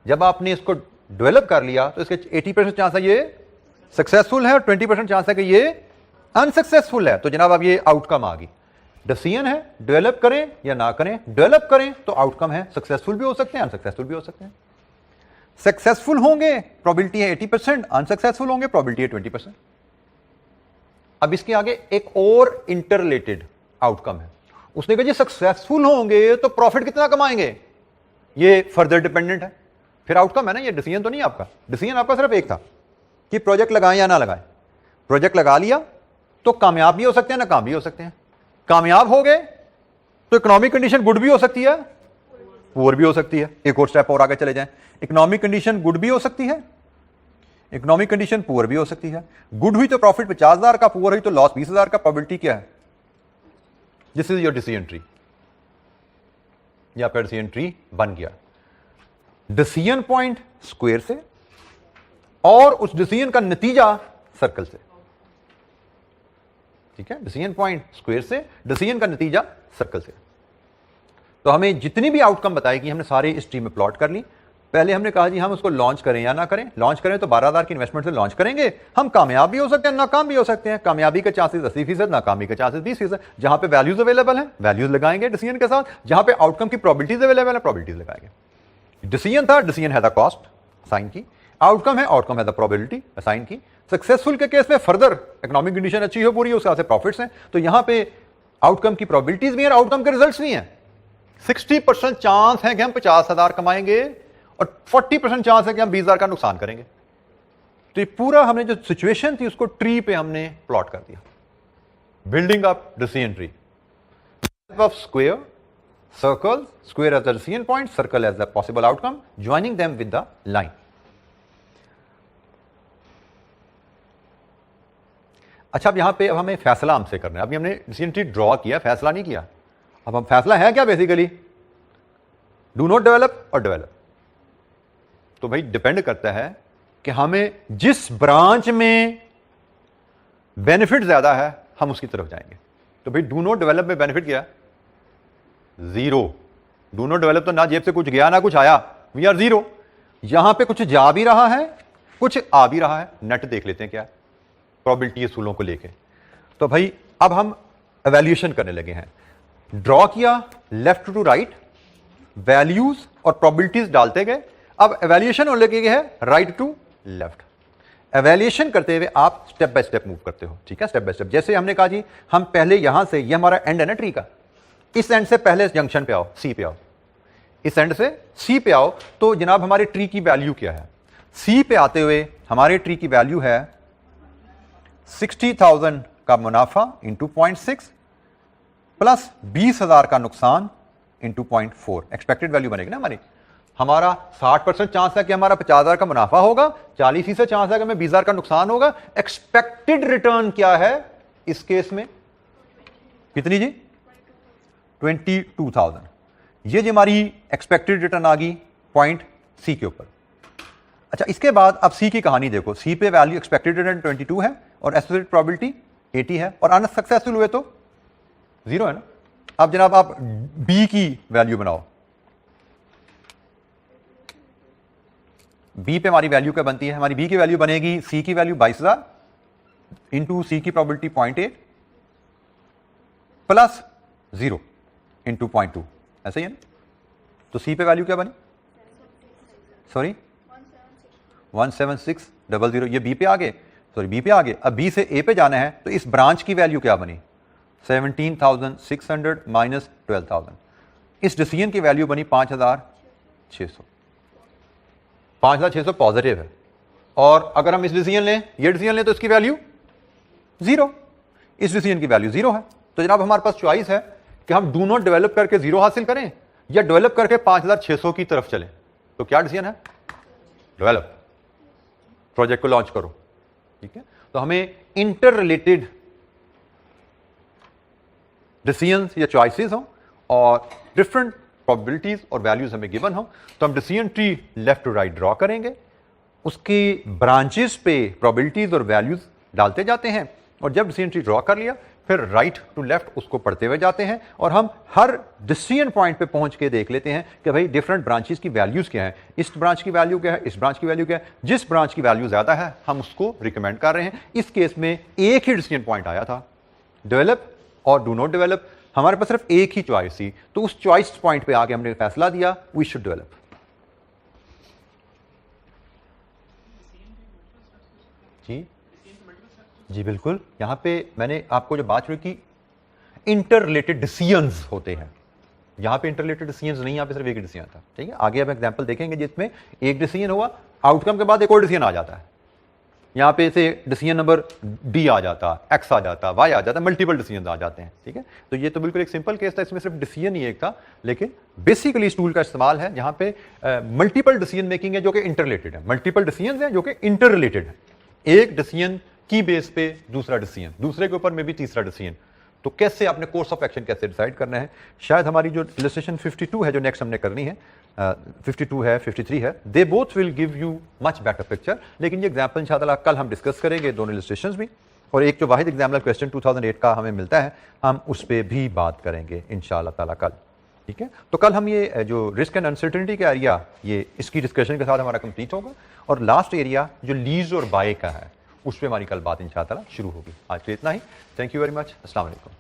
जब आपने इसको डेवलप कर लिया तो इसके 80% चांस है ये सक्सेसफुल है और 20% चांस है कि ये अनसक्सेसफुल है। तो जनाब अब ये आउटकम आ गई। डिसीजन है डेवलप करें या ना करें, डेवलप करें तो आउटकम है सक्सेसफुल भी हो सकते हैं, अनसक्सेसफुल भी हो सकते हैं। सक्सेसफुल होंगे प्रोबेबिलिटी है 80%, अनसक्सेसफुल होंगे प्रोबेबिलिटी है 20%। अब इसके आगे एक और इंटररिलेटेड आउटकम है, उसने कहा जी सक्सेसफुल होंगे तो प्रॉफिट कितना कमाएंगे, ये फर्दर डिपेंडेंट है। फिर आउटकम है ना, ये डिसीजन तो नहीं आपका, डिसीजन आपका सिर्फ एक था कि प्रोजेक्ट लगाएं या ना लगाएं। प्रोजेक्ट लगा लिया तो कामयाब भी हो सकते हैं, नाकाम भी हो सकते हैं। कामयाब हो गए तो इकोनॉमिक कंडीशन गुड भी हो सकती है, पुअर भी हो सकती है। एक और स्टेप और आगे चले जाएं, इकोनॉमिक कंडीशन गुड भी हो सकती है, इकोनॉमिक कंडीशन पुअर भी हो सकती है। गुड हुई तो प्रॉफिट 50,000 का, पुअर हुई तो लॉस 20,000 का। प्रोबेबिलिटी क्या है, this is your decision tree. ये आपका डिसीजन ट्री बन गया। डिसीजन पॉइंट स्क्वायर से और उस डिसीजन का नतीजा सर्कल से। ठीक है, डिसीजन पॉइंट स्क्वायर से, डिसीजन का नतीजा सर्कल से। तो हमें जितनी भी आउटकम बताएगी हमने सारे इस ट्री में प्लॉट कर ली। पहले हमने कहा जी हम उसको लॉन्च करें या ना करें। लॉन्च करें तो 12,000 की इन्वेस्टमेंट से लॉन्च करेंगे, हम कामयाब भी हो सकते हैं, नाकाम भी हो सकते हैं। कामयाबी के चांसेस 80%, नाकामी के चांसेस 20%। जहां पे वैल्यूज अवेलेबल है वैल्यूज लगाएंगे डिसीजन के साथ, जहां पे आउटकम की प्रोबेबिलिटीज अवेलेबल है प्रोबेबिलिटीज लगाएंगे। डिसीजन था, डिसीजन है द कॉस्ट साइन की, आउटकम है, आउटकम है द प्रोबेबिलिटी असाइन की। सक्सेसफुल के केस में फर्दर इकोनॉमिक कंडीशन अच्छी हो पूरी, उसके से प्रॉफिट्स हैं, तो यहां पे आउटकम की प्रोबेबिलिटीज भी हैं, आउटकम के रिजल्ट्स भी हैं। 60% चांस है कि हम 50,000 कमाएंगे और 40% चांस है कि हम 20,000 का नुकसान करेंगे। तो ये पूरा हमने जो सिचुएशन थी उसको ट्री पे हमने प्लॉट कर दिया। Building up decision tree of square, circle, square as the decision point, circle as the possible outcome, joining them with the line. अच्छा, अब यहां पे अब हमें फैसला हमसे करना है। अभी हमने डिसीजन ट्री ड्रॉ किया, फैसला नहीं किया। अब हम फैसला है क्या बेसिकली, डू नॉट डेवलप और डेवलप। तो भाई डिपेंड करता है कि हमें जिस ब्रांच में बेनिफिट ज्यादा है हम उसकी तरफ जाएंगे। तो भाई डू नॉट डेवलप में बेनिफिट क्या, जीरो। डू नॉट डेवलप तो ना जेब से कुछ गया ना कुछ आया, वी आर जीरो। यहां पे कुछ जा भी रहा है कुछ आ भी रहा है। नेट देख लेते हैं क्या प्रोबेबिलिटी असूलों को लेके। तो भाई अब हम एवेल्यूएशन करने लगे हैं। ड्रॉ किया लेफ्ट टू राइट, वैल्यूज और प्रोबेबिलिटीज डालते गए। अब एवेल्यूएशन होने लगे है राइट टू लेफ्ट। एवेल्यूएशन करते हुए आप स्टेप बाय स्टेप मूव करते हो। ठीक है, स्टेप बाय स्टेप। जैसे हमने कहा जी हम पहले यहां से, ये हमारा एंड है ना ट्री का, इस एंड से पहले जंक्शन पे आओ, सी पे आओ। इस एंड से सी पे आओ तो जनाब हमारे ट्री की वैल्यू क्या है। सी पे आते हुए हमारे ट्री की वैल्यू है 60,000 का मुनाफा इंटू 0.6 प्लस 20,000 का नुकसान इंटू 0.4 एक्सपेक्टेड वैल्यू बनेगी ना हमारी। हमारा 60% चांस है कि हमारा 50,000 का मुनाफा होगा, 40% चांस है कि हमें 20,000 का नुकसान होगा। एक्सपेक्टेड रिटर्न क्या है इस केस में? कितनी जी? 22,000। ये जो हमारी एक्सपेक्टेड रिटर्न आ गई पॉइंट सी के ऊपर। अच्छा, इसके बाद अब सी की कहानी देखो। सी पे वैल्यू एक्सपेक्टेड रिटर्न 22 है और एसोसिएटेड प्रोबेबिलिटी 80 है और अनसक्सेसफुल हुए तो 0 है ना। अब जनाब आप बी की वैल्यू बनाओ। बी पे हमारी वैल्यू क्या बनती है? हमारी बी की वैल्यू बनेगी सी की वैल्यू 22,000 इंटू सी की प्रोबेबिलिटी 0.8 प्लस 0 इंटू 0.2, ऐसे ही है ना। तो सी पे वैल्यू क्या बनी? सॉरी 17600। ये बी पे आ गए, सॉरी बी पे आ गए। अब बी से ए पे जाना है तो इस ब्रांच की वैल्यू क्या बनी? 17,600 माइनस 12,000। इस डिसीजन की वैल्यू बनी 5,600। 5,600 पॉजिटिव है और अगर हम इस डिसीजन लें, ये डिसीजन लें तो इसकी वैल्यू 0, इस डिसीजन की वैल्यू 0 है। तो जनाब हमारे पास चॉइस है कि हम डू नॉट डेवलप करके 0 हासिल करें या डेवलप करके 5,600 की तरफ चलें। तो क्या डिसीजन है? डेवलप, प्रोजेक्ट को लॉन्च करो। ठीक है, तो हमें इंटर रिलेटेड डिसीजंस या चॉइसेस हो और डिफरेंट प्रोबेबिलिटीज और वैल्यूज हमें गिवन हो तो हम decision tree left to right draw करेंगे, उसकी ब्रांचेस पे प्रोबेबिलिटीज और वैल्यूज डालते जाते हैं और जब डिसीजन ट्री ड्रॉ कर लिया फिर राइट टू लेफ्ट उसको पढ़ते हुए जाते हैं और हम हर डिसीजन पॉइंट पे पहुंच के देख लेते हैं कि भाई डिफरेंट ब्रांचेस की वैल्यूज क्या है, इस ब्रांच की वैल्यू क्या है, इस ब्रांच की वैल्यू क्या है। जिस ब्रांच की वैल्यू ज्यादा है हम उसको रिकमेंड कर रहे हैं। इस केस में एक ही डिसीजन पॉइंट आया था, डेवलप और डू नॉट डेवलप। हमारे पास सिर्फ एक ही चॉइस थी, तो उस चॉइस पॉइंट पे आके हमने फैसला दिया वी शुड डेवलप। जी बिल्कुल, यहां पे मैंने आपको जो बात शुरू की इंटर रिलेटेड डिसीजंस होते हैं, यहां पे इंटर रिलेटेड डिसीजंस नहीं, यहां पे सिर्फ एक डिसीजन था। ठीक है, आगे हम एग्जांपल देखेंगे जिसमें एक डिसीजन हुआ, आउटकम के बाद एक और डिसीजन आ जाता है। यहां पे से डिसीजन नंबर डी आ जाता, एक्स आ जाता, वाई आ जाता, मल्टीपल डिसीजन आ जाते हैं। ठीक है, तो ये तो बिल्कुल एक सिंपल केस था, इसमें सिर्फ डिसीजन ही एक था, लेकिन बेसिकली इस टूल का इस्तेमाल है जहां पे मल्टीपल डिसीजन मेकिंग है जो कि इंटर रिलेटेड है, मल्टीपल डिसीजन है जो कि इंटर रिलेटेड है। एक डिसीजन की बेस पे दूसरा डिसीजन, दूसरे के ऊपर में भी तीसरा डिसीजन। तो कैसे आपने कोर्स ऑफ एक्शन कैसे डिसाइड करना है। शायद हमारी जो इलस्ट्रेशन 52 है जो नेक्स्ट हमने करनी है, 52 है 53 है, they both will give you much better picture. लेकिन ये एग्जाम्पल इंशाअल्लाह कल हम डिस्कस करेंगे, दोनों इलस्ट्रेशंस भी, और एक जो वाहिद एग्जाम्पल क्वेश्चन 2008 का हमें मिलता है हम उस पर भी बात करेंगे इंशाअल्लाह ताला कल। ठीक है, तो कल हम ये जो रिस्क एंड अनसर्टेनिटी का एरिया, ये इसकी डिस्कशन के साथ हमारा कंप्लीट होगा और लास्ट एरिया जो लीज और बाय का है उस पर हमारी कल बात इंशाअल्लाह शुरू होगी। आज के इतना ही, थैंक यू वेरी मच, अस्सलाम वालेकुम।